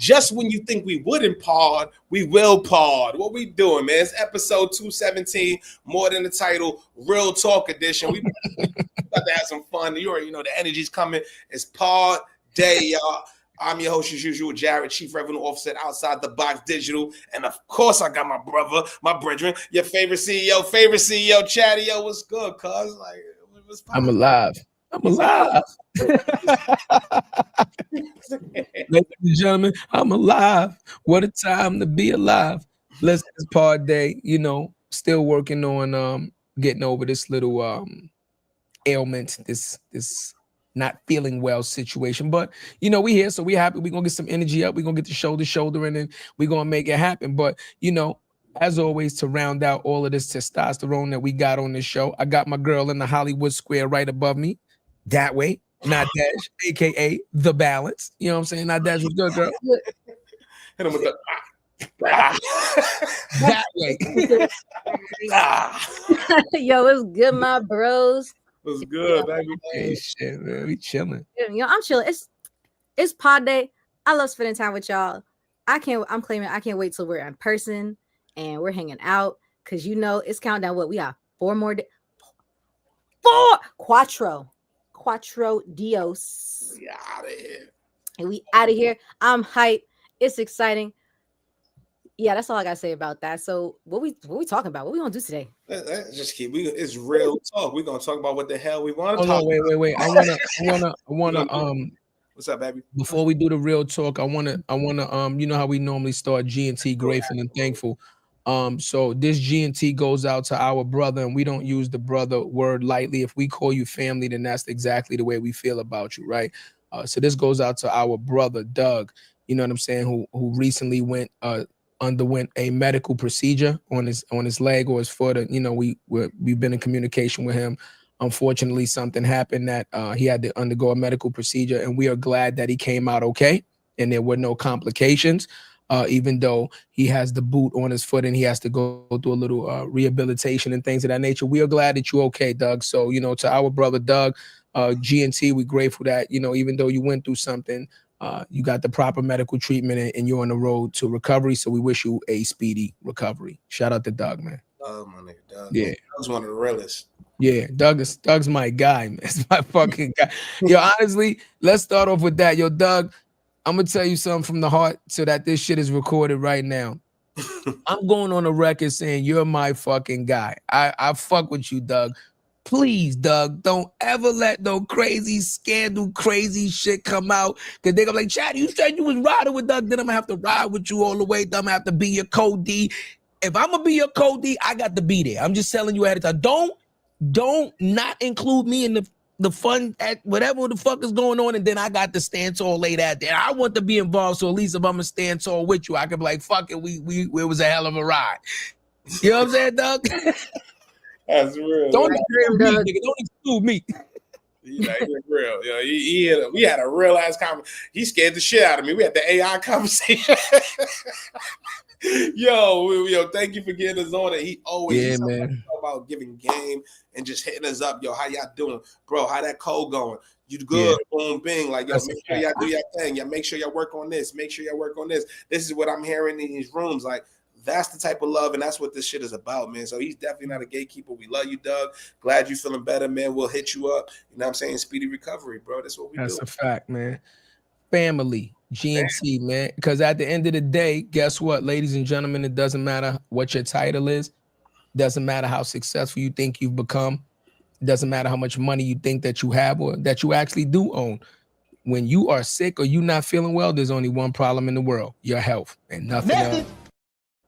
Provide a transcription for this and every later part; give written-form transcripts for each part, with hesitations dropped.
just when you think we wouldn't pod, we will pod. What we doing, man? It's episode 217, more than the title, Real Talk Edition. We about to have some fun. You already know the energy's coming. It's pod day, y'all. I'm your host, as usual, Jarrett, Chief Revenue Officer at Outside the Box Digital. And of course, I got my brother, my brethren, your favorite CEO, Chadeo. What's good, cuz? Like, what's I'm alive. I'm alive. Ladies and gentlemen, I'm alive. What a time to be alive. Let's this pod day, still working on getting over this little ailment, this not feeling well situation. But we here, so we happy. We're gonna get some energy up. We're gonna get the shoulder, and then we're gonna make it happen. But as always, to round out all of this testosterone that we got on this show, I got my girl in the Hollywood Square right above me. That way, Nadege, aka The Balance. You know what I'm saying? Nadege, what's good, girl? Hit him with the that way. Yo, it's good, my bros. What's good, baby? Hey, shit, man. We chilling. I'm chilling. It's pod day. I love spending time with y'all. I can't wait till we're in person and we're hanging out, because it's countdown. What we got? 4 more days. 4 Quattro Dios. We out of here. And we out of here. I'm hyped. It's exciting. Yeah, that's all I gotta say about that. So what we talking about? What we gonna do today? Let's just keep. It's real talk. We're gonna talk about what the hell we want to Oh talk. no, wait. I wanna. What's up, baby? Before we do the real talk, I wanna. You know how we normally start G&T, grateful and thankful. So this G&T goes out to our brother, and we don't use the brother word lightly. If we call you family, then that's exactly the way we feel about you, right? So this goes out to our brother Doug. You know what I'm saying? Who recently underwent a medical procedure on his leg or his foot. And we've been in communication with him. Unfortunately, something happened that he had to undergo a medical procedure, and we are glad that he came out okay and there were no complications. Even though he has the boot on his foot and he has to go through a little rehabilitation and things of that nature. We are glad that you're okay, Doug. So, to our brother Doug, G&T, we're grateful that, even though you went through something, you got the proper medical treatment and you're on the road to recovery. So we wish you a speedy recovery. Shout out to Doug, man. Oh, my nigga, Doug. Yeah. Doug's one of the realest. Yeah, Doug's my guy, man. It's my fucking guy. Yo, honestly, let's start off with that. Yo, Doug, I'm gonna tell you something from the heart so that this shit is recorded right now. I'm going on the record saying you're my fucking guy. I fuck with you, Doug. Please, Doug, don't ever let no crazy scandal, crazy shit come out. Cause they're gonna be like, Chad, you said you was riding with Doug, then I'm gonna have to ride with you all the way. Then I'm gonna have to be your co-D. If I'm gonna be your co-D, I got to be there. I'm just telling you ahead of time. Don't not include me in the fun at whatever the fuck is going on, and then I got to stand tall late at there. I want to be involved, so at least if I'm gonna stand tall with you, I can be like, fuck it, it was a hell of a ride. You know what I'm saying, Doug? That's real. Don't exclude me. He's real. We had a real ass conversation. He scared the shit out of me. We had the AI conversation. Yo, thank you for getting us on it. He always about giving game and just hitting us up. Yo, how y'all doing, bro? How that code going? You good? Yeah. Boom, bing. Like, yo, make sure y'all do your thing. Yeah, make sure y'all work on this. Make sure y'all work on this. This is what I'm hearing in these rooms. Like, that's the type of love, and that's what this shit is about, man. So he's definitely not a gatekeeper. We love you, Doug. Glad you feeling better, man. We'll hit you up. You know what I'm saying? Speedy recovery, bro. That's what we do. That's a fact, man. Family, G&T, man. Because at the end of the day, guess what, ladies and gentlemen? It doesn't matter what your title is. Doesn't matter how successful you think you've become. It doesn't matter how much money you think that you have or that you actually do own. When you are sick or you not feeling well, there's only one problem in the world: your health, and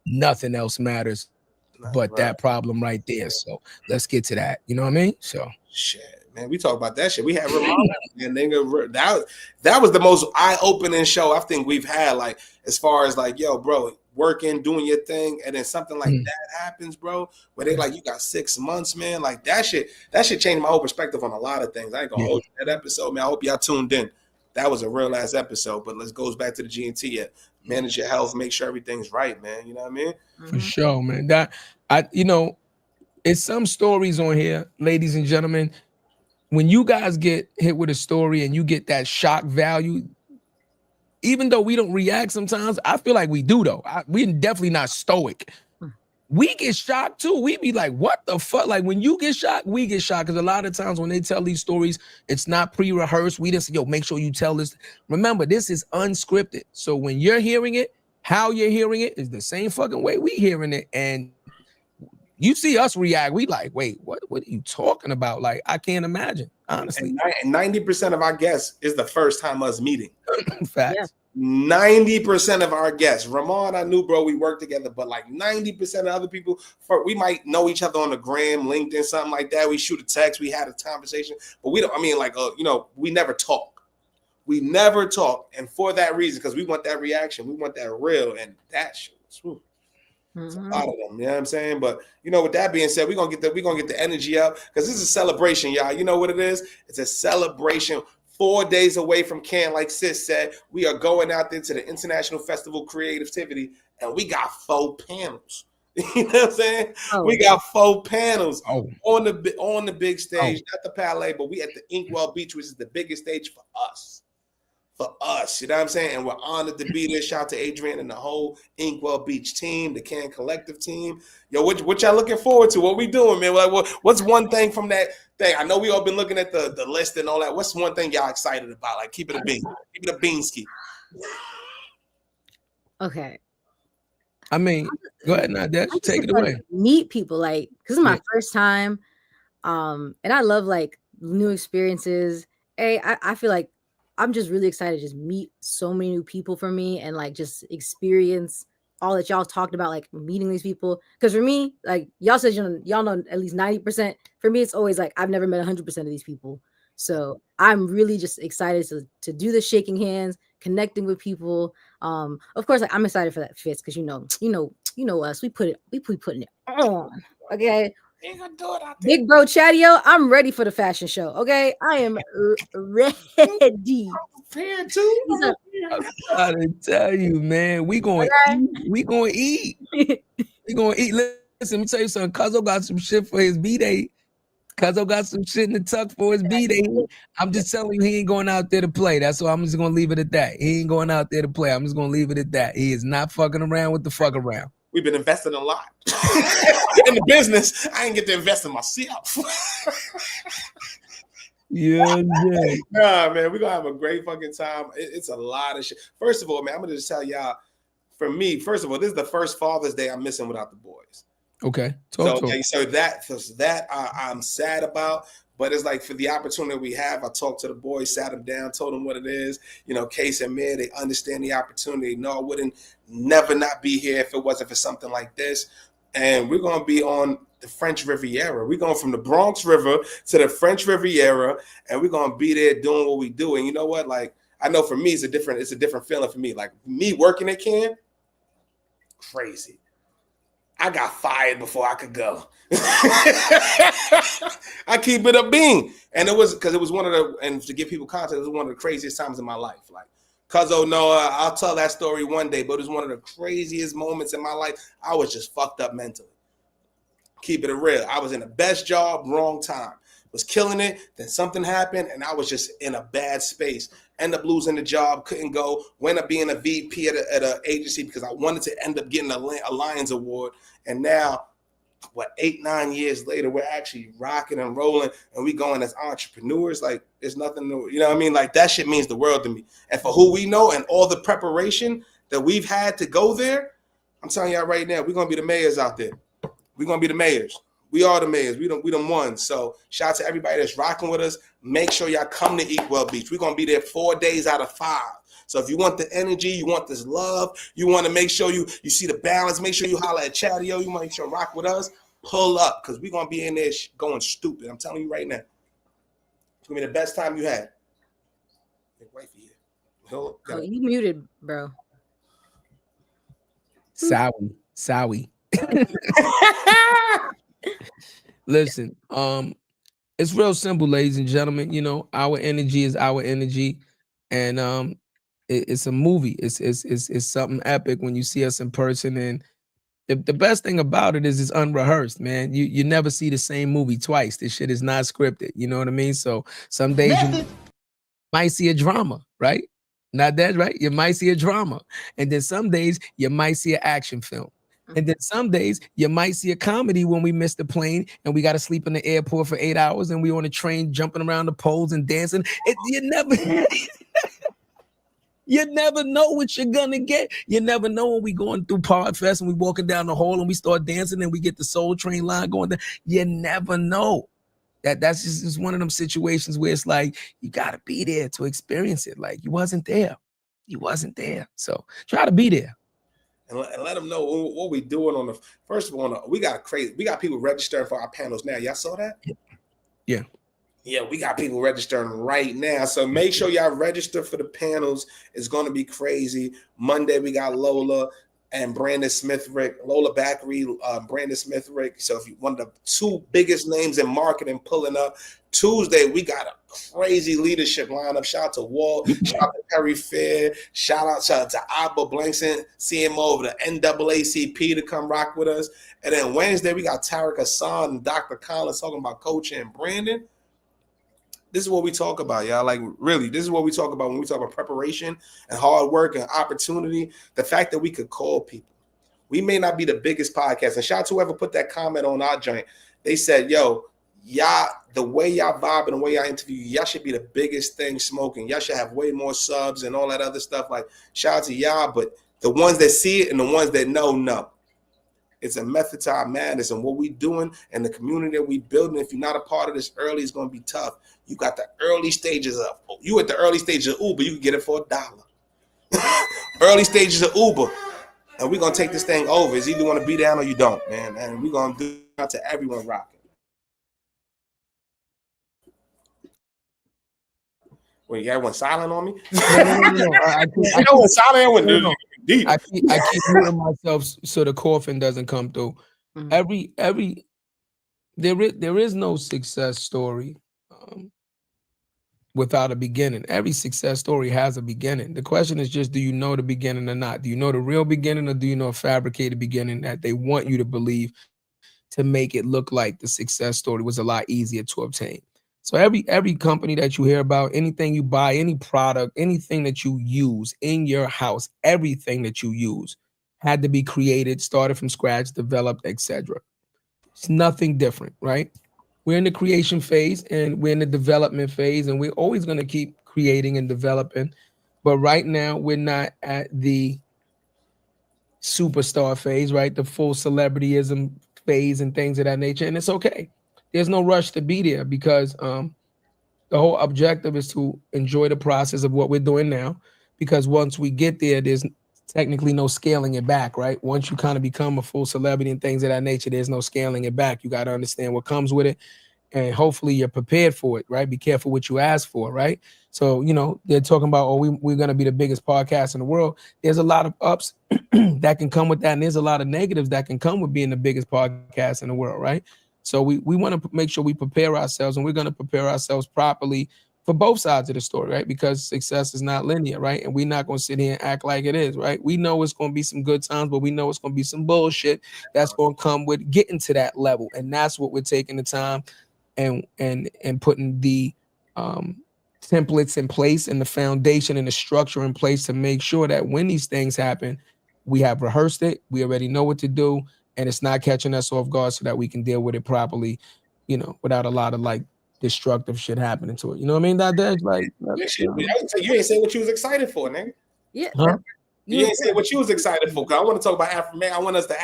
nothing else matters but that problem right there. So let's get to that. You know what I mean? So shit, man, we talk about that shit. We had that was the most eye-opening show I think we've had. Like, as far as like, yo, bro, working, doing your thing, and then something like that happens, bro, where they like, you got 6 months, man. Like that shit changed my whole perspective on a lot of things. I ain't gonna hold you that episode, man. I hope y'all tuned in. That was a real ass episode, but let's goes back to the G&T. Manage your health, make sure everything's right, man. You know what I mean? For sure, man. It's some stories on here, ladies and gentlemen. When you guys get hit with a story and you get that shock value, even though we don't react sometimes, I feel like we do though. We're definitely not stoic. We get shocked too. We be like, what the fuck? Like when you get shocked, we get shocked. Because a lot of times when they tell these stories, it's not pre-rehearsed. We just, yo, make sure you tell this. Remember, this is unscripted. So when you're hearing it, how you're hearing it is the same fucking way we hearing it. And you see us react, we like, wait, what are you talking about? Like, I can't imagine, honestly. And 90% of our guests is the first time us meeting. Facts. Yeah. 90% of our guests, Ramon, I knew, bro, we worked together, but like 90% of other people, we might know each other on the gram, LinkedIn, something like that. We shoot a text, we had a conversation, but we don't, I mean, like, you know, we never talk. We never talk. And for that reason, because we want that reaction, we want that real, and that shit was it's a lot of them, you know what I'm saying? But you know, with that being said, we're gonna get the energy up because this is a celebration, y'all. You know what it is? It's a celebration. 4 days away from Cannes, like Sis said, we are going out there to the International Festival of Creativity, and we got 4 panels. You know what I'm saying? We got 4 panels on the big stage, not the Palais, but we at the Inkwell Beach, which is the biggest stage for us. You know what I'm saying? And we're honored to be there. Shout out to Adrian and the whole Inkwell Beach team, the Cannes Collective team. Yo, what y'all looking forward to? What we doing, man? Like, what's one thing from that thing? I know we all been looking at the list and all that. What's one thing y'all excited about? Like, keep it a bean. Keep it a beanski. Okay. I mean, go ahead, Nadege. Take it away. Meet people, like, because it's my first time. And I love, like, new experiences. Hey, I feel like I'm just really excited to just meet so many new people for me and like just experience all that y'all talked about, like meeting these people. Because for me, like y'all said, y'all know at least 90%. For me, it's always like I've never met 100% of these people. So I'm really just excited to do the shaking hands, connecting with people. Of course, like, I'm excited for that Fitz because you know us. We putting it on. Okay. Big bro Chadeo, I'm ready for the fashion show. Okay, I am ready. Prepared too. I'm trying to tell you, man. We gonna eat. We gonna eat. Listen, let me tell you something. Cuzzo got some shit for his B-Day. Cuzzo got some shit in the tuck for his B-Day. I'm just telling you, he ain't going out there to play. That's why I'm just gonna leave it at that. He ain't going out there to play. I'm just gonna leave it at that. He is not fucking around with the fuck around. We've been investing a lot in the business. I ain't get to invest in myself. Yeah. Nah, man, we're gonna have a great fucking time. It's a lot of shit. First of all, man, I'm gonna just tell y'all, for me, first of all, this is the first Father's Day I'm missing without the boys. Okay. So that I'm sad about. But it's like for the opportunity we have, I talked to the boys, sat them down, told them what it is. You know, Case and Mir, they understand the opportunity. No, I wouldn't never not be here if it wasn't for something like this. And we're going to be on the French Riviera. We're going from the Bronx River to the French Riviera, and we're going to be there doing what we do. And you know what? Like, I know for me, it's a different feeling for me. Like me working at Cannes, crazy. I got fired before I could go. I keep it a bean. And it was because it was one of the, and to give people context, it was one of the craziest times in my life. Like, Cuzzo, Noah, I'll tell that story one day, but it was one of the craziest moments in my life. I was just fucked up mentally. Keep it real. I was in the best job, wrong time. Was killing it. Then something happened, and I was just in a bad space. End up losing the job, couldn't go. Went up being a VP at an agency because I wanted to end up getting a Lions Award. And now, 8-9 years later, we're actually rocking and rolling, and we going as entrepreneurs. Like, there's nothing new. You know what I mean? Like, that shit means the world to me. And for who we know and all the preparation that we've had to go there, I'm telling y'all right now, we're going to be the mayors out there. We're going to be the mayors. We are the mayors. We done won. So shout out to everybody that's rocking with us. Make sure y'all come to Inkwell Beach. We're going to be there 4 days out of 5. So if you want the energy, you want this love, you want to make sure you see the balance, make sure you holler at Chadeo, you want to make sure rock with us, pull up, because we're going to be in there going stupid. I'm telling you right now. It's going to be the best time you had. Wait for you. Oh, you muted, bro. Sowie. Listen, it's real simple, ladies and gentlemen. You know, our energy is our energy, and it's a movie. It's something epic when you see us in person. And the best thing about it is it's unrehearsed, man. You never see the same movie twice. This shit is not scripted. You know what I mean? So some days you might see a drama, right? Not that, right? You might see a drama. And then some days you might see an action film. And then some days you might see a comedy when we miss the plane and we got to sleep in the airport for 8 hours and we on a train jumping around the poles and dancing. You never know what you're gonna get. You never know when we going through Podfest and we walking down the hall and we start dancing and we get the Soul Train line going down. You never know. That's just one of them situations where it's like you gotta be there to experience it. Like you wasn't there. So try to be there. And let them know what we doing on the first of all. We got people registering for our panels now. Y'all saw that? Yeah. Yeah, we got people registering right now. So make sure y'all register for the panels. It's going to be crazy. Monday, we got Lola and Brandon Smith-Rick. Lola Backery, Brandon Smith-Rick. So if you one of the two biggest names in marketing pulling up. Tuesday, we got a crazy leadership lineup. Shout out to Walt. Shout out to Perry Fair. Shout out to Abba Blankson, CMO of the NAACP to come rock with us. And then Wednesday, we got Tarek Hassan and Dr. Collins talking about coaching and branding. This is what we talk about, y'all. Like, really, this is what we talk about when we talk about preparation and hard work and opportunity. The fact that we could call people. We may not be the biggest podcast. And shout out to whoever put that comment on our joint. They said, yo, y'all, the way y'all vibe and the way y'all interview, y'all should be the biggest thing smoking. Y'all should have way more subs and all that other stuff. Like, shout out to y'all. But the ones that see it and the ones that know. It's a method to our madness, and what we doing and the community that we building. If you're not a part of this early, it's going to be tough. You got the early stages of you at the early stages of Uber, you can get it for $1. Early stages of Uber, and we're gonna take this thing over. It's either you want to be down or you don't, man. And we're gonna do it to everyone rocking. Well, you everyone silent on me? No. I went silent. I went deep. I keep muting myself so the coughing doesn't come through. Mm-hmm. There is no success story without a beginning. Every success story has a beginning. The question is just, do you know the beginning or not? Do you know the real beginning, or do you know a fabricated beginning that they want you to believe to make it look like the success story was a lot easier to obtain? So every company that you hear about, anything you buy, any product, anything that you use in your house, everything that you use had to be created, started from scratch, developed, etc. It's nothing different, right? We're in the creation phase and we're in the development phase, and we're always going to keep creating and developing. But right now, we're not at the superstar phase, right? The full celebrityism phase and things of that nature. And it's okay. There's no rush to be there, because the whole objective is to enjoy the process of what we're doing now, because once we get there, there's technically no scaling it back, right? Once you kind of become a full celebrity and things of that nature, there's no scaling it back. You got to understand what comes with it, and hopefully you're prepared for it, right? Be careful what you ask for, right? So, they're talking about, we're going to be the biggest podcast in the world. There's a lot of ups that can come with that, and there's a lot of negatives that can come with being the biggest podcast in the world, right? So we want to make sure we prepare ourselves, and we're going to prepare ourselves properly for both sides of the story, right? Because success is not linear, right? And we're not going to sit here and act like it is, right? We know it's going to be some good times, but we know it's going to be some bullshit that's going to come with getting to that level. And that's what we're taking the time and putting the templates in place and the foundation and the structure in place to make sure that when these things happen, we have rehearsed it, we already know what to do, and it's not catching us off guard, so that we can deal with it properly, without a lot of destructive shit happening to it. You know what I mean? That's like, you ain't say what you was excited for, nigga. Yeah. Huh? You ain't say what you was excited for. Cause I want to talk about African. I want us to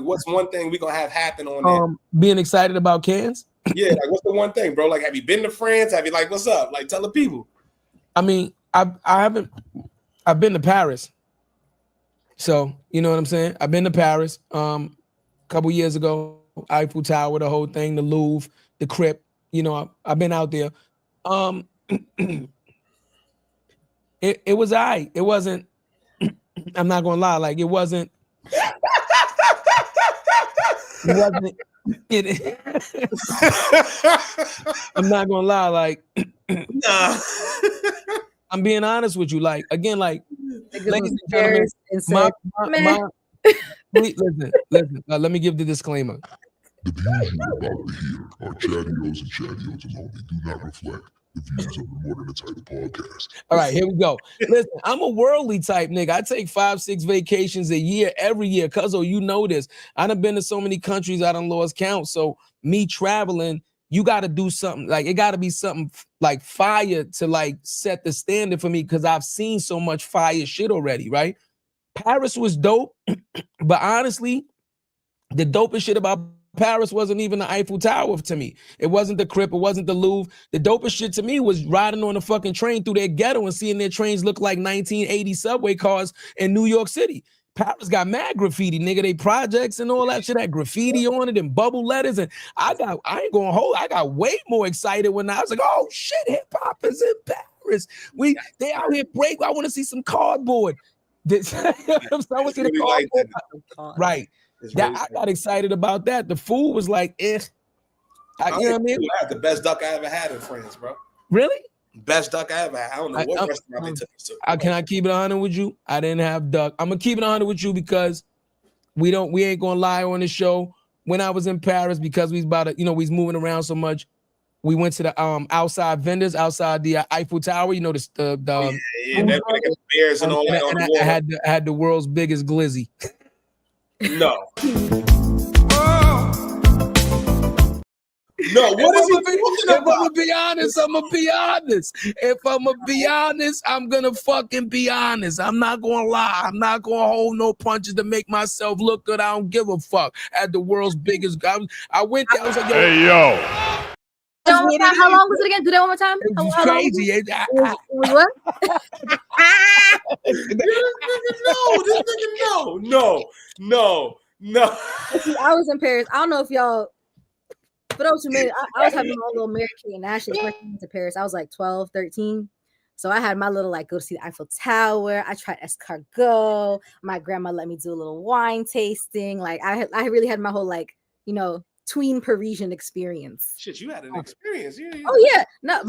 what's one thing we gonna have happen on there? Being excited about cans. Yeah, what's the one thing, bro? Have you been to France? Have you what's up? Tell the people. I mean, I haven't. I've been to Paris. So you know what I'm saying? I've been to Paris. A couple years ago, Eiffel Tower, the whole thing, the Louvre, the Crypt. I've been out there. It was alright. It wasn't. I'm not gonna lie. It wasn't. I'm not gonna lie. Nah. I'm being honest with you. Again, ladies and gentlemen, listen. Let me give the disclaimer. The views you're about to hear are Chadeo's and Chadeo's alone. They do not reflect All right, here we go. Listen, I'm a worldly type nigga. I take 5-6 vacations a year, every year. Cuzzo, you know this. I done been to so many countries I done lost count. So me traveling, you got to do something. Like, it got to be something like fire to like set the standard for me, because I've seen so much fire shit already, right? Paris was dope, but honestly, the dopest shit about Paris wasn't even the Eiffel Tower to me. It wasn't the Crip. It wasn't the Louvre. The dopest shit to me was riding on a fucking train through their ghetto and seeing their trains look like 1980 subway cars in New York City. Paris got mad graffiti, nigga. They projects and all that shit had graffiti on it and bubble letters. And I ain't gonna hold. I got way more excited when I was like, oh shit, hip hop is in Paris. They out here break. I want to see some cardboard. Right. I got excited about that. The food was like, you know what I mean? I had the best duck I ever had in France, bro. Really? Best duck I ever had. I don't know what restaurant they took us to. Can I keep it 100 with you? I didn't have duck. I'm gonna keep it 100 with you because we ain't gonna lie on the show. When I was in Paris, because we was moving around so much, we went to the outside vendors outside the Eiffel Tower. You know the beers and all that on the wall. I had the world's biggest glizzy. No. No, what is he talking about? If I'm gonna be honest, If I'm gonna be honest, I'm gonna fucking be honest. I'm not gonna lie. I'm not gonna hold no punches to make myself look good. I don't give a fuck. At the world's biggest guy, I went there. I was like, yo. How long was it again? Do that one more time. It was crazy. What? No. See, I was in Paris. I don't know if y'all. For those who made it, I was having my little American and Ashley went to Paris. I was like 12, 13. So I had my little go to see the Eiffel Tower. I tried escargot. My grandma let me do a little wine tasting. Like I really had my whole tween Parisian experience. Shit, you had an experience. Yeah. Oh yeah. No,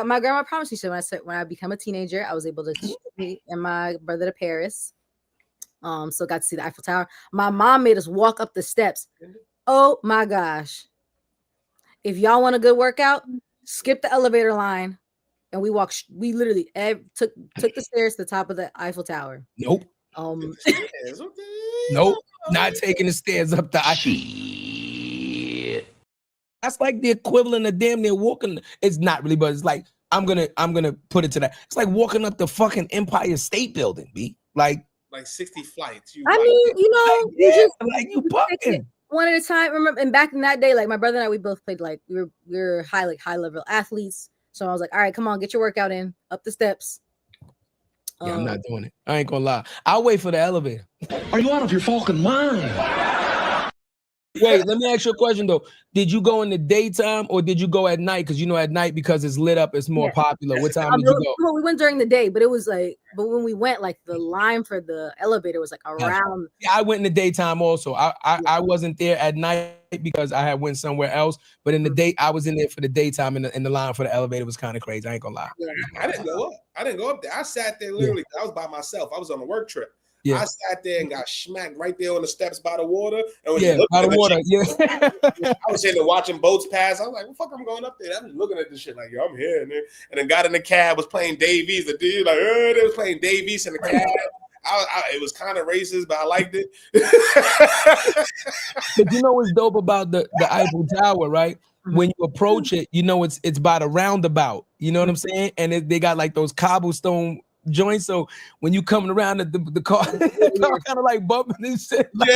my grandma promised me. So when I become a teenager, I was able to take me and my brother to Paris. So got to see the Eiffel Tower. My mom made us walk up the steps. Oh my gosh. If y'all want a good workout, skip the elevator line. And we walked, we literally took the stairs to the top of the Eiffel Tower. Nope. Nope. Not taking the stairs up the Shit. That's like the equivalent of damn near walking. It's not really, but it's like, I'm gonna put it to that. It's like walking up the fucking Empire State Building, B. Like 60 flights. You you bucking. One at a time. Remember, and back in that day, like my brother and I, we both played we were high level athletes. So I was like, all right, come on, get your workout in, up the steps. Yeah, I'm not doing it. I ain't gonna lie. I'll wait for the elevator. Are you out of your fucking mind? Wait, let me ask you a question though. Did you go in the daytime or did you go at night? Because at night, because it's lit up, it's more popular. What time did you go? Well, we went during the day, but it was but when we went, the line for the elevator was around. Yeah, I went in the daytime also. I wasn't there at night because I had went somewhere else. But in the day, I was in there for the daytime, and the line for the elevator was kind of crazy. I ain't gonna lie. Yeah. I didn't go up there. I sat there literally. I was by myself. I was on a work trip. Yeah. I sat there and got smacked right there on the steps by the water. And by the water. I was sitting there watching boats pass. I was like, "What fuck? I'm going up there." I'm looking at this shit like, "Yo, I'm here." And then got in the cab, was playing Dave East. The dude they was playing Dave East in the cab. It was kind of racist, but I liked it. But what's dope about the Eiffel Tower, right? When you approach it, it's by the roundabout. You know what I'm saying? And they got those cobblestone joints. So when you coming around the car, kind of bumping and shit. Right?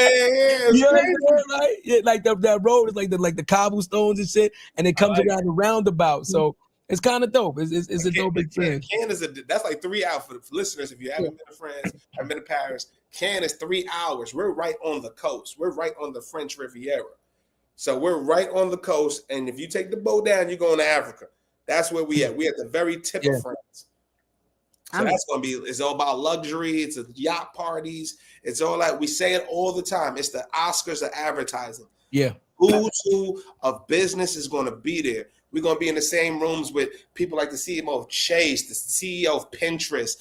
Yeah, that road is like the cobblestones and shit, and it comes around the roundabout. So it's kind of dope. It's a dope experience. Cannes that's like 3 hours for listeners. If you haven't been to France, haven't been to Paris, Cannes is 3 hours. We're right on the coast. We're right on the French Riviera. So we're right on the coast, and if you take the boat down, you're going to Africa. That's where we at. We're at the very tip of France. So that's going to be, it's all about luxury. It's yacht parties. It's all that. We say it all the time. It's the Oscars of advertising. Yeah. Who's who of business is going to be there. We're going to be in the same rooms with people like the CEO of Chase, the CEO of Pinterest,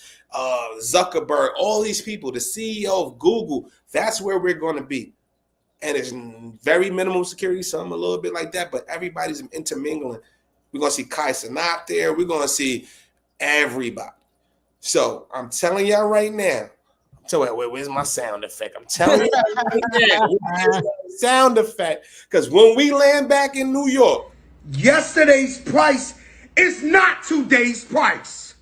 Zuckerberg, all these people, the CEO of Google. That's where we're going to be. And it's very minimal security, some a little bit like that, but everybody's intermingling. We're gonna see Kai Cenat there. We're gonna see everybody. So I'm telling y'all right now. So where's my sound effect? I'm telling you right now, sound effect. Because when we land back in New York, Yesterday's price is not today's price.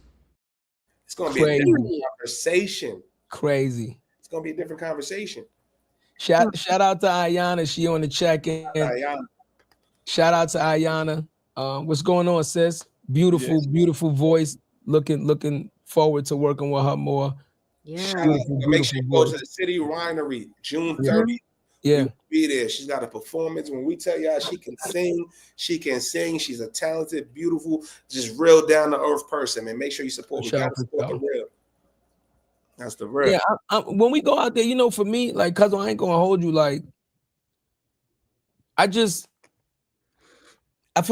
it's gonna be a different conversation. Crazy. It's gonna be a different conversation. Shout out to Ayana. She on the check-in. Shout out to Ayana. What's going on, sis? Beautiful, beautiful voice. Looking forward to working with her more. Yeah. Make sure you go to the City Winery June 30th. Yeah. Be there. She's got a performance. When we tell y'all she can sing, she can sing. She's a talented, beautiful, just real down to earth person. And make sure you support. We gotta support the real. That's the real. Yeah. When we go out there, you know, for me, like, cause I ain't gonna hold you. Like, I feel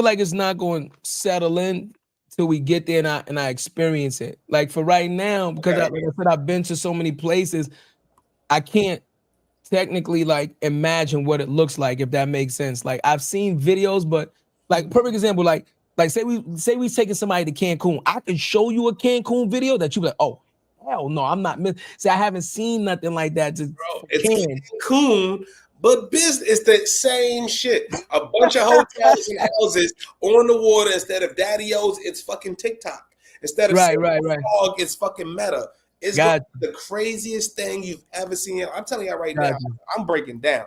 like it's not going to settle in till we get there and I experience it. Like for right now, because like I said, I've been to so many places, I can't technically like imagine what it looks like, if that makes sense. Like I've seen videos, but like perfect example, like say we taking somebody to Cancun. I can show you a Cancun video that you be like, oh hell no, I'm not see, I haven't seen nothing like that. Bro, it's Cancun. But business is the same shit. A bunch of hotels and houses on the water. Instead of Daddy-O's, it's fucking TikTok. Instead of right. Dog, it's fucking Meta. It's the craziest thing you've ever seen. I'm telling you right now, I'm breaking down.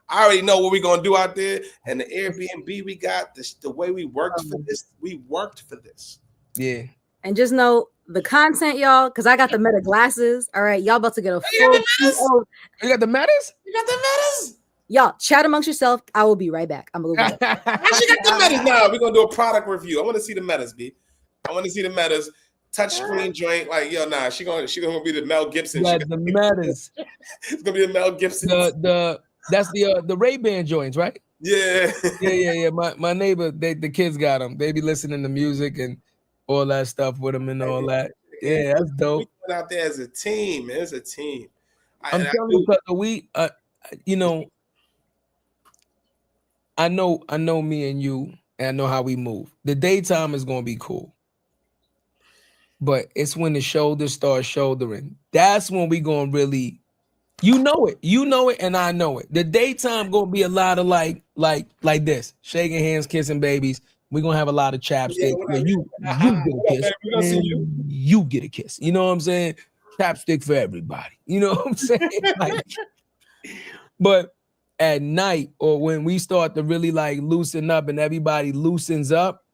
I already know what we're gonna do out there, and the Airbnb we got, the way we worked for this, we worked for this. Yeah. And just know the content, y'all, because I got the Meta glasses. All right, y'all about to get a full. You got the Metas? You got the Metas? Y'all chat amongst yourself. I will be right back. I'm gonna go. She got the Metas now. We're gonna do a product review. I want to see the Metas, B. I want to see the Metas. Touchscreen joint, like yo, nah. She gonna be the Mel Gibson. Yeah, the Metas. It's gonna be the Mel Gibson. That's the Ray-Ban joints, right? Yeah. Yeah. My neighbor, the kids got them. They be listening to music and all that stuff with them and all that. Yeah, that's dope. We went out there as a team, man. It's a team. I'm telling you, we, you know, I know me and you, and I know how we move. The daytime is gonna be cool. But it's when the shoulders start shouldering. That's when we gonna really, you know it, and I know it. The daytime gonna be a lot of like this, shaking hands, kissing babies. We're gonna have a lot of chapstick. Yeah, you get a kiss. You get a kiss. You know what I'm saying? Chapstick for everybody. You know what I'm saying? But at night, or when we start to really like loosen up and everybody loosens up,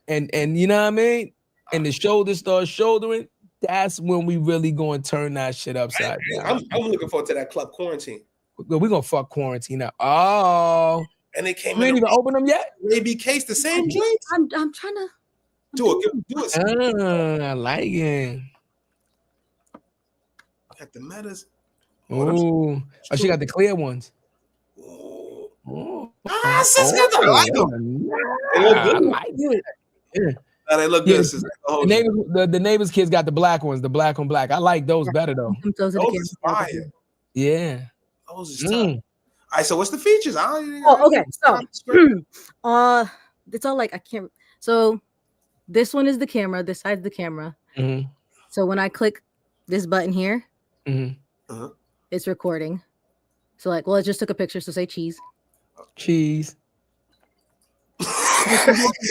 and you know what I mean? And the shoulders start shouldering, that's when we really going to turn that shit upside down. I'm looking forward to that club quarantine. We're going to fuck quarantine up. Oh. And they came in. You ain't even open them yet? Maybe case the same joints. I'm trying to do it. I like it. Got the Metas. Oh, she got the clear ones. Sis got the like them. I like it. Yeah. They look good. The neighbor's kids got the black ones, the black on black. I like those better though. Those are fire. Yeah. Those are tough. All right, so what's the features? Okay. So it's all like I can't. So this one is the camera, this side's the camera. Mm-hmm. So when I click this button here, it's recording. So like, well, I just took a picture, so say cheese. Cheese.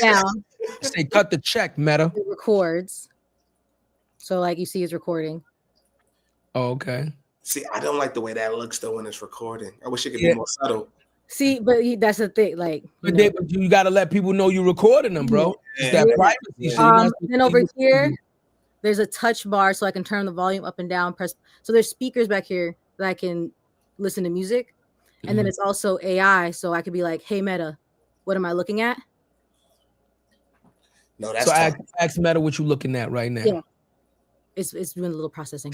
Down. Say cut the check, Meta. It records. So like you see it's recording. Oh, okay. See, I don't like the way that looks though when it's recording. I wish it could be more subtle. See, but that's the thing. Like, but you got to let people know you're recording them, bro. It's that privacy. Then over here, there's a touch bar, so I can turn the volume up and down. Press. So there's speakers back here that I can listen to music, and then it's also AI, so I could be like, "Hey, Meta, what am I looking at?" No, that's so ask Meta what you looking at right now. Yeah, it's doing a little processing.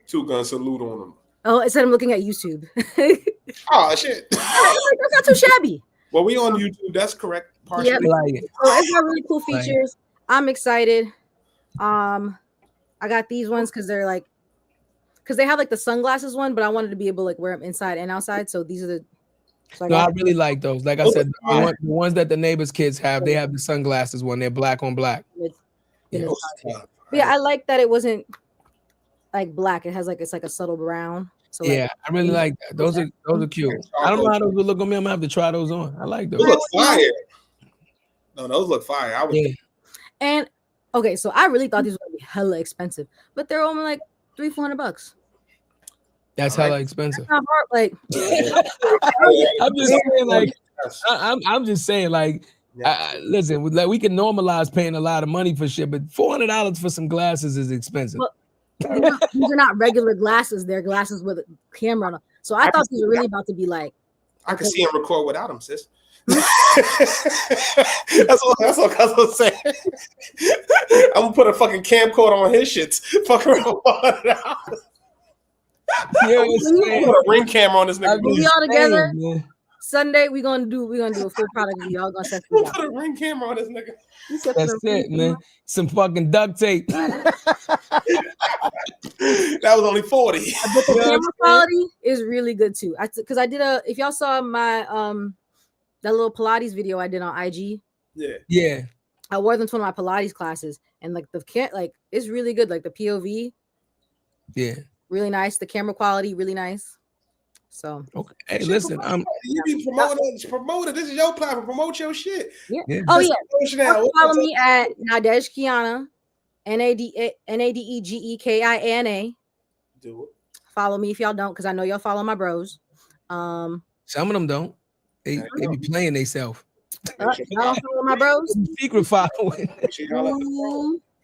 Two-gun salute on them. Oh, it said I'm looking at YouTube. Oh shit! That's not too shabby. Well, we on YouTube. That's correct. Partially. Yep. So it's got really cool features. I'm excited. I got these ones because they have like the sunglasses one, but I wanted to be able to like wear them inside and outside. So these are So I No, I got really like those. Like I Those said, are the ones that the neighbors' kids have, they have the sunglasses one. They're black on black. Yeah, But yeah, I like that it wasn't like black. It has like it's like a subtle brown. So Yeah, like, I really like that. Those are cute. I don't know how those would look on me. I'm gonna have to try those on. I like those. Those look fire. No, those look fire. I would. Yeah. And okay, so I really thought these were gonna be hella expensive, but they're only like $300-400. That's hella expensive. That's not hard. Like, I'm just saying, like, I'm just saying, like, listen, like we can normalize paying a lot of money for shit, but $400 for some glasses is expensive. Well, these are not regular glasses; they're glasses with a camera on them. So I thought these were really about to be like. I can see him record without him, sis. that's what I was saying. I'm gonna put a fucking camcorder on his shits. Fucking record it out. Yeah, put a ring camera on this nigga. We all together. Sunday, we're gonna do a full product review. Y'all gonna set this put a ring camera on this nigga. That's it, man. Some fucking duct tape. That was only 40. But the camera quality is really good too. Because I did if y'all saw my that little Pilates video I did on IG. Yeah. I wore them to one of my Pilates classes, and like it's really good. Like the POV. Yeah. Really nice. The camera quality, really nice. So okay. Hey, listen, you be promoting. This is your platform. Promote your shit. Yeah. Oh yeah. Follow me at Nadege Kiana, NADEGEKIANA. Do it. Follow me if y'all don't, because I know y'all follow my bros. Some of them don't. They be playing themselves. Y'all don't follow my bros. Secret following.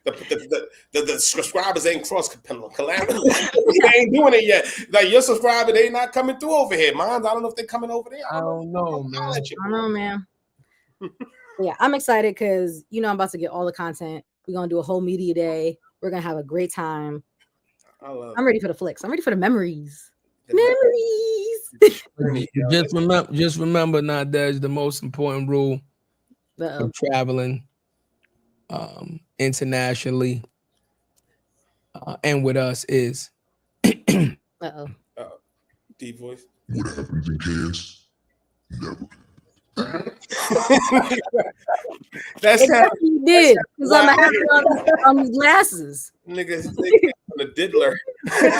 The subscribers ain't cross calamity. They ain't doing it yet. Like your subscriber, they not coming through over here. Mine, I don't know if they're coming over there. I don't know, man. I don't know, man. Yeah, I'm excited because I'm about to get all the content. We're gonna do a whole media day. We're gonna have a great time. I'm ready for the flicks. I'm ready for the memories. Just remember, Nadege, the most important rule of traveling internationally and with us is deep voice. What happens in chaos never. That's how you did because I'm happy on these glasses. Niggas on the diddler. What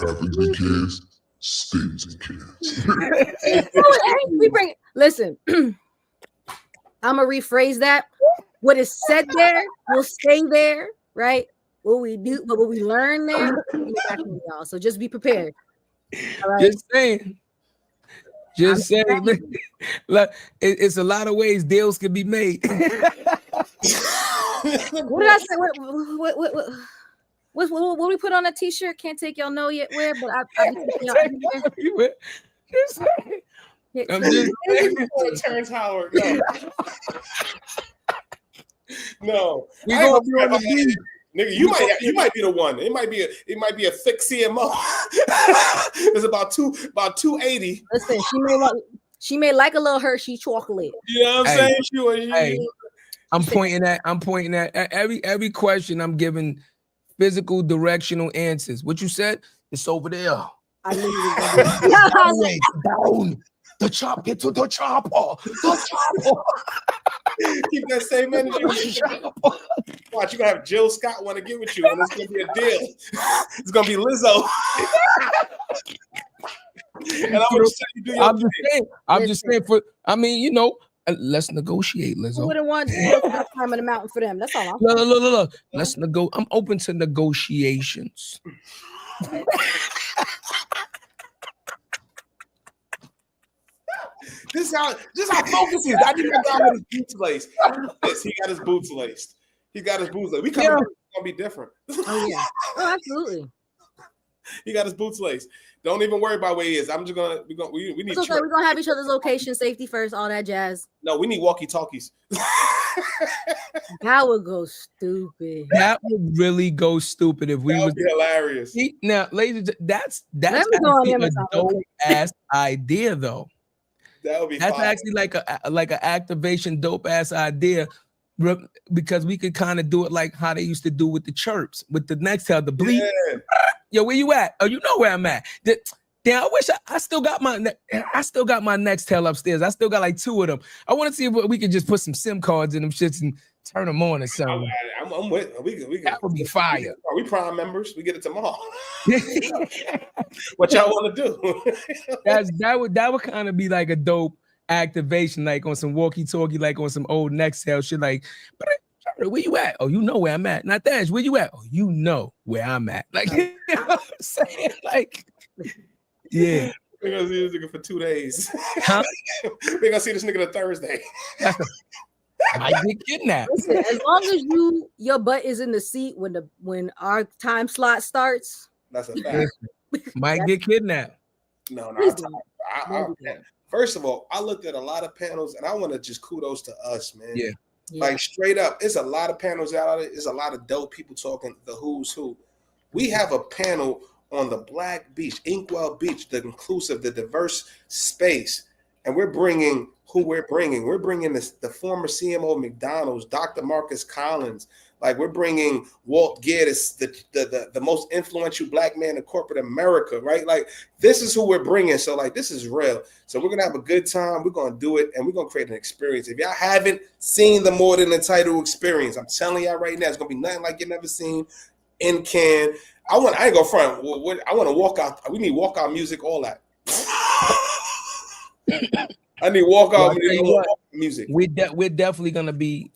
happens in chaos stays in chaos. Listen. I'm gonna rephrase that. What is said there will stay there, right? What we do, but what we learn there, y'all. So just be prepared. All right? Just saying. Look, it's a lot of ways deals can be made. What did I say? What we put on a t-shirt? Can't take y'all know yet where, but I'm just Terrence Howard. No. We gonna be on the beat. Nigga, you might be the one. It might be a thick CMO. It's about 280. Listen, she may like a little Hershey chocolate. You know what I'm saying? I'm pointing at every question. I'm giving physical directional answers. What you said? It's over there. I literally down. The chop, get to the chopper. The chopper. Keep that same energy. Watch, you're gonna have Jill Scott want to get with you, and it's gonna be a deal. It's gonna be Lizzo. And I'm just saying let's negotiate, Lizzo. Who wouldn't want to go to that time in the mountain for them? That's all. Look. Let's I'm open to negotiations. This is how focus is. I think I got his boots laced. Yes, he got his boots laced. We coming gonna be different. Oh yeah. Oh, absolutely. He got his boots laced. Don't even worry about where he is. We need. It's okay. We're gonna have each other's location, safety first, all that jazz. No, we need walkie-talkies. That would go actually really go stupid if we would be hilarious. Now, ladies, that's actually a dope ass idea though. That would be. That's fine. Actually like an activation dope ass idea, because we could kind of do it like how they used to do with the chirps, with the next tail, the bleep. Yeah. Yo, where you at? Oh, you know where I'm at. Damn, I wish I still got my Nextel upstairs. I still got like 2 of them. I want to see if we could just put some SIM cards in them shits and turn them on or something. I'm with. We can. That would be fire. We Prime members. We get it tomorrow. What y'all want to do? that would kind of be like a dope activation, like on some walkie-talkie, like on some old Nextel shit. Like, where you at? Oh, you know where I'm at. Not that. Where you at? Oh, you know where I'm at. Like, you know what I'm saying? Like, yeah. We're gonna see this nigga for 2 days. Huh? We're gonna see this nigga on Thursday. Might get kidnapped. Listen, as long as your butt is in the seat when our time slot starts, that's a fact. Might get kidnapped. No. First of all, I looked at a lot of panels, and I want to just kudos to us, man. Yeah. Like straight up, it's a lot of panels out there. There's a lot of dope people talking the who's who. We have a panel on the Black Beach, Inkwell Beach, the inclusive, the diverse space. And we're bringing who we're bringing. We're bringing the former CMO of McDonald's, Dr. Marcus Collins. Like we're bringing Walt Geddes, the most influential Black man in corporate America, right? Like this is who we're bringing. So like this is real. So we're gonna have a good time. We're gonna do it, and we're gonna create an experience. If y'all haven't seen the More Than Entitled experience, I'm telling y'all right now, it's gonna be nothing like you never seen in Cannes. I ain't go front. I want to walk out. We need walkout music, all that. I need walkout music. We're definitely gonna be.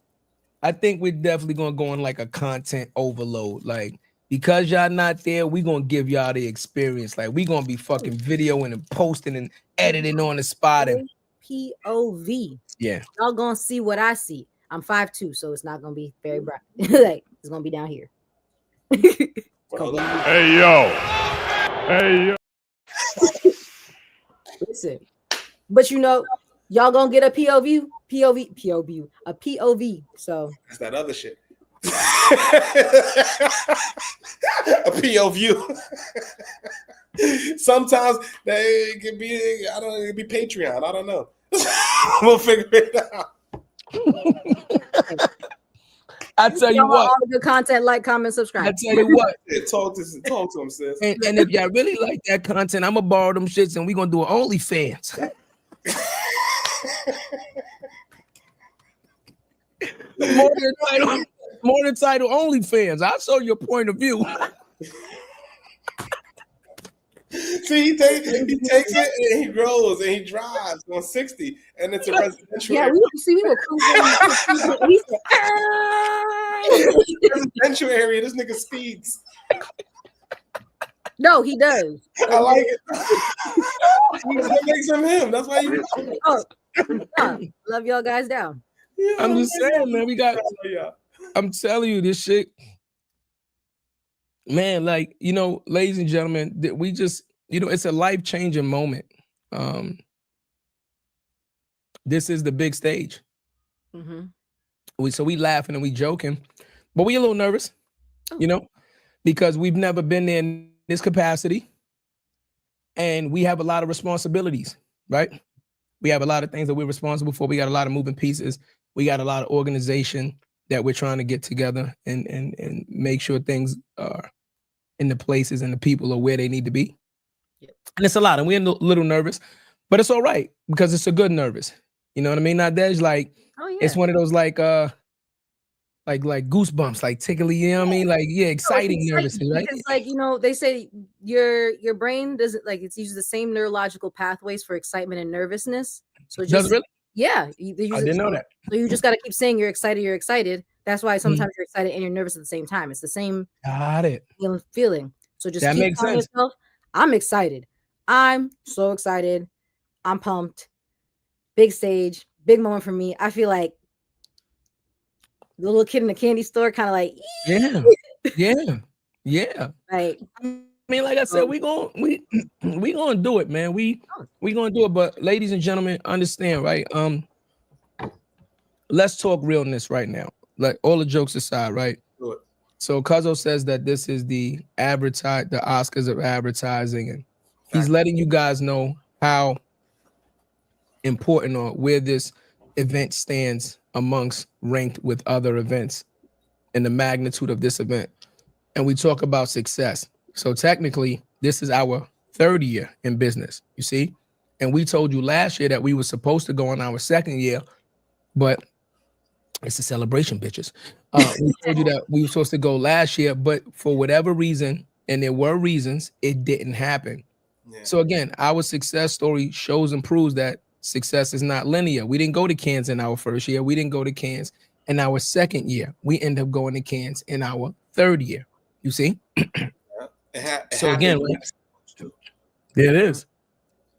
I think we're definitely gonna go on like a content overload. Like because y'all not there, we gonna give y'all the experience. Like we gonna be fucking videoing and posting and editing on the spot. And POV. Yeah, y'all gonna see what I see. I'm 5'2", so it's not gonna be very bright. Like it's gonna be down here. Hey yo. Listen, but y'all gonna get a POV. So that's that other shit. A POV. Sometimes they can be. It can be Patreon. I don't know. We'll figure it out. I tell you what, all the good content, like, comment, subscribe. I tell you what, talk to him, sis. And if y'all really like that content, I'm gonna borrow them shits and we gonna do an OnlyFans. More than title OnlyFans. I'll show you a point of view. See, he takes it and he grows and he drives on 60, and it's a residential. Yeah, we were cruising. Residential area. This nigga speeds. No, he does. I like it. That makes him. That's why you. Love y'all guys down. Yeah, I'm just saying, man. I'm telling you this shit. Man, like, ladies and gentlemen, we just, it's a life-changing moment. This is the big stage. Mm-hmm. So we laughing and we joking, but we a little nervous, because we've never been in this capacity, and we have a lot of responsibilities, right? We have a lot of things that we're responsible for. We got a lot of moving pieces. We got a lot of organization that we're trying to get together and make sure things are in the places and the people are where they need to be. Yep. And it's a lot, and we're a little nervous, but it's all right because it's a good nervous. You know what I mean? Nadege, like, it's one of those like goosebumps, like tickly. You know what I mean? Like, yeah, exciting nervous, right? It's like, they say your brain doesn't it uses the same neurological pathways for excitement and nervousness. So it does it really? Yeah, I didn't know that. So you just got to keep saying you're excited. You're excited. That's why sometimes you're excited and you're nervous at the same time. It's the same feeling. So just keep telling yourself, I'm excited. I'm so excited. I'm pumped. Big stage, big moment for me. I feel like the little kid in the candy store, kind of like, yeah. Like, I mean, like I said, we gonna do it, man. We gonna do it. But ladies and gentlemen, understand, right? Let's talk realness right now. Like, all the jokes aside, right? Good. So Cuzzo says that this is the Oscars of advertising, and he's letting you guys know how important or where this event stands ranked with other events and the magnitude of this event. And we talk about success. So technically, this is our third year in business, you see? And we told you last year that we were supposed to go on our second year, but it's a celebration, bitches. We told you that we were supposed to go last year, but for whatever reason, and there were reasons, it didn't happen. Yeah. So again, our success story shows and proves that success is not linear. We didn't go to Cairns in our first year. We didn't go to Cairns in our second year. We end up going to Cairns in our third year. You see? So again, there it is.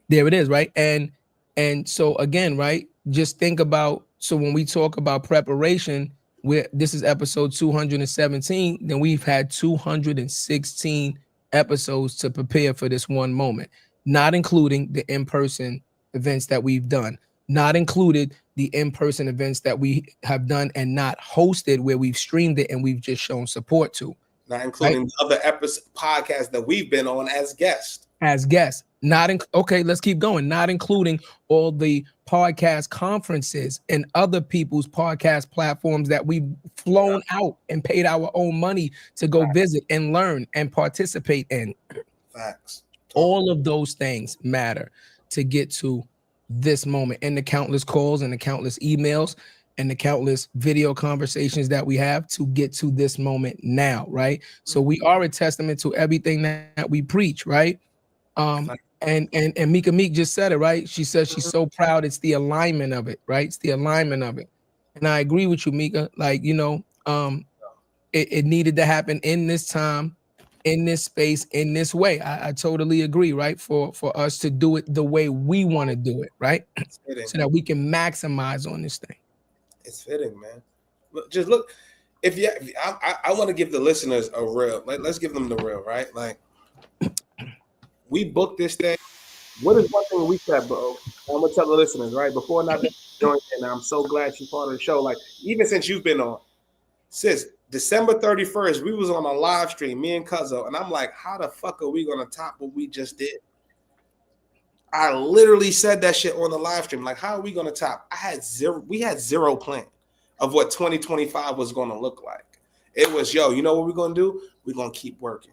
There it is, right? And so again, right? Just think about, so when we talk about preparation, this is episode 217, then we've had 216 episodes to prepare for this one moment, not including the in-person events that we've done, not included the in-person events that we have done and not hosted where we've streamed it and we've just shown support to. Not including the other podcasts that we've been on as guests. Okay, let's keep going. Not including all the podcast conferences and other people's podcast platforms that we've flown out and paid our own money to go visit and learn and participate in. Facts. All of those things matter to get to this moment, and the countless calls and the countless emails and the countless video conversations that we have to get to this moment now, right? So we are a testament to everything that we preach, right? And Mika Meek just said it, right? She says she's so proud. It's the alignment of it, right? It's the alignment of it. And I agree with you, Mika. Like, you know, it needed to happen in this time, in this space, in this way. I totally agree, right? For us to do it the way we want to do it, right? So that we can maximize on this thing. It's fitting, man. Just look, I want to give the listeners a real, like, let's give them the real, right? Like, we booked this thing. What is one thing we said, bro? I'm gonna tell the listeners, right? Before Nadege joined, and I'm so glad she's part of the show. Like, even since you've been on, sis, December 31st, we was on a live stream, me and Cuzzo, and I'm like, how the fuck are we gonna top what we just did? I literally said that shit on the live stream. Like, how are we gonna top? We had zero plan of what 2025 was gonna look like. It was, yo, you know what we're gonna do? We're gonna keep working.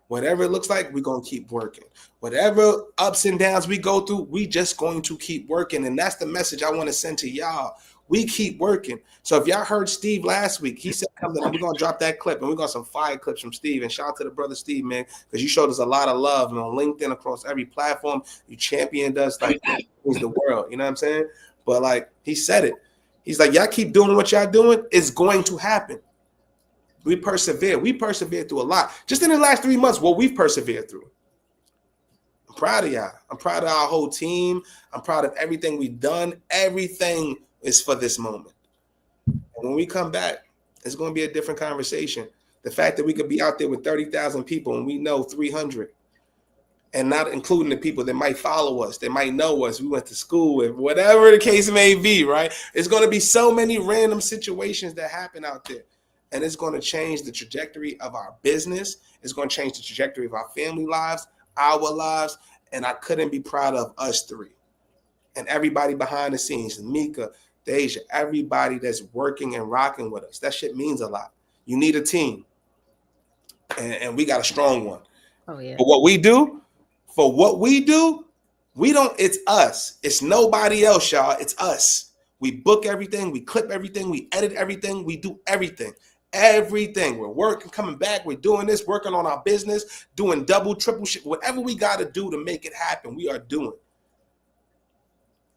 Whatever it looks like, we're going to keep working. Whatever ups and downs we go through, we just going to keep working. And that's the message I want to send to y'all. We keep working. So if y'all heard Steve last week, he said, we're going to drop that clip. And we got some fire clips from Steve. And shout out to the brother Steve, man, because you showed us a lot of love. And on LinkedIn, across every platform, you championed us like the world. You know what I'm saying? But like, he said it. He's like, y'all keep doing what y'all doing. It's going to happen. We persevere. We persevered through a lot. Just in the last 3 months, what we've persevered through. I'm proud of y'all. I'm proud of our whole team. I'm proud of everything we've done. Everything is for this moment. And when we come back, it's going to be a different conversation. The fact that we could be out there with 30,000 people and we know 300, and not including the people that might follow us, that might know us, we went to school with, whatever the case may be, right? It's going to be so many random situations that happen out there. And it's going to change the trajectory of our business. It's going to change the trajectory of our family lives, our lives. And I couldn't be proud of us three. And everybody behind the scenes, Mika, Deja, everybody that's working and rocking with us. That shit means a lot. You need a team. And we got a strong one. Oh, yeah. For what we do, we don't, it's us. It's nobody else, y'all. It's us. We book everything. We clip everything. We edit everything. We do everything. Everything. We're working, coming back. We're doing this, working on our business, doing double, triple shit. Whatever we got to do to make it happen, we are doing.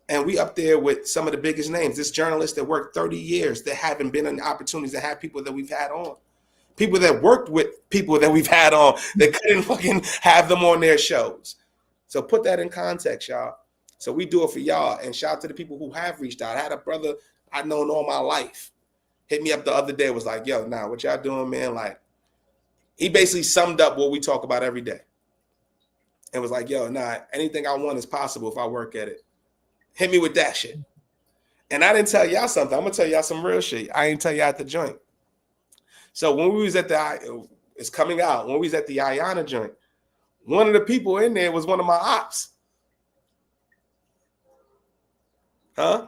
And we up there with some of the biggest names. This journalist that worked 30 years that haven't been in opportunities to have people that we've had on. People that worked with people that we've had on that couldn't fucking have them on their shows. So put that in context, y'all. So we do it for y'all. And shout out to the people who have reached out. I had a brother I've known all my life hit me up the other day, was like, yo, nah, what y'all doing, man? Like, he basically summed up what we talk about every day. And was like, yo, nah, anything I want is possible if I work at it. Hit me with that shit. And I didn't tell y'all something. I'm going to tell y'all some real shit. I ain't tell y'all at the joint. So when we was at it's coming out, when we was at the Ayana joint, one of the people in there was one of my ops. Huh?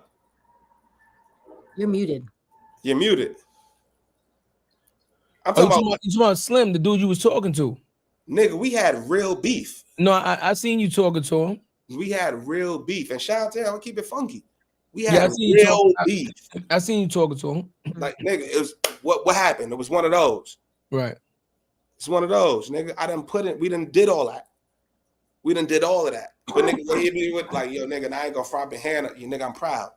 You're muted. You're muted. I'm talking about Slim, the dude you was talking to. Nigga, we had real beef. No, I seen you talking to him. We had real beef. And shout out to him, I'll keep it funky. We Yeah, I had seen you real beef. I seen you talking to him. Like, nigga, it was what happened? It was one of those. Right. It's one of those, nigga. I done put it, we done did all that. We done did all of that. But nigga, they hit me with like, yo, nigga, I ain't gonna front my hand at you, nigga. I'm proud.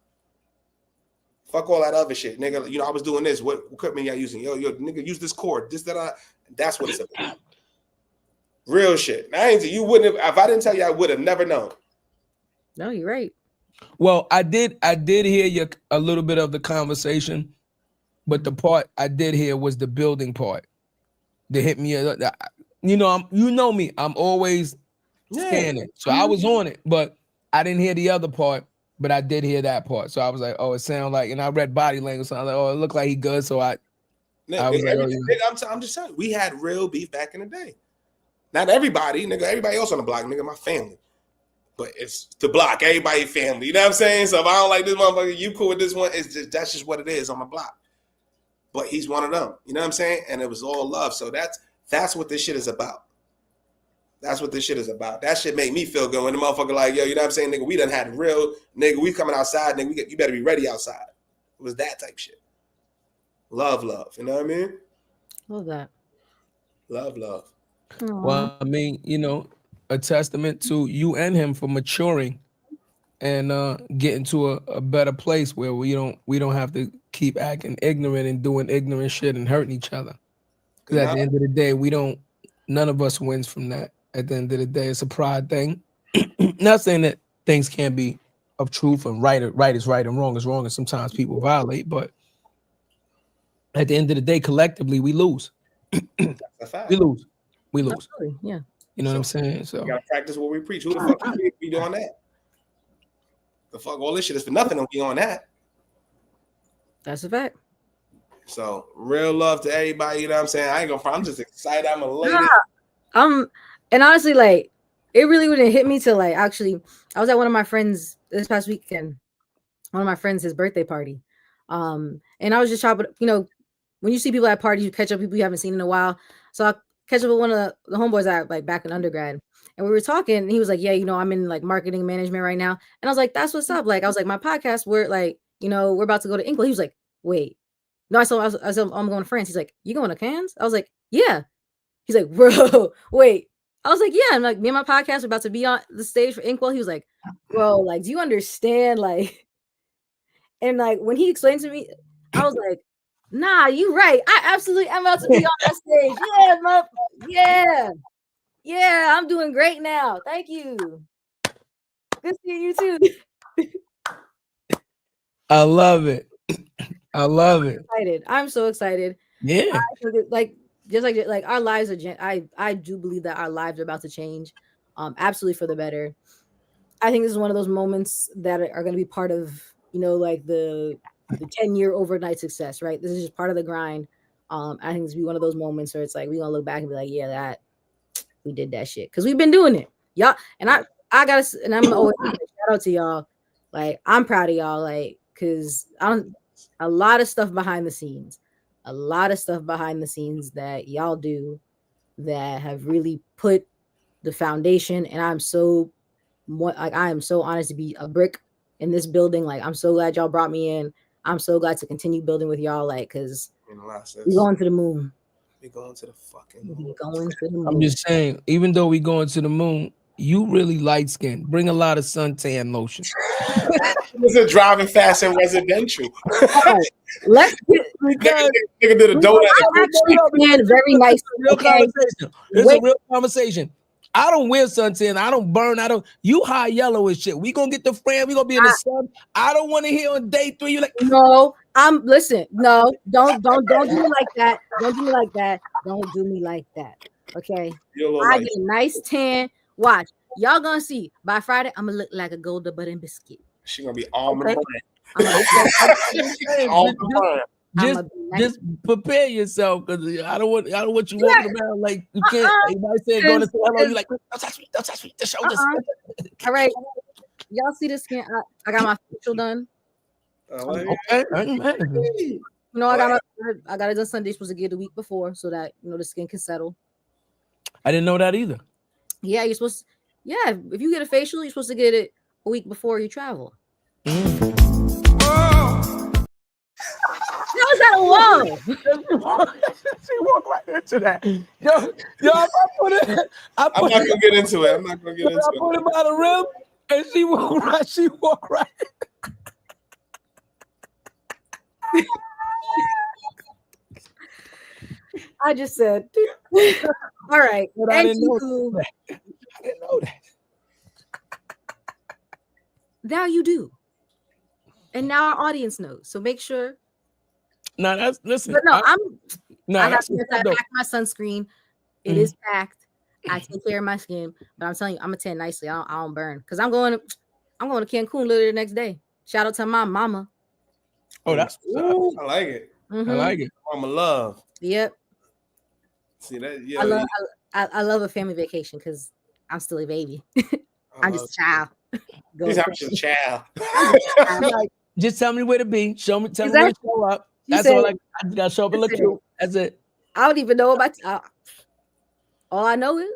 Fuck all that other shit, nigga. You know, I was doing this. What equipment y'all using? Yo, nigga, use this cord. This, that, that's what it's about. Real shit. I ain't, you wouldn't have, if I didn't tell you, I would have never known. No, you're right. Well, I did hear you a little bit of the conversation, but the part I did hear was the building part. They hit me. You know me. I'm always scanning. So I was on it, but I didn't hear the other part. But I did hear that part. So I was like, oh, it sounded like, and I read body language. So I was like, oh, it looked like he good. So I was like, oh, yeah. I'm just saying, we had real beef back in the day. Not everybody, nigga. Everybody else on the block, nigga, my family. But it's the block, everybody family. You know what I'm saying? So if I don't like this motherfucker, you cool with this one. It's just, that's just what it is on the block. But he's one of them. You know what I'm saying? And it was all love. So that's what this shit is about. That's what this shit is about. That shit made me feel good when the motherfucker like, yo, you know what I'm saying, nigga, we done had real, nigga, we coming outside, nigga, you better be ready outside. It was that type shit. Love, you know what I mean? Love that. Love. Aww. Well, I mean, you know, a testament to you and him for maturing and getting to a better place where we don't have to keep acting ignorant and doing ignorant shit and hurting each other. Because at the end of the day, none of us wins from that. At the end of the day, it's a pride thing. Not saying that things can't be of truth and right is right and wrong is wrong, and sometimes people violate, but at the end of the day, collectively, we lose. That's a fact. We lose. Absolutely. Yeah. You know what I'm saying? So we gotta practice what we preach. Who the fuck be doing that? The fuck, all this shit is for nothing and we on that. That's a fact. So real love to everybody, you know what I'm saying? I ain't gonna, I'm just excited. I'm elated. And honestly, like, it really wouldn't hit me till like, actually, I was at one of my friends this past weekend, one of my friends, his birthday party. And I was just shopping, you know, when you see people at parties, you catch up people you haven't seen in a while. So I catch up with one of the homeboys at like back in undergrad. And we were talking and he was like, yeah, you know, I'm in like marketing management right now. And I was like, that's what's up. Like, I was like, my podcast, we're like, you know, we're about to go to England. He was like, wait. No, I said, I'm going to France. He's like, you going to Cannes? I was like, yeah. He's like, bro, wait. I was like, yeah. I'm like, me and my podcast are about to be on the stage for Inkwell. He was like, bro, like, do you understand? Like, and like, when he explained to me, I was like, nah, you right. I absolutely am about to be on that stage. Yeah, yeah, I'm doing great now. Thank you. Good seeing you too. I love it. I love it. Excited. I'm so excited. Yeah. Like just like our lives are. I do believe that our lives are about to change. Absolutely for the better. I think this is one of those moments that are going to be part of, you know, like the 10-year overnight success, right? This is just part of the grind. I think this will be one of those moments where it's like we're gonna look back and be like, yeah, that we did that shit because we've been doing it, y'all. And I gotta, and I'm always shout out to y'all. Like, I'm proud of y'all, like, because a lot of stuff behind the scenes, that y'all do that have really put the foundation. And I am so honest to be a brick in this building. Like, I'm so glad y'all brought me in. I'm so glad to continue building with y'all, like, because we're going to the moon. We're going to the fucking moon. I'm just saying, even though we going to the moon, you really light skinned. Bring a lot of suntan lotion. This is driving fast and residential. Let's get nigga did a donut. Very nice. It's a real conversation. I don't wear suntan. I don't burn. You high yellow and shit. We gonna get the frame. We gonna be in the sun. I don't want to hear on day 3. You like, no, listen. No, don't do me like that. Don't do me like that. Don't do me like that. Okay. I get a nice tan. Watch. Y'all gonna see by Friday. I'm gonna look like a golden butter and biscuit. She gonna be all in Just prepare yourself, because I don't want you walking around like you can't. Everybody saying going to say hello, you like, don't touch me, the shoulders. All right, y'all see this skin? I got my facial done. Okay. You know, I got it done Sunday. Supposed to get the week before so that, you know, the skin can settle. I didn't know that either. Yeah, you're supposed. Yeah, if you get a facial, you're supposed to get it a week before you travel. How is that a wall? She walked right into that. Yo, if I put it, I'm not gonna get into it. I put it by the rim, and she walked right. She walked right. I just said, all right. I didn't know that. Now you do. And now our audience knows. So make sure. No, that's listen. But no, I have to pack my sunscreen. It is packed. I take care of my skin, but I'm telling you, I'm gonna tan nicely. I don't burn because I'm going to Cancun literally the next day. Shout out to my mama. Oh, that's I like it. Mm-hmm. I like it. Mama love. Yep. See that? Yeah. I love a family vacation because I'm still a baby. I'm just a child. I'm just a child. Just tell me where to be. Tell me where to show up. That's all I gotta show up and look cute. That's it. I don't even know about all I know is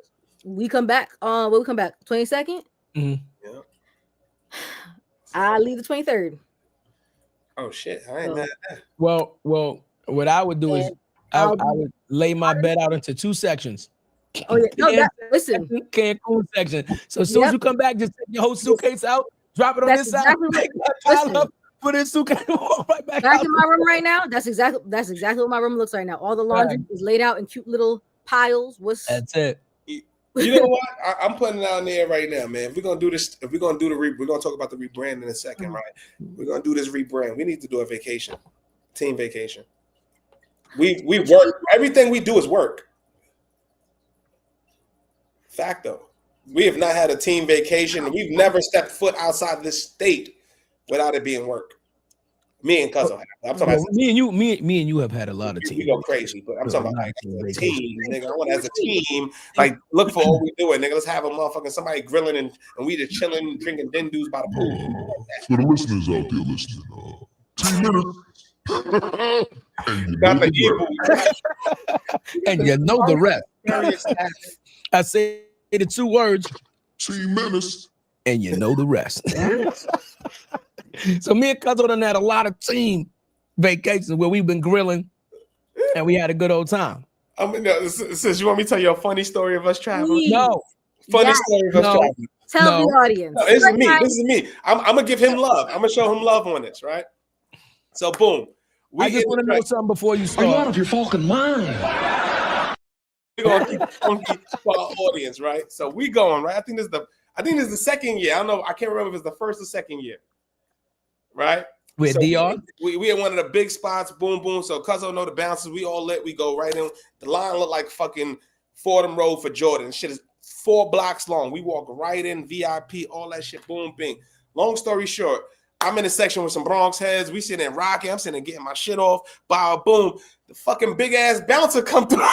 we come back. When we come back, 22nd. Mm-hmm. Yeah. I leave the 23rd. Oh shit! I ain't that. Well, what I would do is I would lay my bed out into 2 sections. Oh yeah, listen, Cancun section. So as soon as you come back, just take your whole suitcase out, drop it on this side, put in suitcase, right back in my room right now. That's exactly what my room looks right now. All the laundry is laid out in cute little piles. That's it. You know what? I'm putting it out there right now, man. If we're gonna do this, we're gonna talk about the rebrand in a second, right? We're gonna do this rebrand. We need to do a vacation, team vacation. We work. Everything we do is work. Fact though, we have not had a team vacation. We've never stepped foot outside this state without it being work. Me and Cuzzo have. I'm talking about me and you have had a lot of teams. We go crazy, but I'm talking about like a team, nigga. I want as a team, like look for what we doing, nigga. Let's have a motherfucking somebody grilling and we just chilling, drinking dindus by the pool. For the listeners out there listening, 2 minutes. And you know the rest. I say the 2 words. 2 minutes. And you know the rest. So me and Cuzzo done had a lot of team vacations where we've been grilling and we had a good old time. Since you want me to tell you a funny story of us traveling? No. Funny story of us traveling. Tell the audience. No, this is me. I'm gonna give him love. I'm gonna show him love on this, right? So boom. I just want to know something before you start. Are you out of your fucking mind? We're gonna keep funky for our audience, right? So we going, right? I think this is the second year. I don't know. I can't remember if it's the first or second year. Right? With DR? We in one of the big spots, boom, boom. So Cuzzo know the bouncers, we all lit, we go right in. The line look like fucking Fordham Road for Jordan. Shit is 4 blocks long. We walk right in, VIP, all that shit, boom, bing. Long story short, I'm in a section with some Bronx heads. We sitting there rocking. I'm sitting there getting my shit off. Bow, boom. The fucking big ass bouncer come through.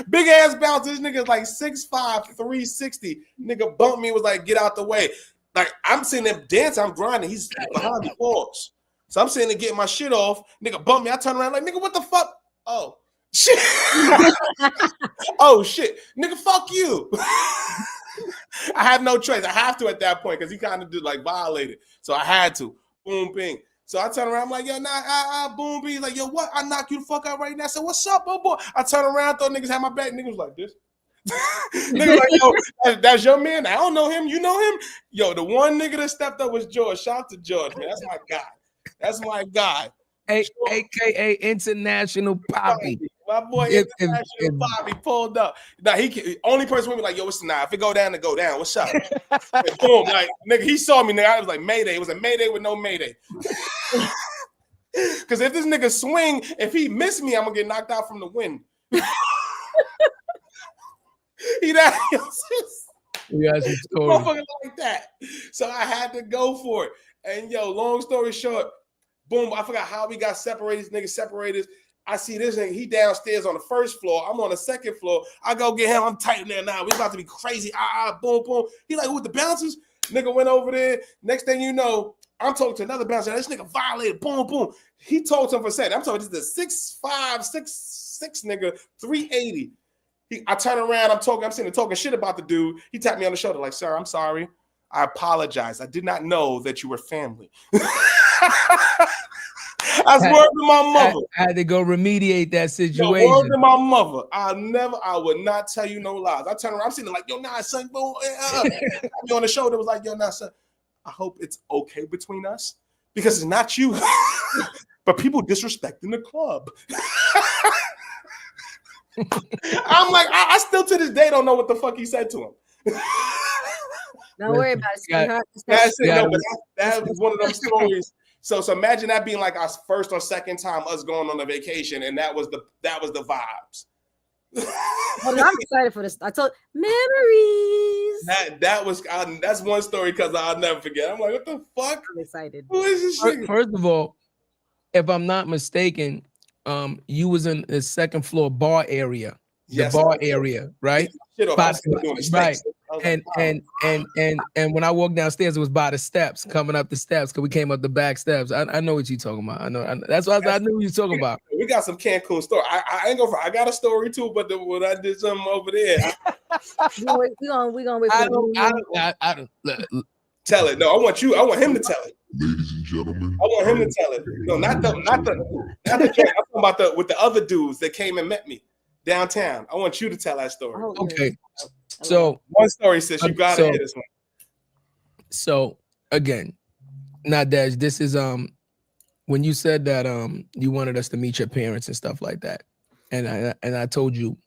Big ass bouncer. This nigga's like 6'5", 360. Nigga bumped me, was like, get out the way. Like, I'm sitting there dancing, I'm grinding. He's behind the walls. So I'm sitting there getting my shit off. Nigga bump me. I turn around like, nigga, what the fuck? Oh, shit. Oh, shit. Nigga, fuck you. I have no choice. I have to at that point because he kind of did like violated. So I had to. Boom, bing. So I turn around, I'm like, yo, boom, bing. He's like, yo, what? I knock you the fuck out right now. I said, what's up, boy? I turn around, thought niggas had my back. Niggas was like this. Nigga like, yo, that's your man. I don't know him. You know him? Yo, the one nigga that stepped up was George. Shout out to George, man. That's my guy. That's my guy. AKA International Poppy. My boy International Poppy pulled up. Now he only person with me like, yo, what's now? If it go down, to go down. What's up? And boom, like nigga, he saw me. Nigga, I was like Mayday. It was a Mayday with no Mayday. Because if this nigga swing, if he miss me, I'm gonna get knocked out from the wind. Motherfucker like that. So I had to go for it. And yo, long story short, boom, I forgot how we got separated. Niggas separated. I see this nigga, he downstairs on the first floor. I'm on the second floor. I go get him. I'm tight in there now. We about to be crazy. Boom, boom. He like, with the bouncers? Nigga went over there. Next thing you know, I'm talking to another bouncer. This nigga violated. Boom, boom. He told him for a second. I'm talking this is a 6'5", 6'6" nigga, 380. I turn around, I'm sitting there talking shit about the dude. He tapped me on the shoulder, like, sir, I'm sorry. I apologize. I did not know that you were family. I swear to my mother. I had to go remediate that situation. Word to my mother. I would not tell you no lies. I turn around, I'm sitting there like, yo, nah, son, boom. Me on the shoulder was like, yo, nah, son. I hope it's okay between us because it's not you. But people disrespecting the club. I'm like, I still to this day don't know what the fuck he said to him. Don't worry about it, sweetheart. That's it. No, but that was one of those stories. So imagine that being like our first or second time us going on a vacation, and that was the vibes. Well, I'm excited for this. I told memories. That's one story because I'll never forget. I'm like, what the fuck? I'm excited. Who is this shit? First of all, if I'm not mistaken, you was in the second floor bar area. Yes, bar area, right? Right. And when I walked downstairs, it was by the steps, coming up the steps, because we came up the back steps. I know what you're talking about. I know that's what I knew you were talking about. We got some Cancun story. I ain't gonna. I got a story too, but when I did something over there, we gonna wait. I don't tell it. No, I want him to tell it. Ladies and gentlemen, I want him to tell it. No, not the. I'm talking about with the other dudes that came and met me downtown. I want you to tell that story. Oh, okay. So one story says you gotta hear this one. So again, Nadege, this is when you said that you wanted us to meet your parents and stuff like that, and I told you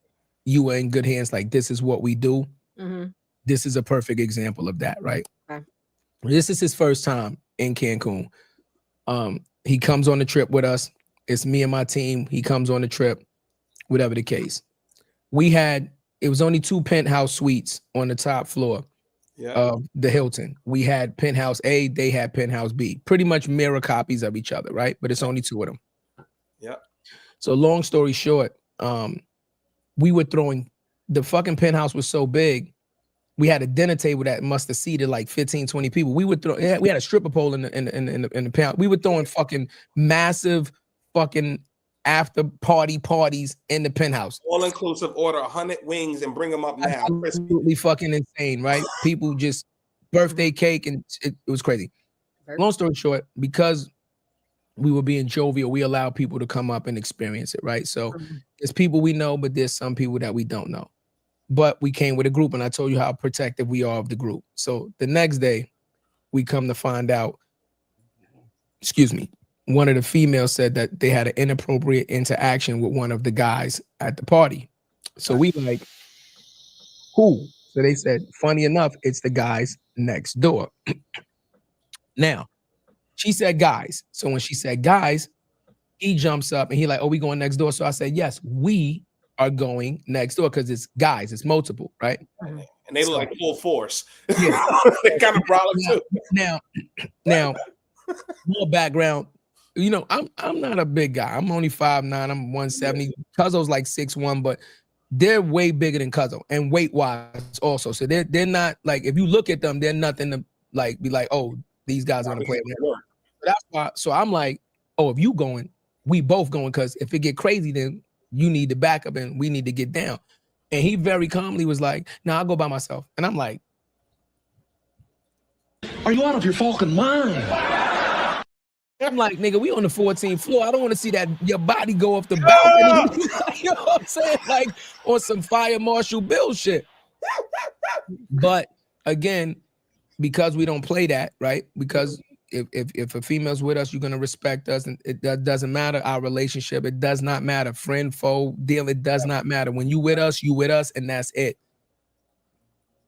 were in good hands. Like, this is what we do. Mm-hmm. This is a perfect example of that, right? Okay. This is his first time in Cancun. He comes on the trip with us. It's me and my team. He comes on the trip, whatever the case. It was only 2 penthouse suites on the top floor of the Hilton. We had penthouse A, they had penthouse B. Pretty much mirror copies of each other, right? But it's only 2 of them. Yeah. So long story short, we were throwing, the fucking penthouse was so big, we had a dinner table that must have seated like 15, 20 people. We had a stripper pole in the penthouse. We were throwing fucking massive fucking after parties in the penthouse. All inclusive, order 100 wings and bring them up now. Absolutely fucking insane, right? People just birthday cake, and it was crazy. Long story short, because we were being jovial, we allowed people to come up and experience it, right? So there's people we know, but there's some people that we don't know. But we came with a group, and I told you how protective we are of the group. So the next day, we come to find out, one of the females said that they had an inappropriate interaction with one of the guys at the party. So we like, who? So they said, funny enough, it's the guys next door. Now, she said guys. So when she said guys, he jumps up and he like, oh, we going next door? So I said, yes, we are going next door because it's guys, it's multiple, right? And they look like full force. Yeah. They kind of brawling too. Now, more background. You know, I'm not a big guy. I'm only 5'9", I'm 170. Cuzzo's like 6'1", but they're way bigger than Cuzzo and weight-wise also. So they're not like, if you look at them, they're nothing to like be like, oh, these guys are gonna play with. That's why. So I'm like, oh, if you going, we both going, because if it get crazy, then you need the backup and we need to get down. And he very calmly was like, no, I'll go by myself. And I'm like, are you out of your fucking mind? I'm like, nigga, we on the 14th floor. I don't want to see that your body go off the balcony. You know what I'm saying? Like on some Fire Marshal Bill shit. But again, because we don't play that, right? Because if a female's with us, you're gonna respect us, and it doesn't matter our relationship. It does not matter, friend, foe, deal. It does not matter. When you with us, and that's it.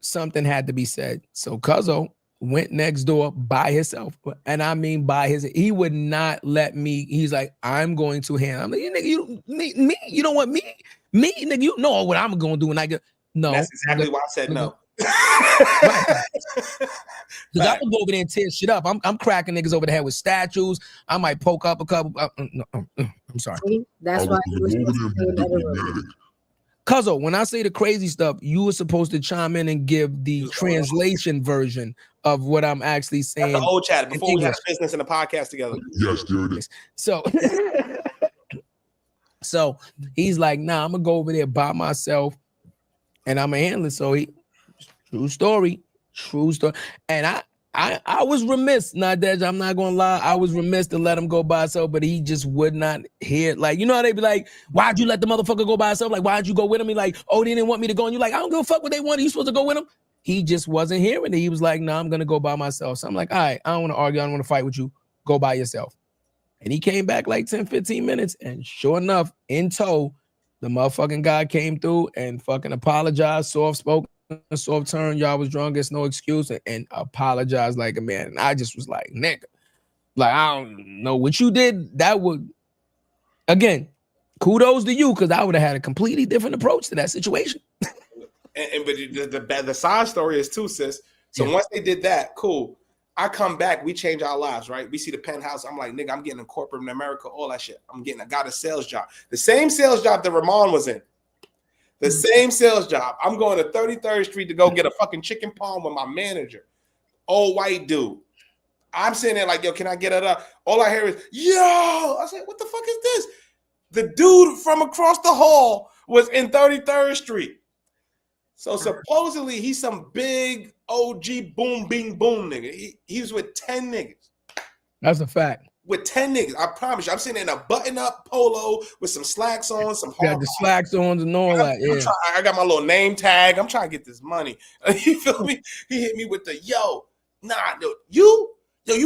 Something had to be said. So Cuzzo went next door by himself, and I mean he would not let me. He's like, I'm going to handle. I'm like, nigga, me, you don't want me, nigga, you know what I'm gonna do, and I go, no. That's exactly why I said no. Because I would go over there and tear shit up. I'm cracking niggas over the head with statues. I might poke up a couple. I'm sorry. See? That's why you were supposed to say that. Cuzzo, when I say the crazy stuff, you were supposed to chime in and give the translation version of what I'm actually saying. That's the old chat before we had business in the podcast together. Yes, there it is. So he's like, nah, I'm gonna go over there by myself. and I'm a handler. So true story. And I was remiss, Nadege, I'm not gonna lie. I was remiss to let him go by himself, but he just would not hear. Like, you know how they be like, why'd you let the motherfucker go by himself? Like, why'd you go with him? He like, oh, they didn't want me to go. And you like, I don't give a fuck what they wanted. You supposed to go with him? He just wasn't hearing it. He was like, no, I'm gonna go by myself. So I'm like, all right, I don't want to argue. I don't want to fight with you. Go by yourself. And he came back like 10, 15 minutes. And sure enough, in tow, the motherfucking guy came through and fucking apologized, soft-spoken, soft turn. Y'all was drunk, it's no excuse, and apologized like a man. And I just was like, nigga, like, I don't know what you did. That would, again, kudos to you, because I would have had a completely different approach to that situation. But the side story is too, sis. So once they did that, cool. I come back, we change our lives, right? We see the penthouse. I'm like, nigga, I'm getting in corporate in America, all that shit. I got a sales job. The same sales job that Ramon was in. The same sales job. I'm going to 33rd Street to go get a fucking chicken palm with my manager. Old white dude. I'm sitting there like, yo, can I get it up? All I hear is, yo. I said, what the fuck is this? The dude from across the hall was in 33rd Street. So supposedly he's some big OG boom, bing, boom nigga. He was with 10 niggas. That's a fact. With 10 niggas, I promise you. I'm sitting in a button-up polo with some slacks on, some got the slacks on and all that. Yeah. I got my little name tag. I'm trying to get this money. You feel me? He hit me with the you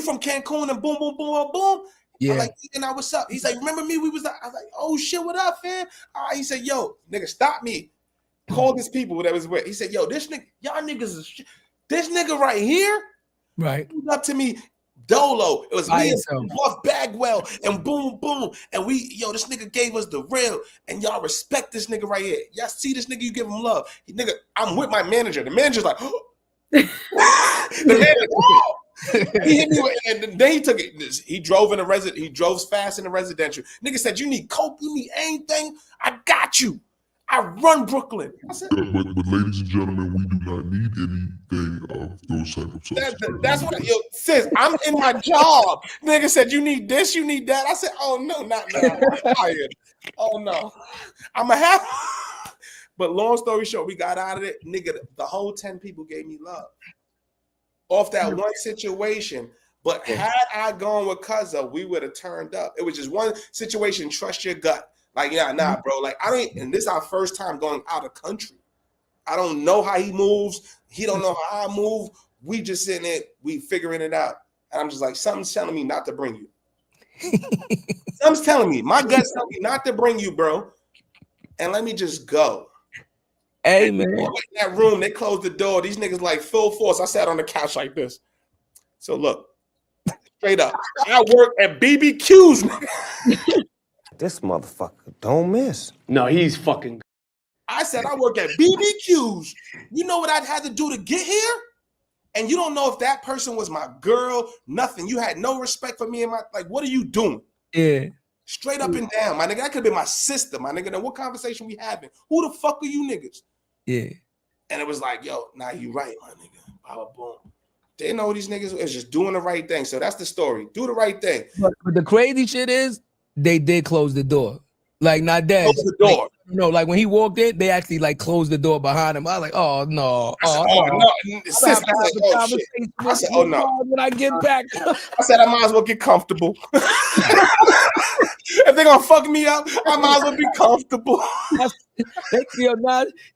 from Cancun and boom, boom, boom, boom. Yeah. I'm like, what's up? He's like, remember me? I was like, oh shit, what up, fam? He said, yo, nigga, stop me. Call this people that was with. He said, yo, this nigga, y'all niggas is shit. This nigga right here, right, up to me, Dolo. It was me and Buff Bagwell and boom, boom. And this nigga gave us the real. And y'all respect this nigga right here. Y'all see this nigga, you give him love. Nigga, I'm with my manager. The manager's like, oh. The manager, oh. He hit me with, and then he took it. He drove he drove fast in the residential. Nigga said, you need coke, you need anything? I got you. I run Brooklyn. I said, but ladies and gentlemen, we do not need anything of those type of substances. That's what sis, I'm in my job. Nigga said, you need this, you need that. I said, oh no, not now. I'm tired. Oh no. I'm a half. But long story short, we got out of it. Nigga, the whole 10 people gave me love. Off that one situation. But had I gone with Cuzzo, we would have turned up. It was just one situation, trust your gut. Like, nah, bro. Like, and this is our first time going out of country. I don't know how he moves. He don't know how I move. We just sitting there, we figuring it out. And I'm just like, something's telling me not to bring you. Something's telling me. My gut's telling me not to bring you, bro. And let me just go. Hey, man. In that room, they closed the door. These niggas like full force. I sat on the couch like this. So look, straight up. I work at BBQ's, nigga. This motherfucker don't miss. No, he's fucking. I said I work at BBQ's. You know what I'd had to do to get here? And you don't know if that person was my girl, nothing. You had no respect for me and what are you doing? Yeah. Straight up and down, my nigga. That could have been my sister, my nigga. Now, what conversation we having? Who the fuck are you niggas? Yeah. And it was like, yo, nah, you right, my nigga. Blah, boom. They know these niggas is just doing the right thing. So that's the story. Do the right thing. But the crazy shit is, they did close the door. Like, not that. Close the door. Like when he walked in, they actually like closed the door behind him. I was like, oh no. No. Sis, I said, oh no. When I get back. I said I might as well get comfortable. If they're gonna fuck me up, I might as well be comfortable.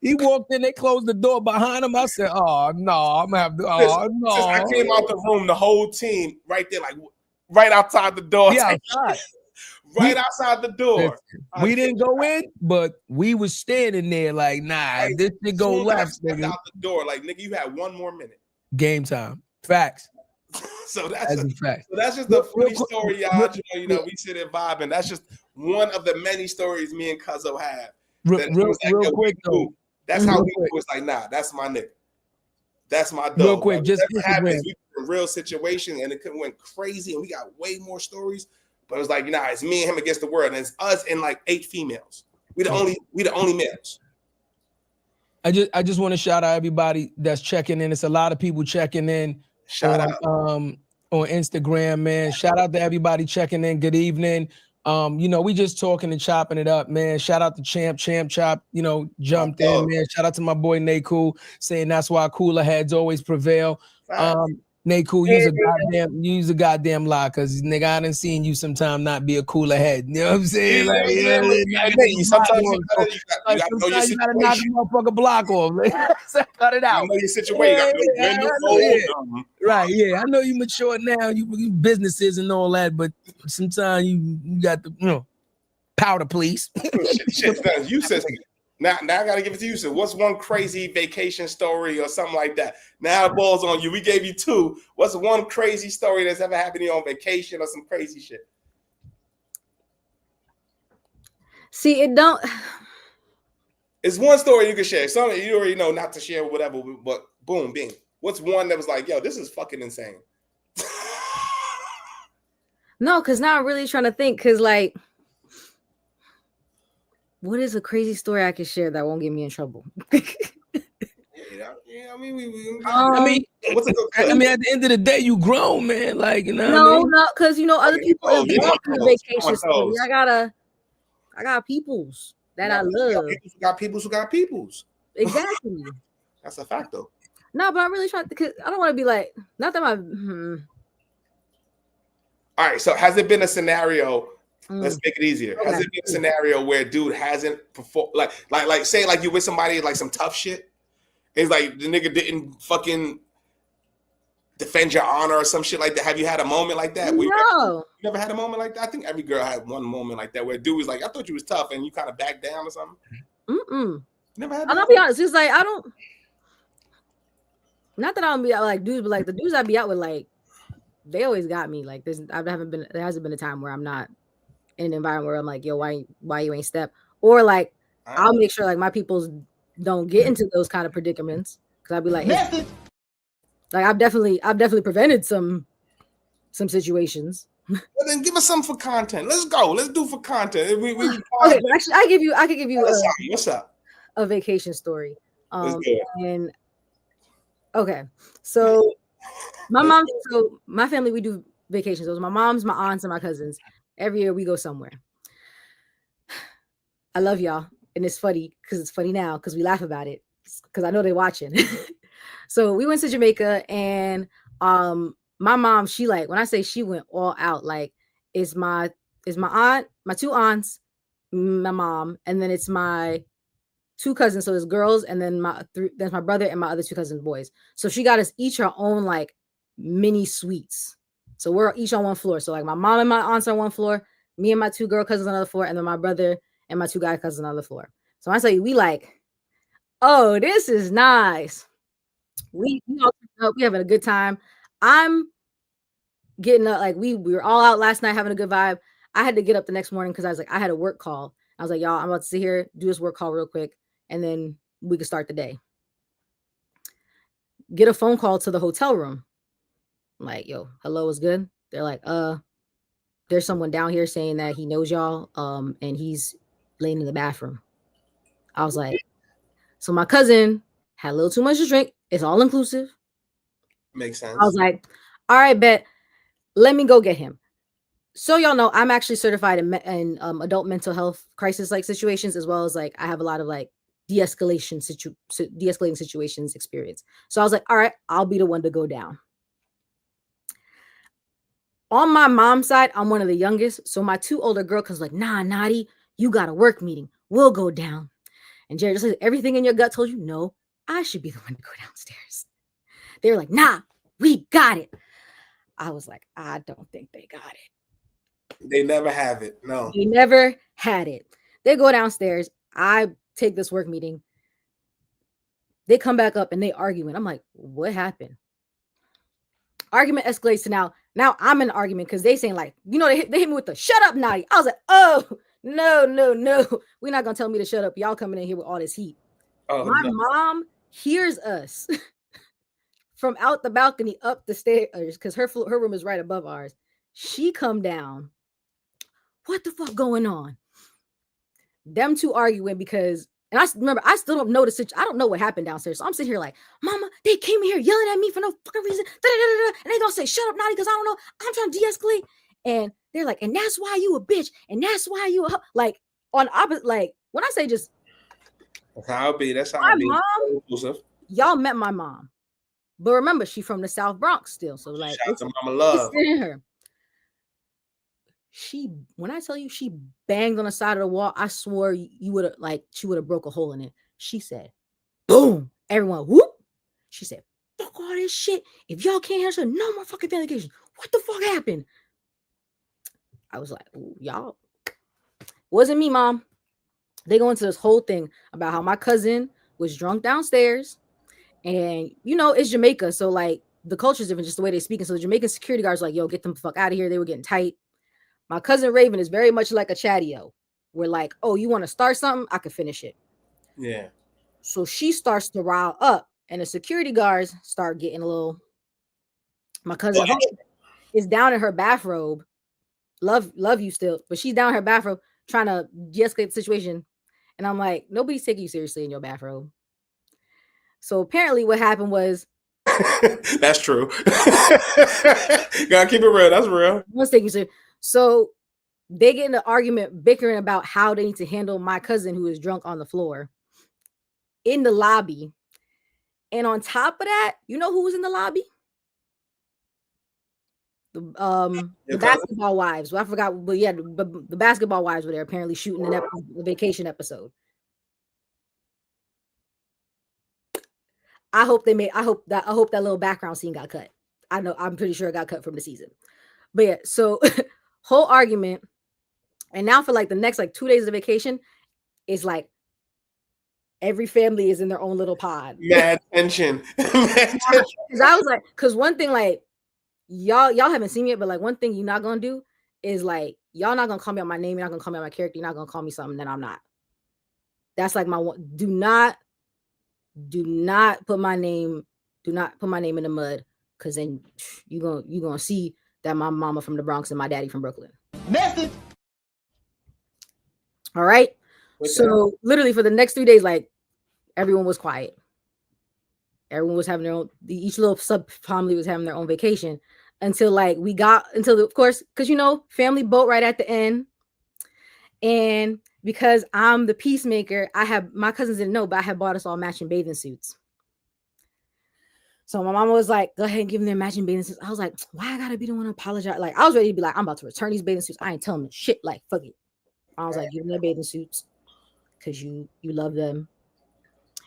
He walked in, they closed the door behind him. I said, oh no, I'm gonna have to. Oh no. I came out the room, the whole team right there, like right outside the door. Yeah, right outside the door. We didn't go in, but we was standing there like, nah, this should go left. Nigga. Out the door, like, nigga, you had one more minute. Game time. Facts. So that's a fact. So that's just a funny story, y'all. You know, we sit and vibe, and that's just one of the many stories me and Cuzzo have. Real quick though. That's how we was like, nah, that's my nigga. That's my dog. Real quick, just happens. We in a real situation, and it went crazy, and we got way more stories. But it was like, it's me and him against the world, and it's us and like 8 females. We the only males. I just want to shout out everybody that's checking in. It's a lot of people checking in. Shout out on Instagram, man. Shout out to everybody checking in. Good evening. You know, we just talking and chopping it up, man. Shout out to Champ Chop, you know, jumped in, man. Shout out to my boy Naku, saying that's why cooler heads always prevail. Naku, use a goddamn lie, cause nigga, I done seen you sometime not be a cooler head. You know what I'm saying? Like, sometimes you gotta know your you gotta knock a motherfucker block off. Cut it out. You know your situation. Right, yeah. I know you mature now, you businesses and all that, but sometimes you got the, you know, powder, please. Shit's done. You said now I gotta give it to you. So what's one crazy vacation story or something like that? Now the ball's on you. We gave you 2. What's one crazy story that's ever happened to you on vacation or some crazy shit? See, it don't. It's one story you can share. Something you already know not to share, whatever. But boom, bing. What's one that was like, yo, this is fucking insane? No, because now I'm really trying to think. Because like, what is a crazy story I can share that won't get me in trouble? I mean, what's a good I mean, at the end of the day, you grown, man. Like, you know. No, because you know other people have gone through the vacation story. I got peoples that I love. Got peoples who got peoples. Exactly. That's a fact, though. No, but I'm really trying to. Cause I don't want to be like. Not that my. All right. So, has it been a scenario? Let's make it easier. Okay. Has it been a scenario where dude hasn't performed, like say like you with somebody like some tough shit? It's like the nigga didn't fucking defend your honor or some shit like that. Have you had a moment like that? No. You never had a moment like that? I think every girl had one moment like that where dude was like, I thought you was tough and you kind of backed down or something. Never had. I'll be honest. It's like I don't. Not that I don't be out like dudes, but like the dudes I be out with, like they always got me. Like there hasn't been a time where I'm not in an environment where I'm like, yo, why you ain't step? Or like I'll make sure like my peoples don't get into those kind of predicaments because I'll be like, hey. Like I've definitely prevented some situations. Well, then give us something for content. Let's go. Let's do for content. Okay, actually, I could give you what's up? A vacation story. And okay, so my family, we do vacations. It was my mom's, my aunts, and my cousins. Every year we go somewhere. I love y'all, and it's funny because it's funny now because we laugh about it because I know they're watching. So we went to Jamaica, and my mom, she like when I say she went all out, like it's my aunt, my 2 aunts, my mom, and then it's my 2 cousins. So there's girls, and then there's my brother and my other 2 cousins, boys. So she got us each our own like mini suites. So we're each on one floor. So like my mom and my aunts are on one floor, me and my 2 girl cousins on another floor, and then my brother and my 2 guy cousins on another floor. So I say we like, oh, this is nice. We having a good time. I'm getting up, like we were all out last night having a good vibe. I had to get up the next morning because I was like, I had a work call. I was like, y'all, I'm about to sit here, do this work call real quick, and then we can start the day. Get a phone call to the hotel room. I'm like, yo, hello, is good? They're like, there's someone down here saying that he knows y'all, and he's laying in the bathroom. I was like, so my cousin had a little too much to drink. It's all inclusive. Makes sense. I was like, all right, bet. Let me go get him. So y'all know I'm actually certified in adult mental health crisis like situations, as well as like I have a lot of like de-escalating situations experience. So I was like, all right, I'll be the one to go down. On my mom's side, I'm one of the youngest. So my 2 older girl cousins like, nah, Nadi, you got a work meeting. We'll go down. And Jarrett just says, everything in your gut told you, no, I should be the one to go downstairs. They were like, nah, we got it. I was like, I don't think they got it. They never have it. No. They never had it. They go downstairs. I take this work meeting. They come back up and they arguing. I'm like, what happened? Argument escalates to now I'm in an argument because they saying like, you know, they hit me with the shut up, Nadi. I was like, oh, no. We're not going to tell me to shut up. Y'all coming in here with all this heat. Oh, my mom hears us from out the balcony up the stairs because her room is right above ours. She come down. What the fuck going on? Them 2 arguing because, and I remember, I still don't know the situation. I don't know what happened downstairs. So I'm sitting here like, mama, they came here yelling at me for no fucking reason. And they gonna say, shut up, Nadi, because I don't know. I'm trying to de-escalate. And they're like, and that's why you a bitch, and that's why you like on opposite. Like when I say just that's how it be. That's how my it be. mom. Y'all met my mom, but remember she from the South Bronx still. So like, shout out to Mama Love. It's in her. When I tell you she banged on the side of the wall, I swore you would have like she would have broke a hole in it. She said, boom, everyone whoop. She said, fuck all this shit. If y'all can't answer, no more fucking delegation. What the fuck happened? I was like, y'all. Wasn't me, mom. They go into this whole thing about how my cousin was drunk downstairs. And you know, it's Jamaica. So like the culture's different, just the way they speak. And so the Jamaican security guards were like, yo, get them the fuck out of here. They were getting tight. My cousin Raven is very much like a Chadeo. We're like, oh, you want to start something? I could finish it. Yeah. So she starts to rile up, and the security guards start getting a little. My cousin is down in her bathrobe. Love you still, but she's down in her bathrobe trying to de-escalate the situation. And I'm like, nobody's taking you seriously in your bathrobe. So apparently, what happened was. That's true. Gotta keep it real. That's real. Let's take you serious. So they get in an argument, bickering about how they need to handle my cousin who is drunk on the floor in the lobby. And on top of that, you know who was in the lobby? The basketball wives. Well, I forgot, but yeah, the basketball wives were there apparently shooting the vacation episode. I hope that little background scene got cut. I'm pretty sure it got cut from the season. But yeah, so whole argument, and now for like the next like 2 days of vacation, is like every family is in their own little pod. Mad tension. Because I was like, because one thing like y'all haven't seen it, but like one thing you're not gonna do is like y'all not gonna call me out my name, you're not gonna call me out my character, you're not gonna call me something that I'm not. That's like my one. Do not put my name. Do not put my name in the mud, because then you gonna see that my mama from the Bronx and my daddy from Brooklyn. Message. All right. So literally for the next 3 days, like everyone was quiet. Everyone was having their own. Each little sub family was having their own vacation until of course, because you know, family boat right at the end. And because I'm the peacemaker, my cousins didn't know, but I had bought us all matching bathing suits. So my mama was like, go ahead and give them their matching bathing suits. I was like, why I gotta be the one to apologize? Like, I was ready to be like, I'm about to return these bathing suits. I ain't telling them shit. Like, fuck it. I was like, give them their bathing suits because you love them.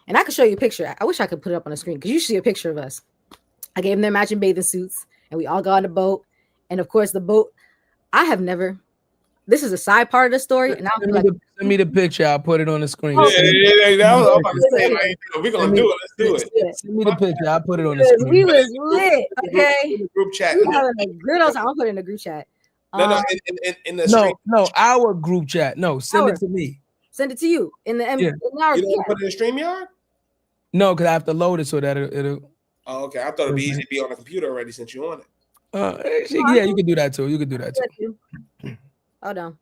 And I could show you a picture. I wish I could put it up on the screen because you should see a picture of us. I gave them their matching bathing suits and we all got on the boat. And of course, the boat, this is a side part of the story. And send me the picture. I'll put it on the screen. We're gonna do it. Let's do it. Send me the picture. I'll put it on the screen. We was lit. Okay. Group chat. We having a good old time. I'll put it in the group chat. In the stream. No, our group chat. No, send it to me. Send it to you in the You didn't put it in StreamYard? No, because I have to load it so that it'll. Oh, okay. I thought it'd be easy to be on the computer already since you're on it. Yeah, you can do that too. Hold on.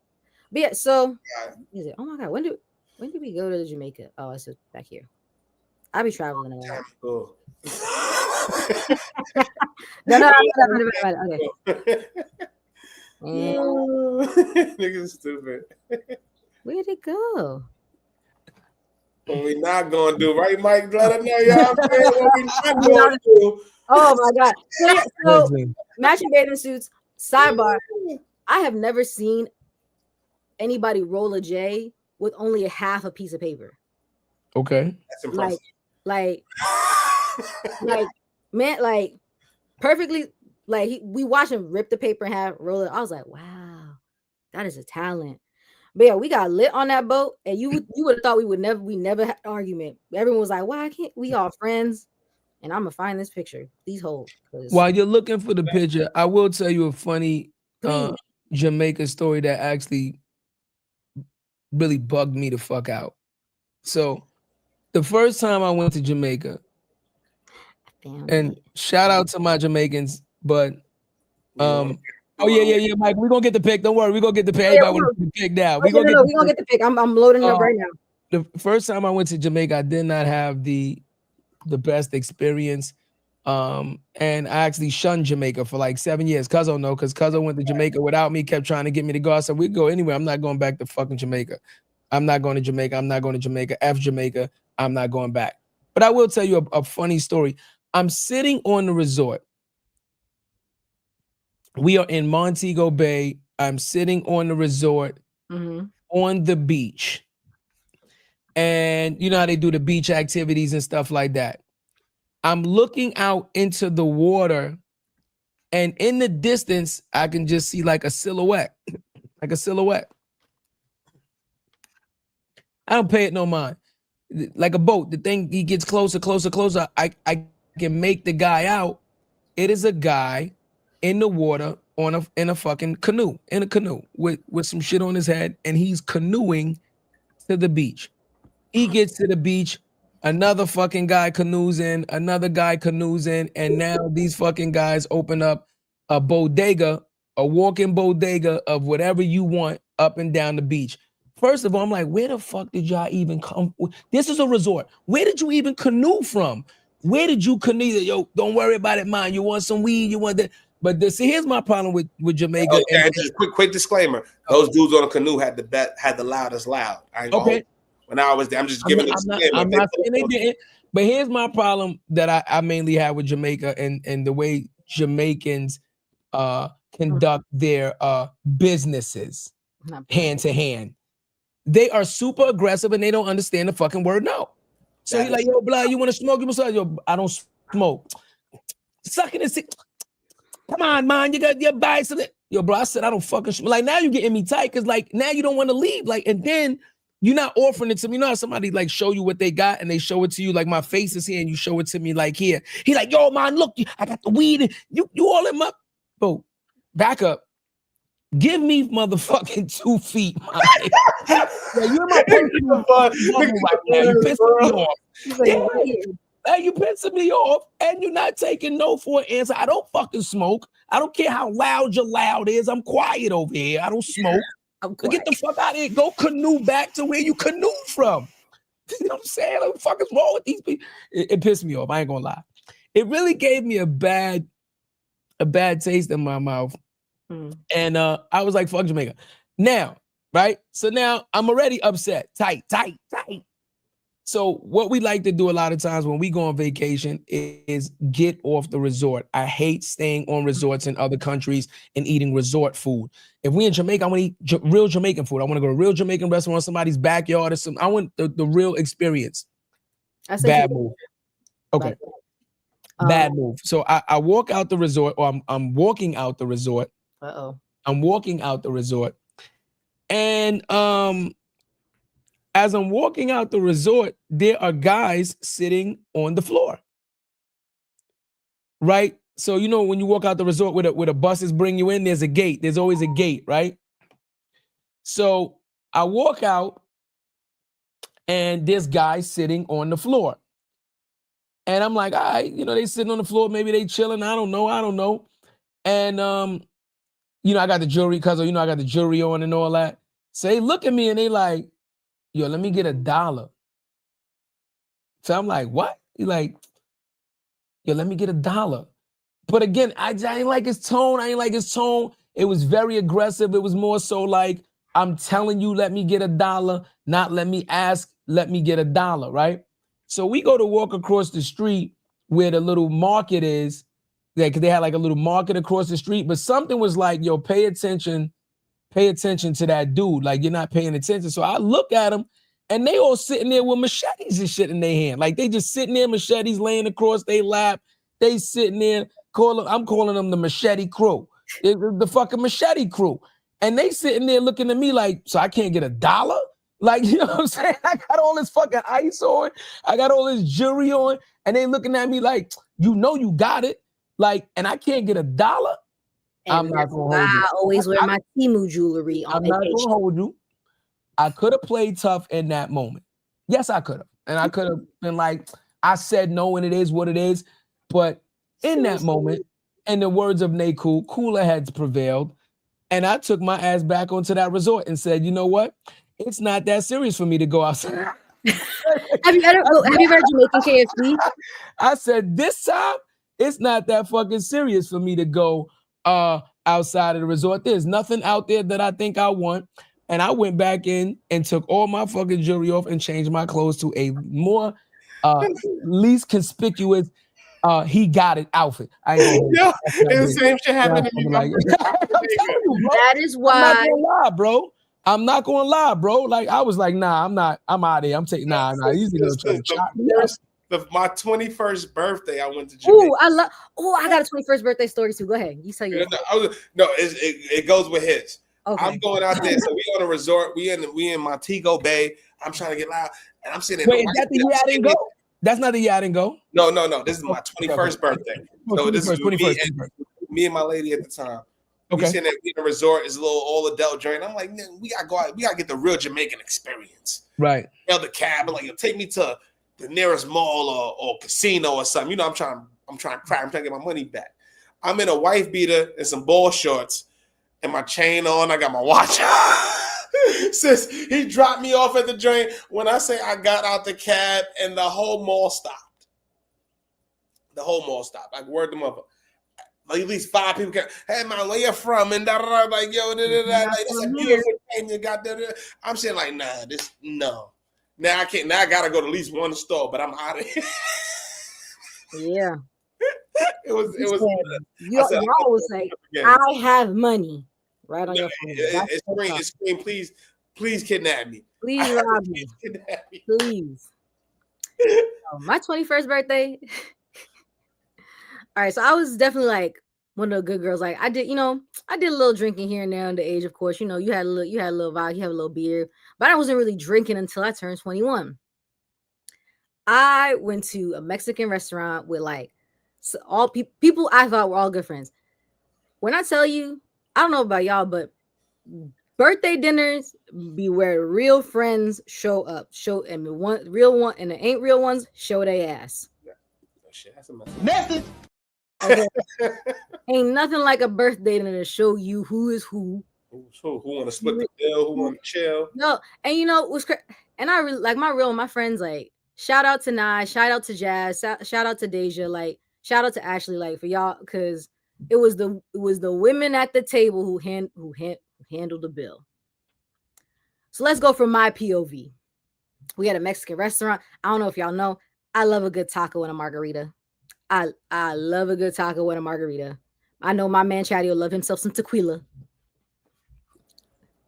But yeah, so is it? Oh my god, when did we go to Jamaica? Oh, it's back here. I'll be traveling a lot. Cool. No. Okay. Niggas stupid. Where'd it go? What we not gonna do, right, Mike? Let us know, y'all. What we not gonna do. Oh my god. So matching bathing suits. Sidebar. I have never seen anybody roll a J with only a half a piece of paper. Okay. That's impressive. Like man, like perfectly. Like we watched him rip the paper in half, roll it. I was like, wow, that is a talent. But yeah, we got lit on that boat, and you would have thought we never had an argument. Everyone was like, why can't we all friends? And I'm gonna find this picture. These hoes. While you're looking for the picture, I will tell you a funny Jamaica story that actually really bugged me the fuck out. So the first time I went to Jamaica, and shout out to my Jamaicans, but oh yeah, Mike, we're gonna get the pick. Don't worry, we're gonna get the pick. Everybody want the pick now. We're gonna get the pick. I'm loading it up right now. The first time I went to Jamaica, I did not have the best experience. And I actually shunned Jamaica for like 7 years. Cuzzo know, because Cuzzo went to Jamaica without me, kept trying to get me to go. I said, we go anywhere. I'm not going back to fucking Jamaica. I'm not going to Jamaica. I'm not going to Jamaica. F Jamaica. I'm not going back. But I will tell you a funny story. I'm sitting on the resort. We are in Montego Bay. I'm sitting on the resort on the beach. And you know how they do the beach activities and stuff like that. I'm looking out into the water, and in the distance, I can just see like a silhouette, like a silhouette. I don't pay it no mind. Like a boat, the thing, he gets closer, closer, closer. I can make the guy out. It is a guy in the water in a fucking canoe, with some shit on his head, and he's canoeing to the beach. He gets to the beach, another fucking guy canoes in, another guy canoes in, and now these fucking guys open up a bodega, a walk-in bodega of whatever you want up and down the beach. First of all, I'm like, where the fuck did y'all even come? This is a resort. Where did you even canoe from? Where did you canoe? Yo, don't worry about it, man. You want some weed? You want that? But see, here's my problem with Jamaica. Okay, just quick disclaimer. Those dudes on the canoe had the loudest loud. Okay. When I was there, I'm just giving a disclaimer. I'm not saying they didn't, but here's my problem that I mainly have with Jamaica and the way Jamaicans conduct their businesses hand to hand. They are super aggressive and they don't understand the fucking word no. So he's like, yo, blah, you want to smoke? You want yo, I don't smoke. Sucking and sick. Come on, man, you got your buy something. Yo, bro, I said I don't fucking smoke. Like now you're getting me tight because like now you don't want to leave. Like, and then you're not offering it to me. You know how somebody like show you what they got and they show it to you. Like my face is here and you show it to me like here. He like, yo, man, look, I got the weed. And you all in my, bro, back up. Give me motherfucking 2 feet, man. Yeah, you're my personal right now. You pissing me off. Yeah. You pissing me off and you're not taking no for an answer. I don't fucking smoke. I don't care how loud your loud is. I'm quiet over here. I don't smoke. Get the fuck out of here. Go canoe back to where you canoe from. You know what I'm saying? Like, what the fuck is wrong with these people? It pissed me off. I ain't gonna lie. It really gave me a bad taste in my mouth. And I was like, fuck Jamaica. Now, right? So now I'm already upset. Tight. So what we like to do a lot of times when we go on vacation is get off the resort. I hate staying on resorts in other countries and eating resort food. If we in Jamaica, I want to eat real Jamaican food. I want to go to a real Jamaican restaurant, somebody's backyard or something. I want the real experience. Bad move. Okay. Bad move. So I walk out the resort, or I'm walking out the resort. I'm walking out the resort. And as I'm walking out the resort, there are guys sitting on the floor. Right? So you know when you walk out the resort where the buses bring you in, there's a gate. There's always a gate, right? So I walk out and there's guys sitting on the floor. And I'm like, all right, you know, they sitting on the floor, maybe they chilling. I don't know. And you know, I got the jewelry because you know I got the jewelry on and all that. So they look at me and they like, yo, let me get $1. So I'm like, what? He like, yo, let me get $1. But again, I ain't like his tone. It was very aggressive. It was more so like, I'm telling you, let me get $1, not let me ask, let me get $1, right? So we go to walk across the street where the little market is. Yeah, because they had like a little market across the street, but something was like, yo, pay attention to that dude. Like, you're not paying attention. So I look at them and they all sitting there with machetes and shit in their hand. Like they just sitting there, machetes laying across their lap. They sitting there, I'm calling them the machete crew. The fucking machete crew. And they sitting there looking at me like, so I can't get $1? Like, you know what I'm saying? I got all this fucking ice on. I got all this jewelry on. And they looking at me like, you know you got it. Like, and I can't get $1. I'm not gonna hold you. I always wear my Timu jewelry on I'm not gonna hold you. I could have played tough in that moment. Yes, I could have. And I could have been like, I said no, and it is what it is. But in that moment, in the words of Naku, cooler heads prevailed. And I took my ass back onto that resort and said, you know what? It's not that serious for me to go outside. Have you heard Jamaican KFC? I said, this time, it's not that fucking serious for me to go outside of the resort. There's nothing out there that I think I want. And I went back in and took all my fucking jewelry off and changed my clothes to a more least conspicuous he got it outfit. I ain't Yo, and the same shit happened to me. like, that is why. I'm not gonna lie, bro. I'm not gonna lie, bro. Like I was like, nah, I'm out of here. I'm taking nah. These niggas trying to chop me up. My 21st birthday, I went to Jamaica. I got a 21st birthday story too. Go ahead. You tell you. It goes with his. Okay. I'm going out there. So we on a resort. We in Montego Bay. I'm trying to get loud. And I'm sitting Wait, is that the year I didn't go? That's not the year I didn't go. No. This is my 21st birthday. So this is me and my lady at the time. Okay. We sitting there in a resort. It's a little all adult joint. I'm like, we gotta go out. We gotta get the real Jamaican experience. Right. Hail the cab. Like, take me to the nearest mall or casino or something. You know, I'm trying to cry. I'm trying to get my money back. I'm in a wife beater and some ball shorts and my chain on. I got my watch. Sis, he dropped me off at the joint. When I say I got out the cab and the whole mall stopped. The whole mall stopped. Like, word them up. Like, at least 5 people came. Hey man, where you from? And like, yo, like, that's a beautiful thing you got there. I'm saying like, no. Now I can't. Now I gotta go to at least one store, but I'm out of here. Yeah. It was. You always say, I have money. Right on your phone. It's scream, please kidnap me. Please rob me. Please. My 21st birthday. All right, so I was definitely like one of the good girls. Like I did a little drinking here and there on the age, of course. You know, you had a little vodka, you have a little beer, but I wasn't really drinking until I turned 21. I went to a Mexican restaurant with like all people I thought were all good friends. When I tell you, I don't know about y'all, but birthday dinners be where real friends show up. And one real one and the ain't real ones show their ass. Yeah. Oh, shit, that's a message. Okay. Ain't nothing like a birthday dinner to show you who is who. Who want to split the bill? Who want to chill? No, and you know what's crazy? And I really like my friends. Like shout out to Nye, shout out to Jazz, shout out to Deja, like shout out to Ashley, like for y'all, because it was the women at the table who handled the bill. So let's go from my POV. We had a Mexican restaurant. I don't know if y'all know. I love a good taco and a margarita. I love a good taco and a margarita. I know my man Chadeo love himself some tequila.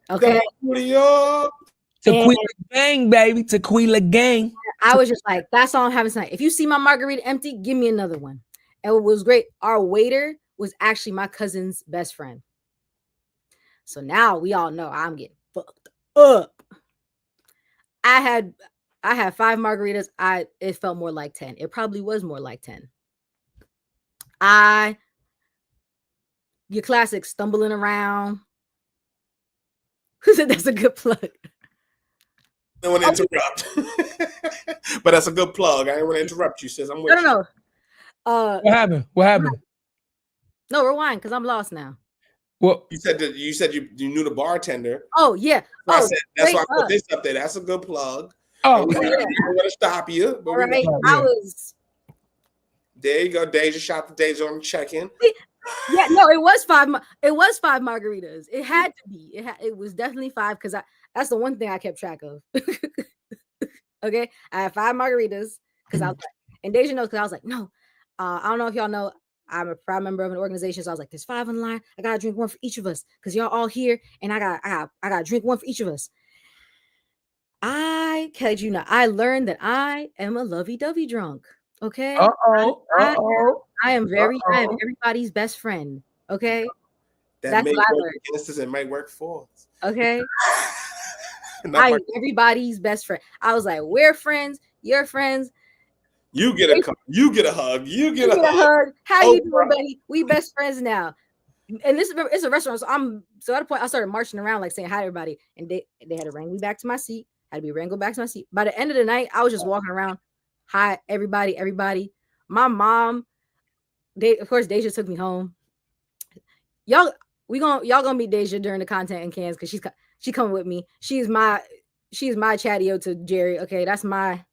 Okay. Tequila gang, baby. Tequila gang. I was just like, that's all I'm having tonight. If you see my margarita empty, give me another one. And it was great. Our waiter was actually my cousin's best friend. So now we all know I'm getting fucked up. I had 5 margaritas. It felt more like 10. It probably was more like 10. Your classic stumbling around. Who said that's a good plug? No one interrupt. But that's a good plug. I didn't want to interrupt you, sis. I'm with you. No. What happened? No, rewind, because I'm lost now. Well, you said you knew the bartender. Oh yeah. So I said that's why I put this up there. That's a good plug. Oh, we're gonna stop you. But right. I was. There you go. Deja shot the Deja on check-in. Yeah, no, it was 5. It was 5 margaritas. It had to be. It was definitely 5 because that's the one thing I kept track of. Okay, I had 5 margaritas because I was like, and Deja knows because I was like, no, I don't know if y'all know. I'm a proud member of an organization, so I was like, "There's 5 on the line. I gotta drink 1 for each of us because y'all all here, and I gotta drink 1 for each of us." I kid you not, I learned that I am a lovey-dovey drunk. Okay. I am everybody's best friend. Okay. That's what I learned. It might work for us. Okay. I am everybody's best friend. I was like, we're friends. You're friends. You get a hug. You get a hug. How you doing, buddy? We best friends now. And it's a restaurant. So at a point I started marching around like saying hi to everybody. And they had to wrangle me back to my seat. Had to be wrangled back to my seat. By the end of the night, I was just walking around. Hi, everybody. My mom, of course, Deja took me home. Y'all gonna meet Deja during the content in Cans because she coming with me. She's my Chadeo to Jarrett. Okay, that's my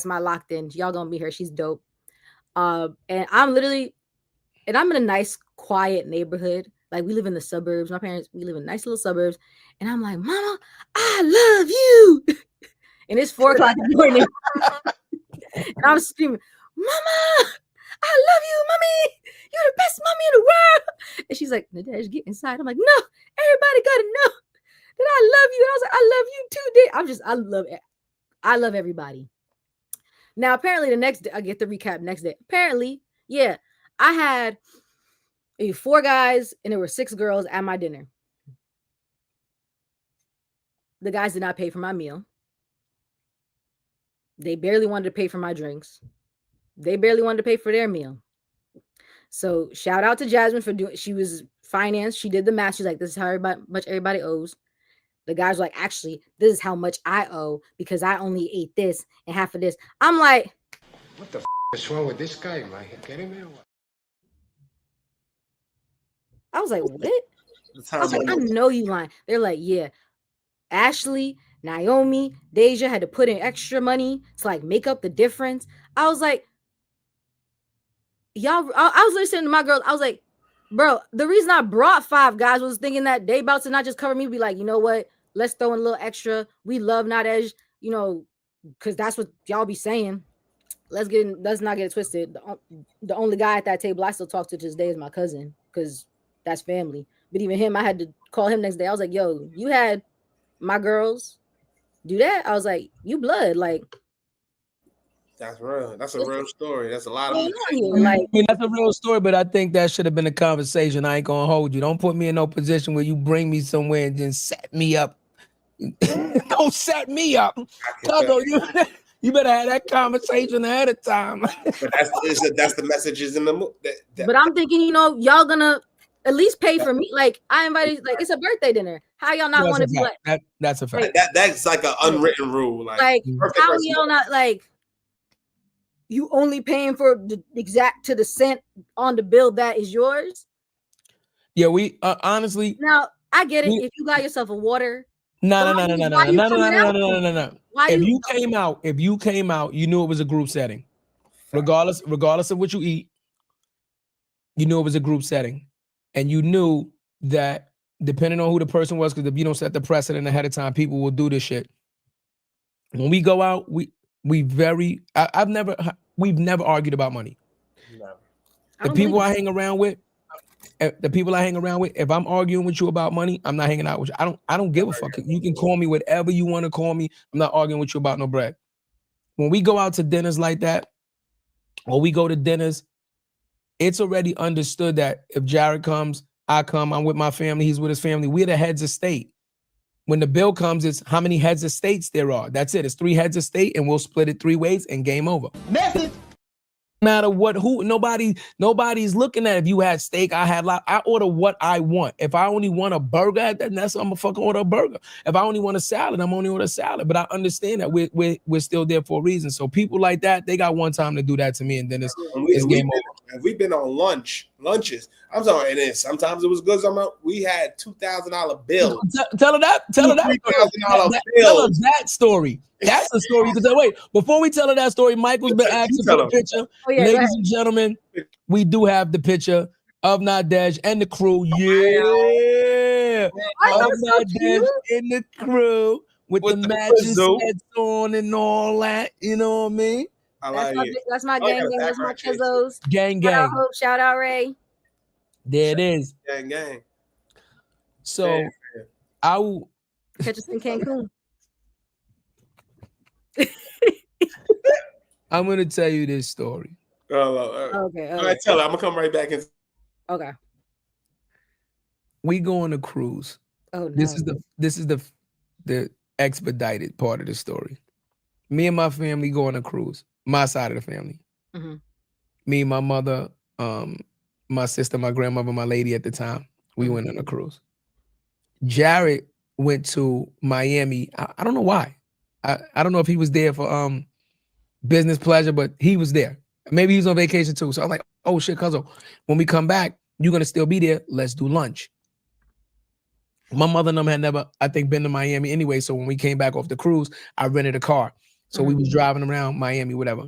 locked in. Y'all gonna meet her. She's dope. And I'm in a nice, quiet neighborhood. Like we live in the suburbs. We live in nice little suburbs. And I'm like, Mama, I love you. And it's 4:00 in the morning. And I'm screaming, Mama, I love you, Mommy. You're the best mommy in the world. And she's like, Nadege, get inside. I'm like, no, everybody gotta know that I love you. And I was like, I love you too, Dad. I love everybody. Now, apparently the next day, I get the recap next day. Apparently, yeah, I had 4 guys and there were 6 girls at my dinner. The guys did not pay for my meal. They barely wanted to pay for my drinks. They barely wanted to pay for their meal. So shout out to Jasmine for she was financed. She did the math. She's like, this is how much everybody owes. The guys were like, actually, this is how much I owe because I only ate this and half of this. I'm like, what the is wrong with this guy? Am I kidding me? I was like, what? I was like, I know you lying. They're like, yeah. Ashley, Naomi, Deja had to put in extra money to like make up the difference. I was like, y'all, I was listening to my girls. I was like, bro, the reason I brought 5 guys was thinking that they about to not just cover me, be like, you know what? Let's throw in a little extra. We love Nadege, you know, because that's what y'all be saying. Let's not get it twisted. The only guy at that table I still talk to this day is my cousin, because that's family. But even him, I had to call him next day. I was like, yo, you had my girls do that? I was like, you blood, like. That's real. That's a real story. That's a lot of like, I mean, that's a real story, but I think that should have been a conversation. I ain't gonna hold you. Don't put me in no position where you bring me somewhere and then set me up. Don't set me up. You better have that conversation ahead of time. But that's the messages in the movie. But I'm thinking, you know, y'all gonna at least pay for me. Like I invited, like it's a birthday dinner. How y'all not want to be like? That's a fact. That's like an unwritten rule. Like how y'all not like? You only paying for the exact to the cent on the bill that is yours. Yeah, we honestly. Now I get it. If you got yourself a water. No. If you came out, you knew it was a group setting. Regardless of what you eat, you knew it was a group setting, and you knew that depending on who the person was, because if you don't set the precedent ahead of time, people will do this shit. When we go out, we've never argued about money. No. The people I hang around with, if I'm arguing with you about money, I'm not hanging out with you. I don't give a fuck. You can call me whatever you want to call me. I'm not arguing with you about no bread. When we go out to dinners like that, or we go to dinners, it's already understood that if Jarrett comes, I come, I'm with my family, he's with his family. We're the heads of state. When the bill comes, it's how many heads of states there are. That's it. It's 3 heads of state, and we'll split it 3 ways, and game over. Method. No matter what, nobody's looking at if you had steak. I order what I want. If I only want a burger, then I'm gonna fucking order a burger. If I only want a salad, I'm only order a salad. But I understand that we're still there for a reason. So people like that, they got one time to do that to me, and then it's game over. We've been on lunches. I'm sorry, it is. Sometimes it was good. We had $2,000 bills. Tell her that. Tell her that story. That's the story. Because wait, before we tell her that story, Michael's been asking for the picture. Oh, yeah, ladies and gentlemen, we do have the picture of Nadege and the crew. Yeah, of Nadege and the crew with the matching sets on and all that. You know what I mean? That's my gang. That's my Chizzos. Gang. Shout out Ray. There it is. Gang. So I will catch us in Cancun. I'm gonna tell you this story. Okay. All right, tell her. I'm gonna come right back and. Okay. We go on a cruise. Oh no. This is the expedited part of the story. Me and my family go on a cruise. My side of the family. Mm-hmm. Me, my mother, my sister, my grandmother, my lady at the time. We went on a cruise. Jarrett went to Miami. I don't know why. I don't know if he was there for business pleasure, but he was there. Maybe he's on vacation too. So I'm like, oh shit, cuzzo, when we come back, you're gonna still be there. Let's do lunch. My mother and them had never, I think, been to Miami anyway. So when we came back off the cruise, I rented a car. So we was driving around Miami, whatever.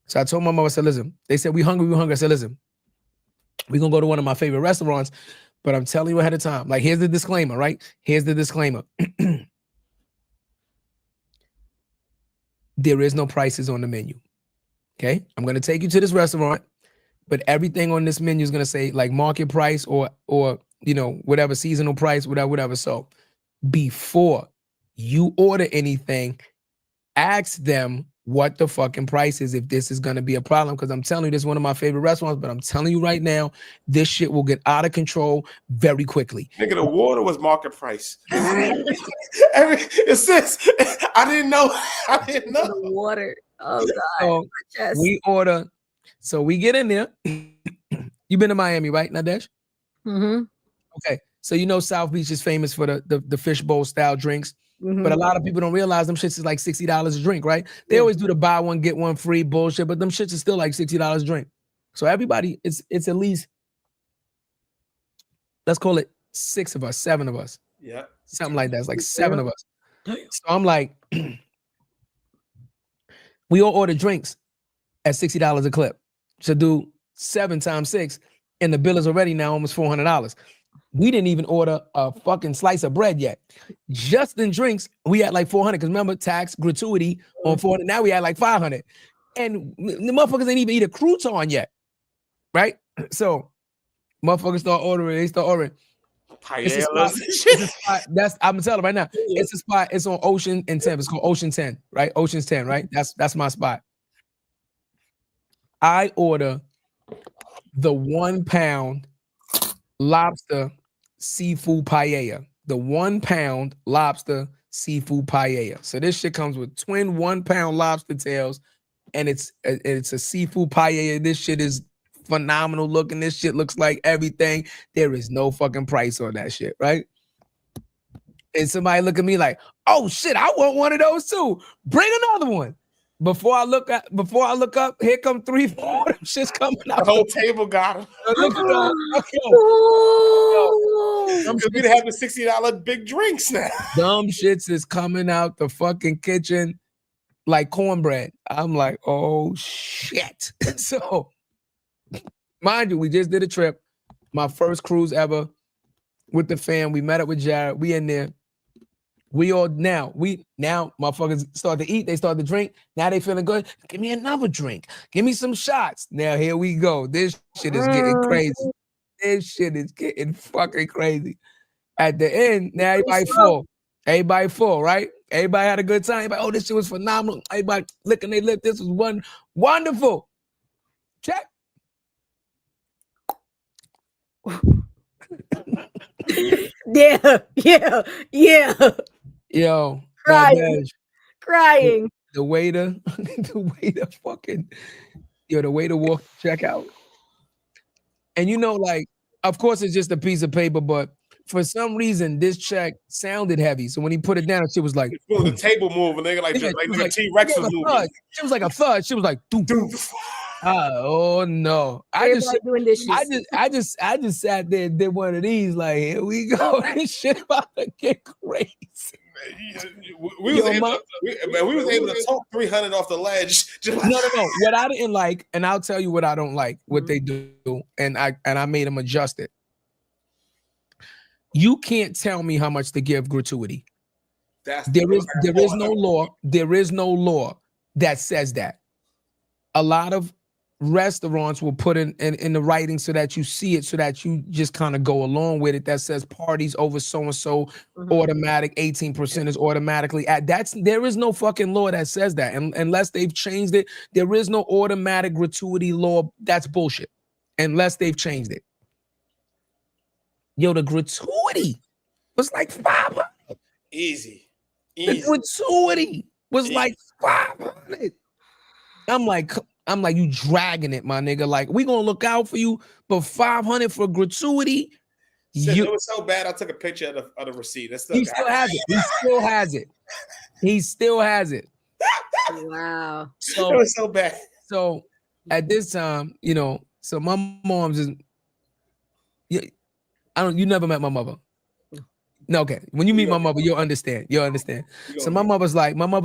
So I told my mom, I said, listen, they said, we hungry. I said, listen, we're going to go to one of my favorite restaurants, but I'm telling you ahead of time. Like, here's the disclaimer, right? Here's the disclaimer. There is no prices on the menu. Okay? I'm going to take you to this restaurant, but everything on this menu is going to say like market price or you know, whatever, seasonal price, whatever. So before you order anything, ask them what the fucking price is if this is going to be a problem. Because I'm telling you, this is one of my favorite restaurants, but I'm telling you right now, this shit will get out of control very quickly. Nigga, the water was market price. It says, I didn't know. The water. Oh, God. So we get in there. You've been to Miami, right, Nadege? Mm-hmm. Okay. So you know South Beach is famous for the fishbowl style drinks. Mm-hmm. But a lot of people don't realize them shits is like $60 a drink, right? They always do the buy one, get one free bullshit, but them shits is still like $60 a drink. So everybody, it's at least, let's call it 7 of us. Yeah. Something like that. It's like 7 of us. So I'm like, we all order drinks at $60 a clip. So do 7 times 6, and the bill is already now almost $400. We didn't even order a fucking slice of bread yet. Just in drinks, we had like 400. Because remember, tax, gratuity on 400. Now we had like 500. And the motherfuckers ain't even eat a crouton yet. Right? So motherfuckers start ordering. They start ordering. It's a spot, I'm telling you right now. It's a spot. It's on Ocean and 10. It's called Ocean 10, right? Ocean's 10, right? That's my spot. I order the 1 pound lobster seafood paella. The 1 pound lobster seafood paella. So this shit comes with twin 1 pound lobster tails, and it's a seafood paella. This shit is phenomenal looking. This shit looks like everything. There is no fucking price on that shit, right? And somebody look at me like, oh shit, I want one of those too. Bring another one. Before I look up, here come 3, 4 of them shits coming out. The whole table got them. Look at that. We'd have the $60 big drinks now. Dumb shits is coming out the fucking kitchen like cornbread. I'm like, oh shit. So, mind you, we just did a trip. My first cruise ever with the fam. We met up with Jarrett. We in there. Now motherfuckers start to eat, they start to drink. Now they feeling good. Give me another drink. Give me some shots. Now here we go. This shit is getting crazy. This shit is getting fucking crazy. At the end, now everybody full. Everybody full, right? Everybody had a good time. Everybody, oh, this shit was phenomenal. Everybody licking their lip. This was wonderful. Check. Yeah. Yo, crying. The waiter walked check out. And you know, like, of course it's just a piece of paper, but for some reason this check sounded heavy. So when he put it down, she was like, the table moving, nigga, like T-Rex was moving. She was like a thud. She was like, doof. Oh no! I just sat there and did one of these. Like, here we go. This shit about to get crazy. We was able to talk 300 off the ledge. No. What I didn't like, and I'll tell you what I don't like. What they do, and I made them adjust it. You can't tell me how much to give gratuity. There is no law. There is no law that says that. A lot of restaurants will put in the writing so that you see it, so that you just kind of go along with it. That says parties over so and so automatic 18% is automatically at. There is no fucking law that says that, and unless they've changed it, there is no automatic gratuity law. That's bullshit. Unless they've changed it. Yo, the gratuity was like 500. Easy. The gratuity was like 500. I'm like, you dragging it, my nigga. Like, we gonna look out for you, but 500 for gratuity. It was so bad. I took a picture of the receipt. He still has it. He still has it. Wow. So it was so bad. So at this time, you know, so my mom's just, you never met my mother. No, okay. When you meet my mother, you'll understand. You'll understand. So my mother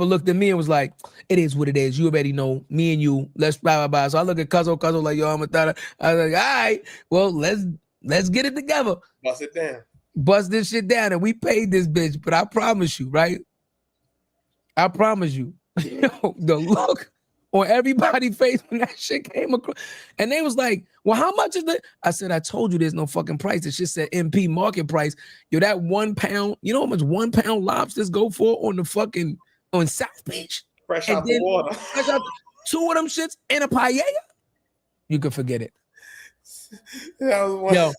looked at me and was like, "It is what it is. You already know. Me and you. Let's blah blah blah." So I look at Cuzzo like, "Yo, I'm a thought." I was like, "All right, well, let's get it together. Bust it down. Bust this shit down, and we paid this bitch." But I promise you, right? I promise you, the look on everybody's face when that shit came across, and they was like, "Well, how much is that?" I said, "I told you there's no fucking price. The shit said MP market price. Yo, that 1 pound. You know how much 1 pound lobsters go for on South Beach? Fresh out the water. 2 of them shits in a paella. You can forget it." Yo,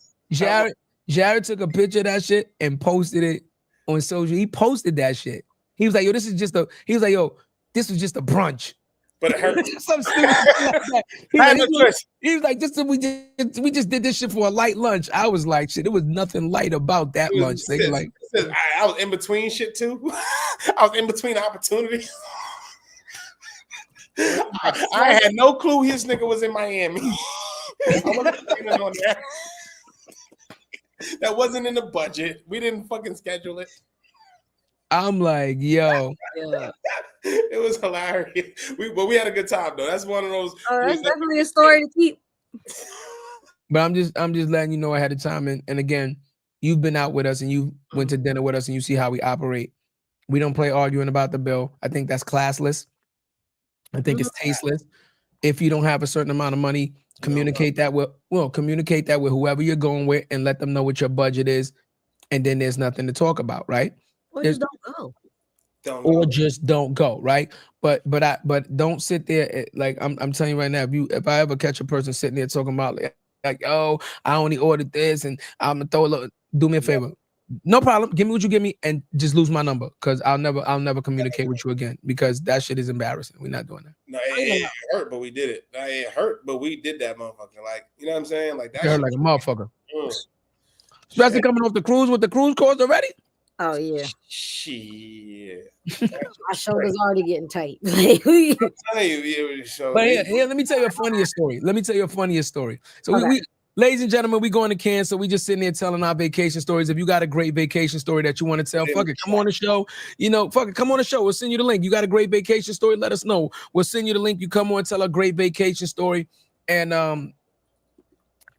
Jarrett took a picture of that shit and posted it on social. He posted that shit. He was like, "Yo, this was just a brunch." But it hurt. Some stupid shit like that. He was like, we just did this shit for a light lunch. I was like, shit, there was nothing light about that lunch. They like, I was in between shit too. I was in between opportunities. I had no clue his nigga was in Miami. I wasn't planning on that. That wasn't in the budget. We didn't fucking schedule it. I'm like, yo. Yeah. It was hilarious. But we had a good time though. That's one of those. Oh, that's definitely a story to keep. But I'm just letting you know ahead of time. And again, you've been out with us and you went to dinner with us and you see how we operate. We don't play arguing about the bill. I think that's classless. I think it's tasteless. If you don't have a certain amount of money, communicate that with whoever you're going with and let them know what your budget is. And then there's nothing to talk about, right? Or just don't go. Just don't go, right? But don't sit there like I'm telling you right now. If I ever catch a person sitting there talking about like oh, I only ordered this and I'm gonna throw a little. Do me a favor, no problem. Give me what you give me and just lose my number because I'll never communicate with you again because that shit is embarrassing. We're not doing that. No, it hurt, but we did it. It hurt, but we did that motherfucker. Like you know what I'm saying? Like that hurt like a motherfucker. Especially coming off the cruise with the cruise course already. Oh yeah. Shit. My shoulder's already getting tight. But here, let me tell you a funniest story. So we ladies and gentlemen, we going to Cannes, so we just sitting there telling our vacation stories. If you got a great vacation story that you want to tell, fuck it, come on the show. Come on the show. We'll send you the link. You got a great vacation story, let us know. We'll send you the link. You come on, tell a great vacation story, and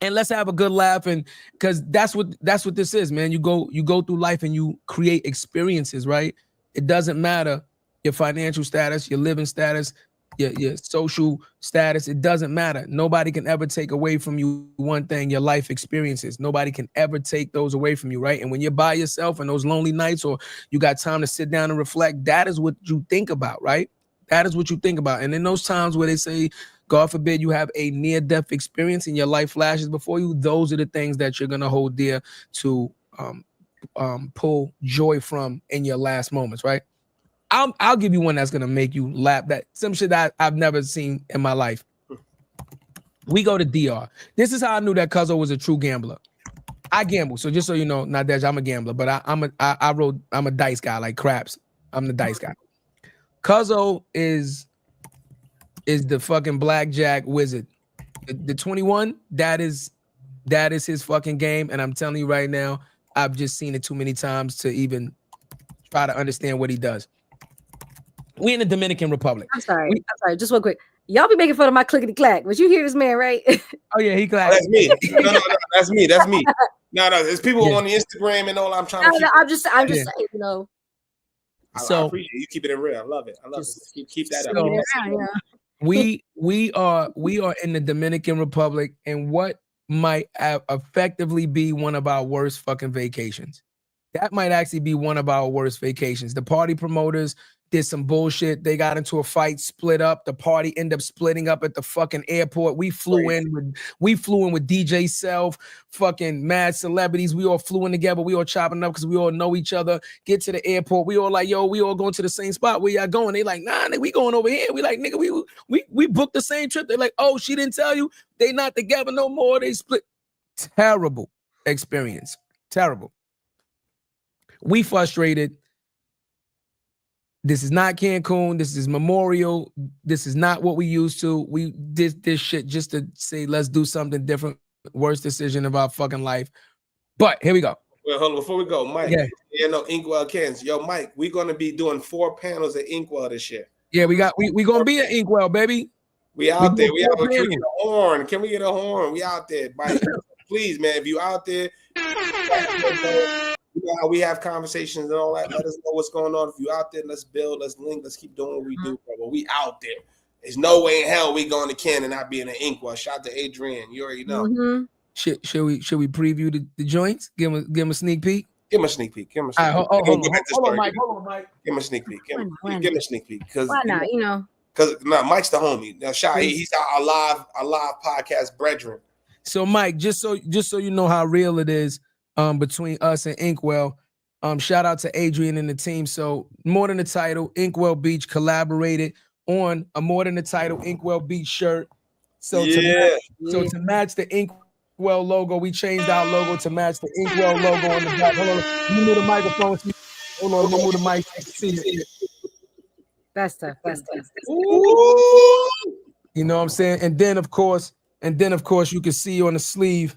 let's have a good laugh, and because that's what this is, man. You go through life and you create experiences, right? It doesn't matter your financial status, your living status, your social status. It doesn't matter. Nobody can ever take away from you one thing: your life experiences. Nobody can ever take those away from you, right? And when you're by yourself and those lonely nights, or you got time to sit down and reflect, that is what you think about, right? That is what you think about. And in those times where they say, God forbid, you have a near-death experience and your life flashes before you, those are the things that you're going to hold dear to pull joy from in your last moments, right? I'll give you one that's going to make you laugh. That some shit that I've never seen in my life. We go to DR. This is how I knew that Cuzzo was a true gambler. I gamble. So just so you know, Nadege, I'm a gambler, but I'm a dice guy like craps. I'm the dice guy. Cuzzo is the fucking blackjack wizard. The 21, that is his fucking game. And I'm telling you right now, I've just seen it too many times to even try to understand what he does. We in the Dominican Republic. I'm sorry. Just real quick. Y'all be making fun of my clickety clack, but you hear this man, right? Oh yeah, he clacked. That's me. No, that's me. That's me. No, there's people on the Instagram and all. I'm trying to. I'm just saying, you know. So I appreciate you keeping it real. I love it. Keep that up. We are in the Dominican Republic, and what might effectively be one of our worst fucking vacations. That might actually be one of our worst vacations. The party promoters did some bullshit. They got into a fight, split up. The party ended up splitting up at the fucking airport. We flew in with DJ Self, fucking mad celebrities. We all flew in together. We all chopping up because we all know each other. Get to the airport. We all like, yo, we all going to the same spot. Where y'all going? They like, nah, we going over here. We like, nigga, we booked the same trip. They're like, oh, she didn't tell you. They not together no more. They split. Terrible experience. Terrible. We frustrated. This is not Cancun. This is Memorial. This is not what we used to. We did this shit just to say, let's do something different. Worst decision of our fucking life. But here we go. Well, hold on. Before we go, Mike, Yeah. Inkwell Cans. Yo, Mike, we're going to be doing 4 panels at Inkwell this year. Yeah, we going to be at Inkwell, baby. We out there. We out there. Can we get a horn? Can we get a horn? We out there, Mike. Please, man, if you out there, you know how we have conversations and all that. Let us know what's going on. If you out there, let's build, let's link, let's keep doing what we do, bro. But we out there. There's no way in hell we going to Ken and not being an Inkwell. Shout out to Adrian. You already know. Mm-hmm. Should we preview the joints? Give him a sneak peek. Give him a sneak peek. Give him a sneak peek. Hold on, Mike. Give him a sneak peek. Give him a sneak peek. Why not? You know. Because Mike's the homie. Now, he's our live podcast brethren. So, Mike, just so you know how real it is between us and Inkwell. Shout out to Adrian and the team. So, More Than the Title, Inkwell Beach collaborated on a More Than the Title Inkwell Beach shirt. So to match the Inkwell logo, we changed our logo to match the Inkwell logo on the back. Hold on, let me move the microphone. Hold on, let me move the mic. See it. That's tough. Ooh. You know what I'm saying? And then of course, you can see on the sleeve.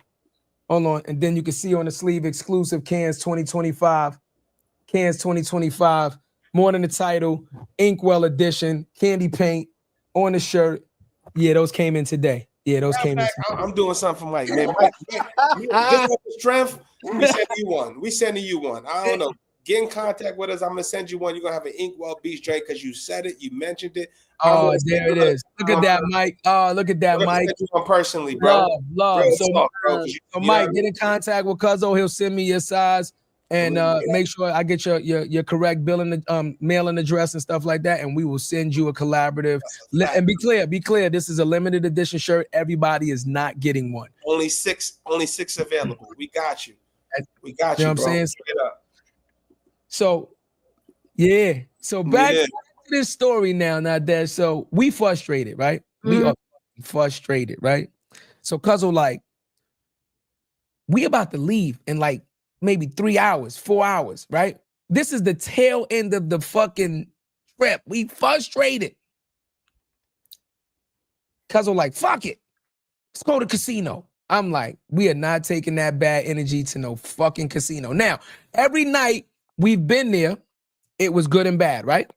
Hold on, and then you can see on the sleeve exclusive Cans 2025. Cans 2025. More Than the Title, Inkwell edition, candy paint on the shirt. Yeah, those came in today. I'm doing something for Mike. Man, Mike, just with strength, we sending you one. I don't know. Get in contact with us. I'm gonna send you one. You're gonna have an Inkwell Beach drink because you said it, you mentioned it. Oh, there it is. Look at that, Mike. Oh, look at that, Mike. Personally, bro. Love. So Mike, get in contact with Cuzzo. He'll send me your size and make sure I get your correct billing, mailing address and stuff like that, and we will send you a collaborative. And be clear. This is a limited edition shirt. Everybody is not getting one. Only six available. We got you. You know what I'm saying? So, yeah. So back to this story now, Nadege. So we frustrated, right? Mm-hmm. We are frustrated, right? So Cuzzo, like, we about to leave in like maybe 3 hours, 4 hours, right? This is the tail end of the fucking trip. We frustrated. Cuzzo, like, fuck it. Let's go to casino. I'm like, we are not taking that bad energy to no fucking casino. Now, every night we've been there, it was good and bad, right?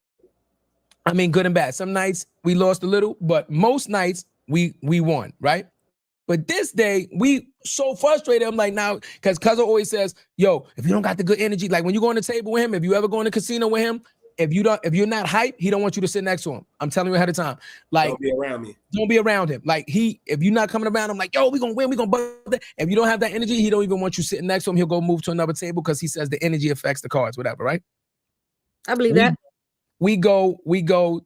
I mean, good and bad. Some nights we lost a little, but most nights we won, right? But this day, we so frustrated. I'm like, now, because Cuzzo always says, yo, if you don't got the good energy, like when you go on the table with him, if you ever go in the casino with him, if you're not hype, he don't want you to sit next to him. I'm telling you ahead of time. Like, don't be around me. Don't be around him. Like if you're not coming around him, like, yo, we gonna win, we gonna bust. If you don't have that energy, he don't even want you sitting next to him. He'll go move to another table because he says the energy affects the cards, whatever, right? I believe that. We go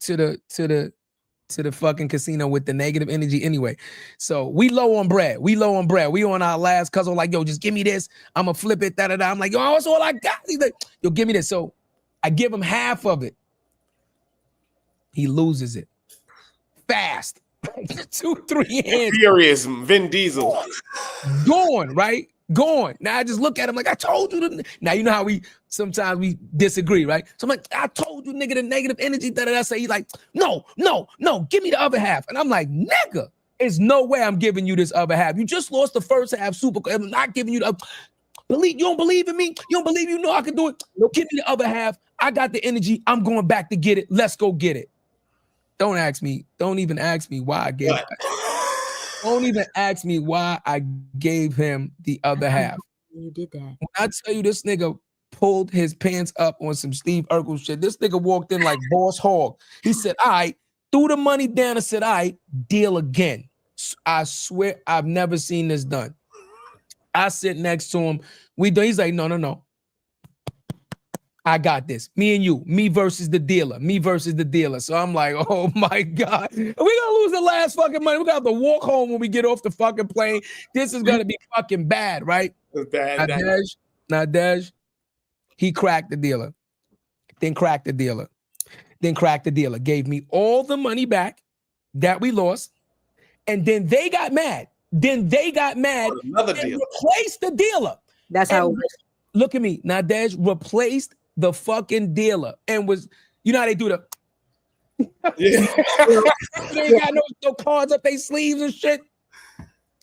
to the fucking casino with the negative energy anyway. So we low on bread. We on our last Cuzzo, like, yo, just give me this. I'm gonna flip it, da-da-da. I'm like, yo, that's all I got. He's like, yo, give me this. So I give him half of it. He loses it. Fast. 2-3 hands. Furious Vin Diesel. Gone, right? Gone. Now I just look at him like, I told you. Now you know how we sometimes we disagree, right? So I'm like, I told you, nigga, the negative energy that I say. He's like, no, give me the other half. And I'm like, nigga, there's no way I'm giving you this other half. You just lost the first half super. I'm not giving you the believe. You don't believe in me? You don't believe you know I can do it? No, give me the other half. I got the energy. I'm going back to get it. Let's go get it. Don't ask me. Don't even ask me why I gave it. Don't even ask me why I gave him the other half. You did that. When I tell you this nigga pulled his pants up on some Steve Urkel shit, this nigga walked in like Boss Hog. He said, all right, threw the money down and said, all right, deal again. I swear I've never seen this done. I sit next to him. He's like, no. I got this. Me and you. Me versus the dealer. So I'm like, oh my God. We're gonna lose the last fucking money. We're gonna have to walk home when we get off the fucking plane. This is gonna be fucking bad, right? It's bad. Nadege, he cracked the dealer. Then cracked the dealer. Gave me all the money back that we lost. And then they got mad. Another and deal. Replaced the dealer. That's how. Look at me. Nadege replaced the fucking dealer and was, you know how they do the Yeah. they ain't got no cards up their sleeves and shit.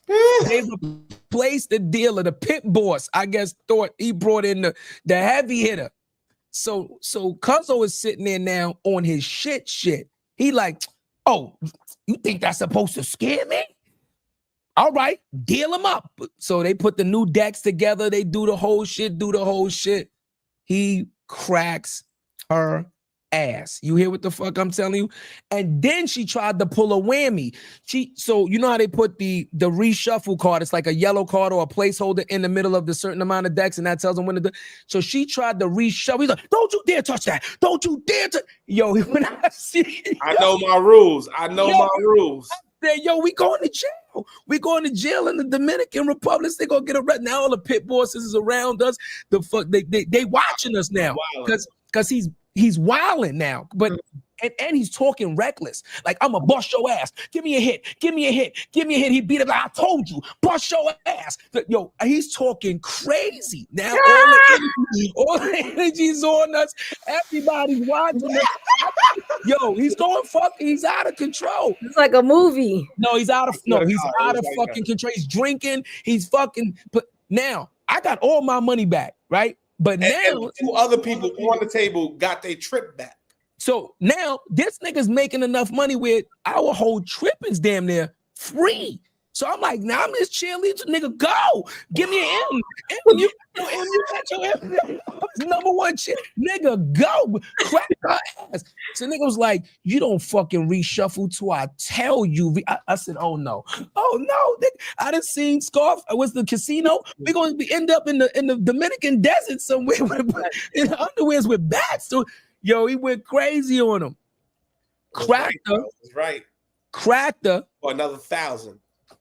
They replaced the dealer, the pit boss. I guess thought he brought in the heavy hitter. So Cuzzo is sitting there now on his shit. He like, oh, you think that's supposed to scare me? All right, deal him up. So they put the new decks together. They do the whole shit. He cracks her ass. You hear what the fuck I'm telling you? And then she tried to pull a whammy. So you know how they put the reshuffle card? It's like a yellow card or a placeholder in the middle of the certain amount of decks, and that tells them when to do. So she tried to reshuffle. He's like, don't you dare touch that. Don't you dare touch. Yo, when I see, I know my rules. My rules. Yo, we going to jail. We going to jail in the Dominican Republic. They gonna get arrested. Now all the pit bosses is around us. The fuck they watching us now because he's wilding now. But and he's talking reckless. Like, I'm gonna bust your ass. Give me a hit. He beat it. Like, I told you, bust your ass. Yo, he's talking crazy now. All the energy's on us. Everybody's watching us. Yo, he's going fucking. He's out of control. It's like a movie. No, he's out of fucking control. He's drinking. He's fucking. But now I got all my money back, right? But now 2 other people on the table got their trip back. So now this nigga's making enough money where our whole trip is damn near free. So I'm like, now I'm this cheerleader, nigga, go. Give me an M. You got your M. Number one shit. Nigga, go. Crack her ass. So nigga was like, you don't fucking reshuffle till I tell you. I said, oh no. Nigga. I done seen Scarf. It was the casino. We're going to end up in the Dominican desert somewhere in underwears with bats. So, yo, he went crazy on him. Cracked her. Right. Cracked her. For another 1,000.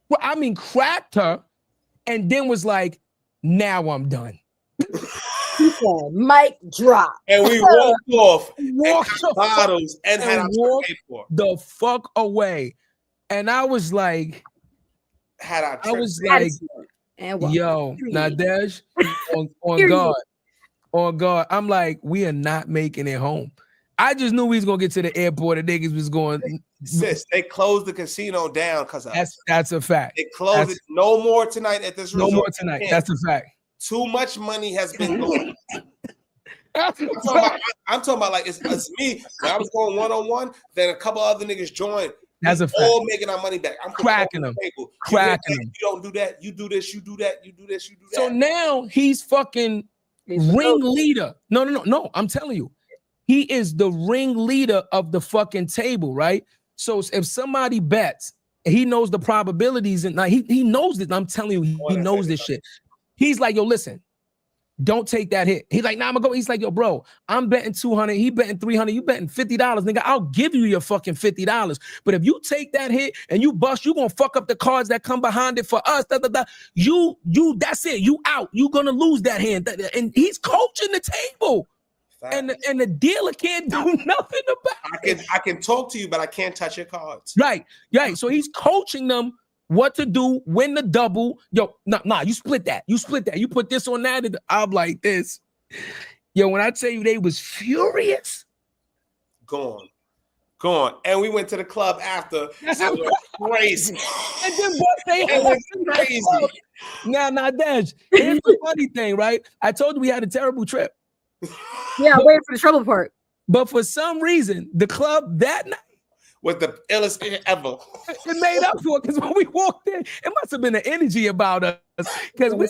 Well, I mean, cracked her, and then was like, now I'm done. He said, mic drop. And we walked off, bottles, and had our trip paid for. The fuck away. And I was like, yo, Nadege, on God. I'm like, we are not making it home. I just knew we was gonna get to the airport and niggas was going. Sis, they closed the casino down because of that's a fact. They closed it. No more tonight at this resort. No more tonight. That's a fact. Too much money has been gone. I'm talking about like it's me. When I was going 1-on-1, then a couple other niggas joined. That's a fact. All making our money back. I'm cracking them. Cracking them. You don't do that. You do this. You do that. You do this. You do that. So now he's fucking ringleader. No. I'm telling you, he is the ringleader of the fucking table, right? So if somebody bets, he knows the probabilities, and he knows this. I'm telling you, he knows this shit. He's like, yo, listen, don't take that hit. He's like, nah, I'm gonna go. He's like, yo, bro, I'm betting 200. He betting 300. You betting $50, nigga. I'll give you your fucking $50. But if you take that hit and you bust, you gonna fuck up the cards that come behind it for us. You, that's it. You out. You gonna lose that hand. And he's coaching the table. And the dealer can't do nothing about it. I can talk to you, but I can't touch your cards. Right. So he's coaching them what to do, when to double. Yo, nah, you split that. You put this on that. And I'm like this. Yo, when I tell you they was furious. Gone. And we went to the club after. It was crazy. And then it was crazy. Now, Nadege, here's the funny thing, right? I told you we had a terrible trip. Yeah, waiting for the trouble part. But for some reason, the club that night was the illest ever. It made up for it because when we walked in, it must have been an energy about us because we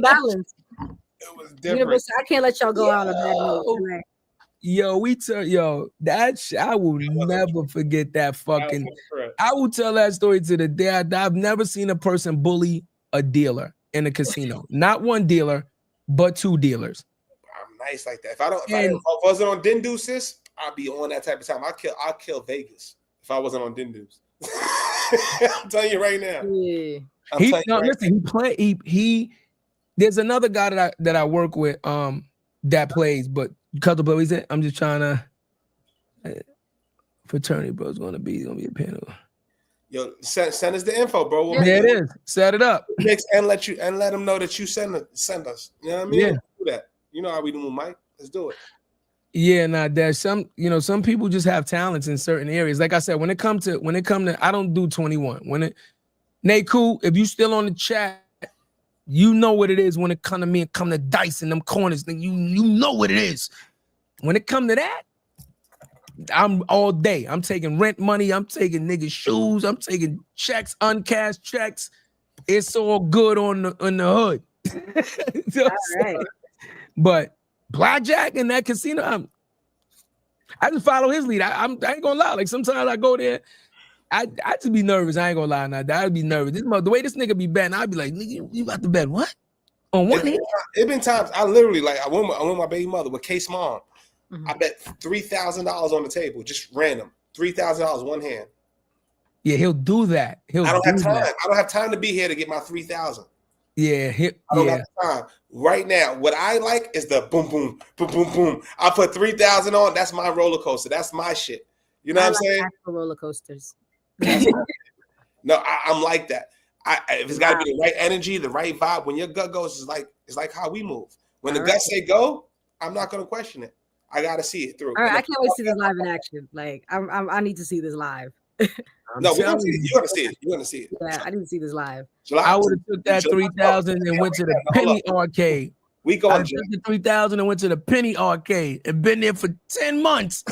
balance. It was different. I can't let y'all go out of that. Yo, I will never forget that fucking. I will tell that story to the day I've never seen a person bully a dealer in a casino. Not one dealer, but 2 dealers. Nice like that. If I wasn't on Dindu, sis, I'd be on that type of time. I'll kill Vegas if I wasn't on Dindu's. I'm telling you right now. Yeah. There's another guy that I work with that plays, but because of he's I'm just trying to fraternity bro's gonna be a panel. Yo, send us the info, bro. Yeah, it is. Set it up. And let them know that you send us. You know what I mean? Yeah. Do that. You know how we do, Mike. Let's do it. Yeah, there's some people just have talents in certain areas. Like I said, when it come to I don't do 21. Naku, if you still on the chat, you know what it is when it come to me and come to dice in them corners. You know what it is. When it come to that, I'm all day. I'm taking rent money. I'm taking niggas' shoes. I'm taking checks, uncashed checks. It's all good on the hood. You know all right. But blackjack in that casino, I just follow his lead. I ain't gonna lie. Like sometimes I go there, I just be nervous. I ain't gonna lie. Now I'd be nervous. The way this nigga be betting, I'd be like, nigga, you about to bet what? On one hand? It been times I literally like I went with my baby mother with Case Mom. Mhm. I bet $3,000 on the table, just random. $3,000 one hand. Yeah, he'll do that. I don't have time. I don't have time to be here to get my 3,000. Yeah, I don't have time. Right now, what I like is the boom, boom, boom, boom, boom. I put 3,000 on. That's my roller coaster. That's my shit. You know what I'm saying? Roller coasters. No, I'm like that. If it's got to be the right energy, the right vibe. When your gut goes, it's like how we move. When the gut say go, I'm not gonna question it. I gotta see it through. All right, I can't wait to see this live in action. Like, I need to see this live. No, we're gonna see it. You're gonna see it. You're gonna see it. Yeah, I need to see this live. I would have took that 3,000 and went to the penny arcade. We I going took the 3,000 and went to the penny arcade and been there for 10 months.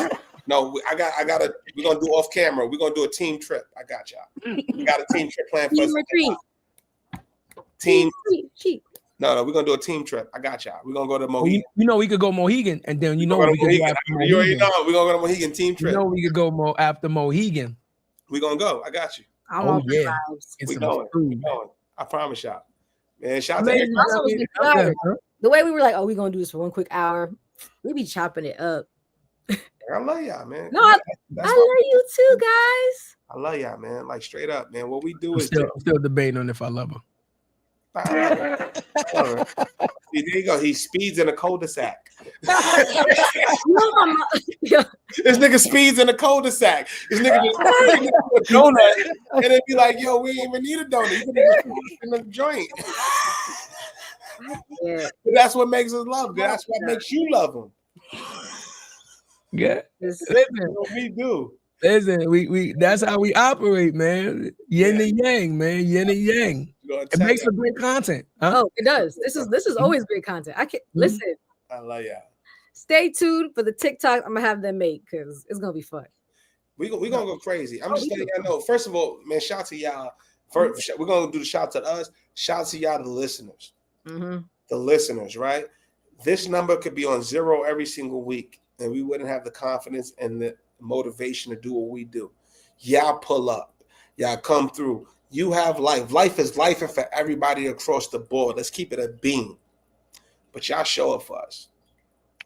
No, we're gonna do off camera. We're gonna do a team trip. I got y'all. We got a team trip planned for us. Team retreat. No, we're gonna do a team trip. I got y'all. We're gonna go to Mohegan. You know we could go Mohegan, and then we could go after You Mohegan. already know we're gonna go to Mohegan team trip. You know we could go after Mohegan. We're gonna go. I got you. Oh yeah, we going. I promise y'all. Man, shout out to the way we were like, oh, we're gonna do this for 1 quick hour. We be chopping it up. I love y'all, man. No, I love you too, guys. I love y'all, man. Like straight up, man. What we do is still debating on if I love her. See, there you go. He speeds in a cul-de-sac. This nigga speeds in a cul-de-sac. This nigga just a donut and then be like, yo, we ain't even need a donut. You can just in the joint. Yeah. But that's what makes us love. That's what makes you love him. Yeah. Listen, what we do. Listen, we that's how we operate, man. Yin and yang, man. Yin and yang. It makes for great content. Huh? Oh, it does. This is always great content. I can't listen. I love y'all. Stay tuned for the TikTok. I'm gonna have them make because it's gonna be fun. We gonna go crazy. I'm just letting y'all know. First of all, man, shout to y'all. First, we're gonna do the shout to us. Shout to y'all, the listeners. Mm-hmm. The listeners, right? This number could be on 0 every single week, and we wouldn't have the confidence and the motivation to do what we do. Y'all pull up. Y'all come through. You have life. Life is life, and for everybody across the board. Let's keep it a beam. But y'all show up for us.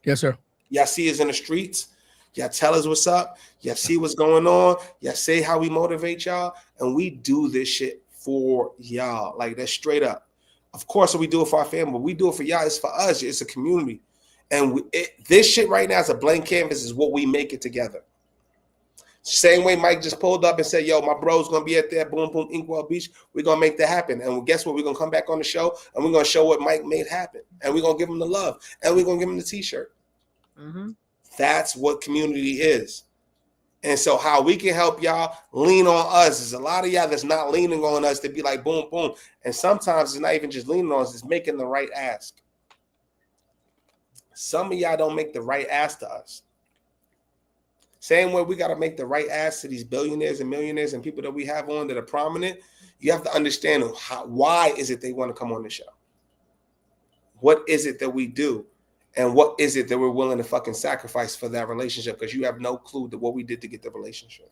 Yes, sir. Y'all see us in the streets. Y'all tell us what's up. Y'all see what's going on. Y'all say how we motivate y'all. And we do this shit for y'all. Like, that's straight up. Of course, we do it for our family, but we do it for y'all. It's for us. It's a community. And this shit right now is a blank canvas is what we make it together. Same way Mike just pulled up and said, yo, my bro's going to be at that Boom Boom Inkwell Beach. We're going to make that happen. And guess what? We're going to come back on the show, and we're going to show what Mike made happen. And we're going to give him the love. And we're going to give him the T-shirt. Mm-hmm. That's what community is. And so how we can help y'all lean on us. There's a lot of y'all that's not leaning on us to be like, boom, boom. And sometimes it's not even just leaning on us. It's making the right ask. Some of y'all don't make the right ask to us. Same way we got to make the right ask to these billionaires and millionaires and people that we have on that are prominent. You have to understand why is it they want to come on the show? What is it that we do? And what is it that we're willing to fucking sacrifice for that relationship? Because you have no clue to what we did to get the relationship.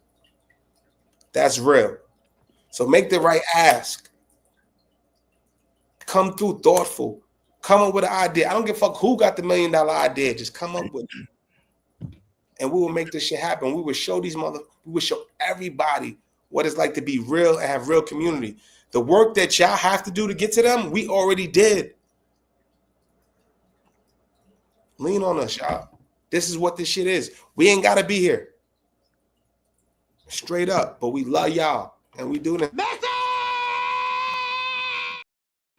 That's real. So make the right ask. Come through thoughtful. Come up with an idea. I don't give a fuck who got the $1 million idea. Just come up with it. And we will make this shit happen. We will show we will show everybody what it's like to be real and have real community. The work that y'all have to do to get to them, we already did. Lean on us, y'all. This is what this shit is. We ain't got to be here. Straight up. But we love y'all. And we doing it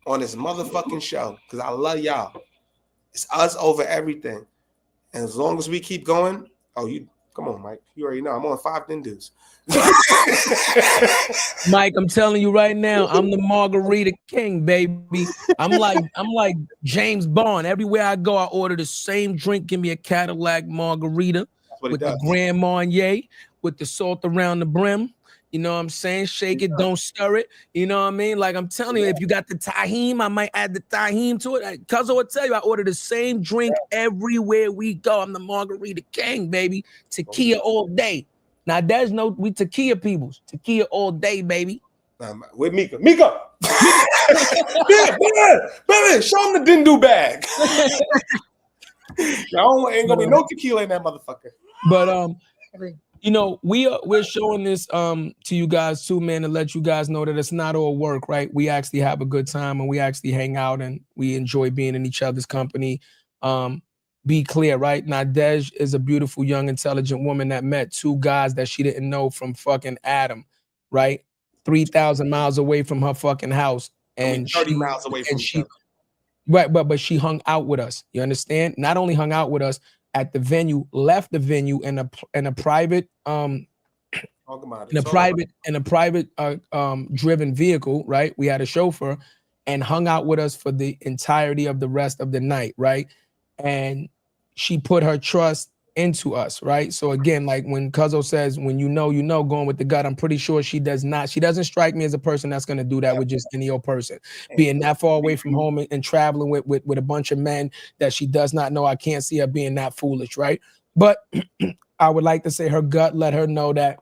on this motherfucking show because I love y'all. It's us over everything. And as long as we keep going, Come on, Mike. You already know I'm on 5 Ninjas. Mike, I'm telling you right now, I'm the margarita king, baby. I'm like James Bond. Everywhere I go, I order the same drink. Give me a Cadillac margarita with the Grand Marnier, with the salt around the brim. You know what I'm saying? Shake it, don't stir it. You know what I mean? Like I'm telling you, if you got the tahini, I might add the tahini to it. Cuz will tell you, I order the same drink everywhere we go. I'm the margarita king, baby. Tequila all day. Now there's no we tequila peoples. Tequila all day, baby. With Mika. Mika! Baby, show him the Dindu bag. Y'all ain't gonna be no tequila in that motherfucker. But you know, we're showing this to you guys too, man, to let you guys know that it's not all work, right? We actually have a good time and we actually hang out and we enjoy being in each other's company. Be clear, right? Nadege is a beautiful, young, intelligent woman that met 2 guys that she didn't know from fucking Adam, right? 3,000 miles away from her fucking house, and 30 miles away from she, right? But she hung out with us. You understand? Not only hung out with us at the venue, left the venue in a private driven vehicle, right? We had a chauffeur, and hung out with us for the entirety of the rest of the night, right? And she put her trust into us, right? So again, like when Cuzzo says, when you know, going with the gut, I'm pretty sure she doesn't strike me as a person that's going to do that with just any old person. Being that far away from home and traveling with a bunch of men that she does not know, I can't see her being that foolish, right? But I would like to say her gut let her know that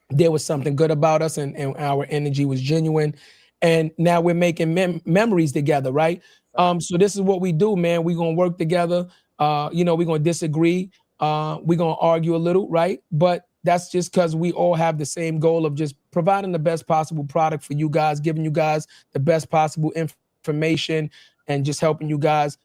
there was something good about us and our energy was genuine. And now we're making memories together, right? So this is what we do, man. We're going to work together. You know, we're going to disagree. We're going to argue a little, right? But that's just because we all have the same goal of just providing the best possible product for you guys, giving you guys the best possible information, and just helping you guys,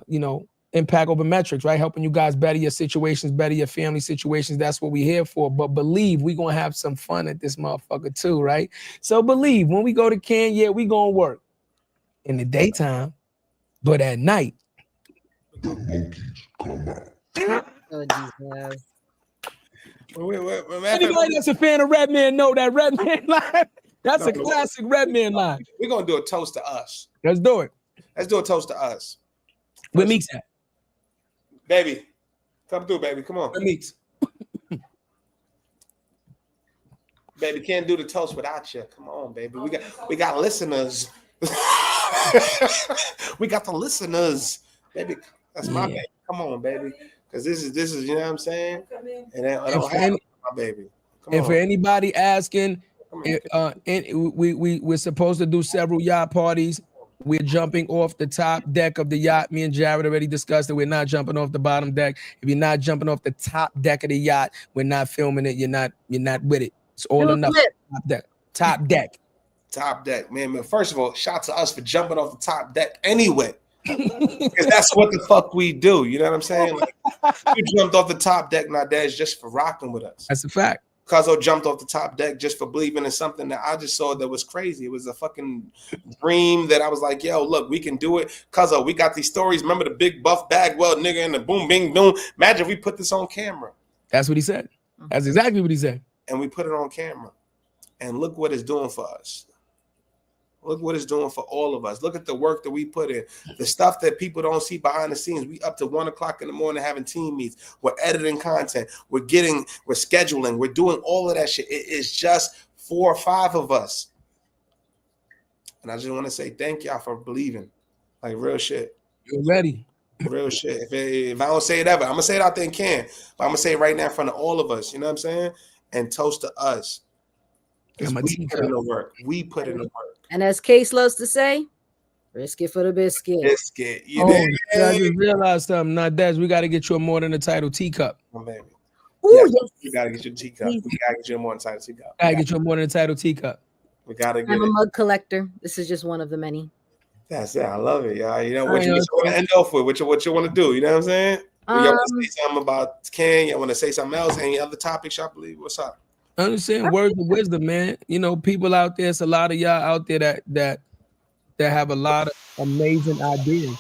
you know, impact over metrics, right? Helping you guys better your situations, better your family situations. That's what we're here for. But believe we're going to have some fun at this motherfucker too, right? So believe when we go to Cannes, yeah, we're going to work in the daytime, but at night, the monkeys come out. Oh, Jesus. Anybody that's a fan of Redman know that Redman line. That's a classic Redman line. We're going to do a toast to us. Let's do it. Let's do a toast to us. Where Meeks at? Baby, come through, baby. Come on. Where Meeks? Baby, can't do the toast without you. Come on, baby. We got listeners. We got the listeners, baby. That's my baby. Come on, baby. Because this is you know what I'm saying. And I don't have my baby. Come on. For anybody asking, we're supposed to do several yacht parties. We're jumping off the top deck of the yacht. Me and Jarrett already discussed that we're not jumping off the bottom deck. If you're not jumping off the top deck of the yacht, we're not filming it. You're not with it. It's all enough. Top deck. Top deck, man. First of all, shout to us for jumping off the top deck anyway. Because that's what the fuck we do. You know what I'm saying? Like, you jumped off the top deck, Nadege, just for rocking with us. That's a fact. Cuzzo jumped off the top deck just for believing in something that I just saw that was crazy. It was a fucking dream that I was like, yo, look, we can do it. Cuzzo, we got these stories. Remember the big buff Bagwell nigga and the boom, bing, boom. Imagine if we put this on camera. That's what he said. That's exactly what he said. And we put it on camera. And look what it's doing for us. Look what it's doing for all of us. Look at the work that we put in. The stuff that people don't see behind the scenes. We up to 1 o'clock in the morning having team meets. We're editing content. We're scheduling. We're doing all of that shit. It is just 4 or 5 of us. And I just want to say thank y'all for believing. Like real shit. You're ready. Real shit. If I don't say it ever, I'm going to say it out there in Cannes. But I'm going to say it right now in front of all of us. You know what I'm saying? And toast to us. We put in the work. We put in the work. And as Case loves to say, risk it for the biscuit. Biscuit. I just realized something. Nadege, we got to get you a more than a title teacup. Oh, baby. Ooh, yes. You got to get your teacup. We got to get you a more than a title teacup. Got to get you a more than a title teacup. We got to get I'm a mug collector. This is just one of the many. That's it. I love it, y'all. You know what you want to end off with, what you want to do. You know what I'm saying? Y'all want to say something about Ken? Y'all want to say something else? Any other topics y'all believe? What's up? I understand words of wisdom, man. You know, people out there, it's a lot of y'all out there that have a lot of amazing ideas.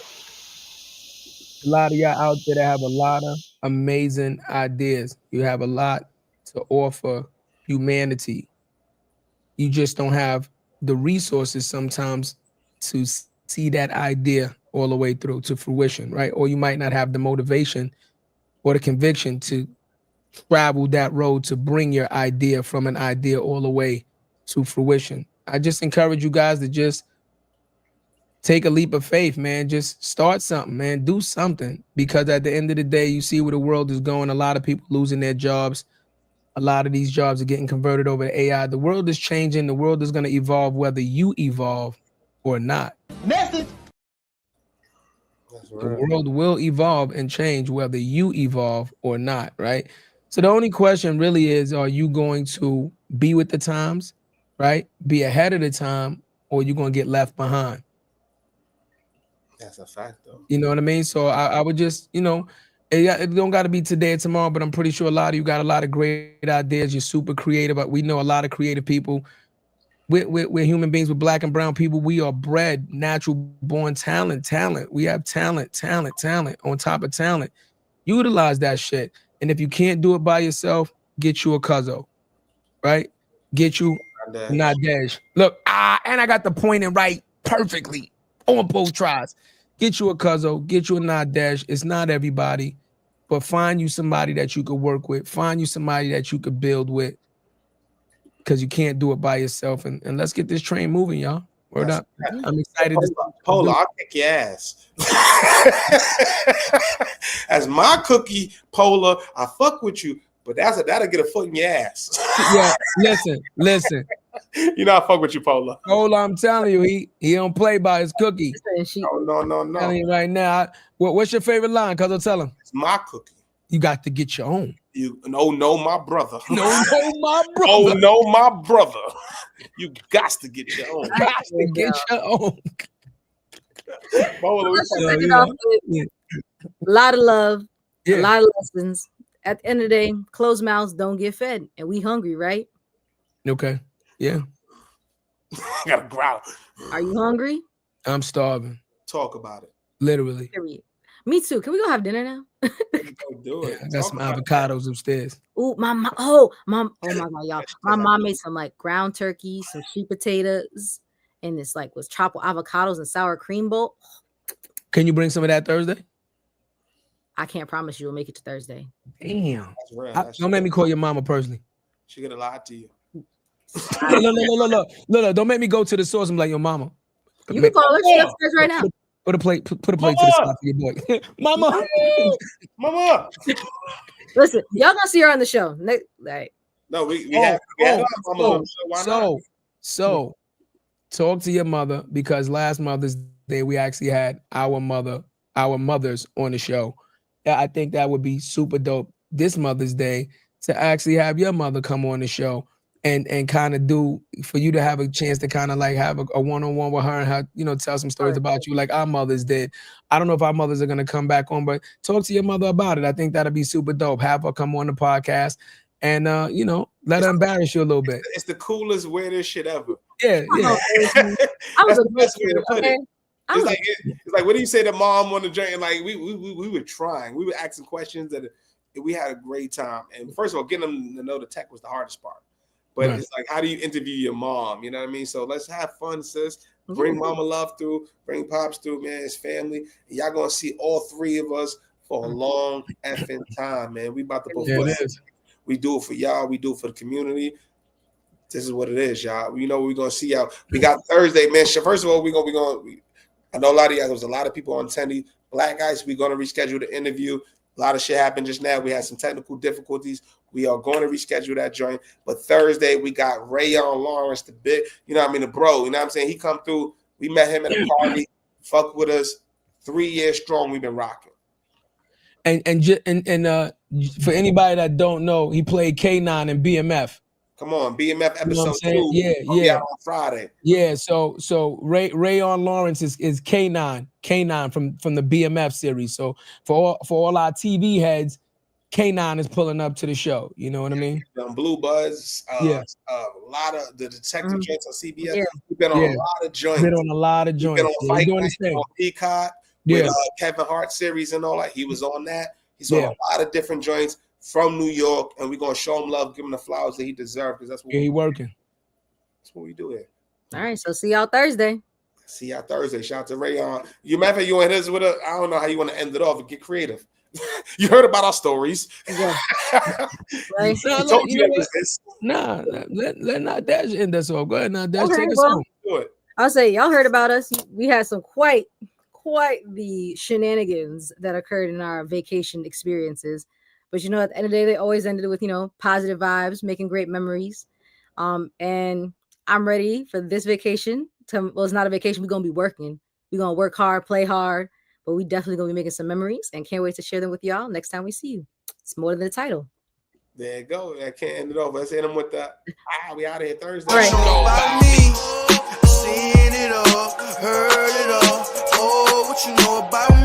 A lot of y'all out there that have a lot of amazing ideas. You have a lot to offer humanity. You just don't have the resources sometimes to see that idea all the way through to fruition, right? Or you might not have the motivation or the conviction to travel that road to bring your idea from an idea all the way to fruition. I just encourage you guys to just take a leap of faith, man. Just start something, man. Do something, because at the end of the day, you see where the world is going. A lot of people losing their jobs. A lot of these jobs are getting converted over to AI. The world is changing. The world is going to evolve whether you evolve or not. Message. The world will evolve and change whether you evolve or not, right? So the only question really is, are you going to be with the times, right? Be ahead of the time, or are you going to get left behind? That's a fact, though. You know what I mean? So I would just, you know, it don't got to be today or tomorrow, but I'm pretty sure a lot of you got a lot of great ideas. You're super creative. But we know a lot of creative people. We're human beings, with black and brown people. We are bred, natural born talent. We have talent on top of talent. Utilize that shit. And if you can't do it by yourself, get you a cuzzo, right? Get you Nadege. Look, and I got the point in right perfectly on both tries. Get you a cuzzo, get you a Nadege. It's not everybody, but find you somebody that you could work with. Find you somebody that you could build with, because you can't do it by yourself. And let's get this train moving, y'all. Word up. I'm excited. Pola, I'll kick your ass. As my cookie, Pola, I fuck with you, but that'll get a foot in your ass. Yeah, listen. You know I fuck with you, Pola. Pola, I'm telling you, he don't play by his cookie. No. I'm telling you right now. What's your favorite line? Cause I'll tell him. It's my cookie. You got to get your own. No, my brother. No, my brother. Oh, no, my brother. You got to get your own. Got to get your own. A lot of love, a lot of lessons. At the end of the day, closed mouths don't get fed, and we hungry, right? Okay. Yeah. I gotta growl. Are you hungry? I'm starving. Talk about it. Literally. Me too. Can we go have dinner now? Do it. I got some avocados upstairs. Oh my god, y'all. My mom made some like ground turkey, some sweet potatoes, and this like was chopped with avocados and sour cream bowl. Can you bring some of that Thursday? I can't promise you we'll make it to Thursday. Damn. That's real. Don't make me call your mama personally. She gonna lie to you. No, don't make me go to the source and be like, your mama. You can call her. She's upstairs right now. Put a plate to the side for your boy. Mama. Listen, y'all gonna see her on the show. Right. No, we have mama on the show. Why not? So talk to your mother, because last Mother's Day we actually had our mothers on the show. I think that would be super dope this Mother's Day to actually have your mother come on the show and kind of do, for you to have a chance to kind of like have a one-on-one with her and her, you know, tell some stories about you like our mothers did. I don't know if our mothers are going to come back on, but talk to your mother about it. I think that'd be super dope. Have her come on the podcast and, you know, let her embarrass you a little bit. It's the coolest, weirdest shit ever. Yeah. I was the best way to put it. It's like, what do you say to mom on the journey? Like we were trying. We were asking questions that we had a great time. And first of all, getting them to know the tech was the hardest part. But It's like, how do you interview your mom? You know what I mean? So let's have fun, sis. Bring mama love through. Bring pops through, man. It's family. And y'all going to see all three of us for a long effing time, man. We about to put we do it for y'all. We do it for the community. This is what it is, y'all. We know we're going to see y'all. We got Thursday, man. First of all, I know a lot of y'all, there was a lot of people on Tendy. Black Ice, we're going to reschedule the interview. A lot of shit happened just now. We had some technical difficulties. We are going to reschedule that joint. But Thursday, we got Rayon Lawrence, the big, you know what I mean, the bro. You know what I'm saying? He come through. We met him at a party. Fuck with us. 3 years strong. We've been rocking. And for anybody that don't know, he played K9 in BMF. Come on, BMF episode 2. Yeah. On Friday. Yeah. So Rayon Lawrence is K9 from the BMF series. So for all our TV heads, K9 is pulling up to the show. You know what I mean? Blue Buzz. A lot of the detective joints on CBS. Yeah. We've been on a lot of joints. Been on a lot of joints. We've been on Fight Night on Peacock with Kevin Hart series and all that. He was on that. He saw a lot of different joints from New York, and we're gonna show him love, give him the flowers that he deserves, because that's what he working. That's what we do here. All right, so see y'all Thursday. See y'all Thursday. Shout out to Rayon. You matter of fact, you want to hit us with I don't know how you want to end it off and get creative. You heard about our stories. Yeah. Right. Let Nadege end us off. Go ahead, Nadege. Okay, take us well, home. Do it. I'll say y'all heard about us. We had some quite the shenanigans that occurred in our vacation experiences. But you know, at the end of the day, they always ended with, you know, positive vibes, making great memories. And I'm ready for this vacation. Well, it's not a vacation. We're gonna be working. We're gonna work hard, play hard, but we definitely gonna be making some memories and can't wait to share them with y'all next time we see you. It's more than the title. There you go. I can't end it over. Let's end them with the we out of here Thursday. All right. About me, seen it all, heard it all. Oh, what you know about me?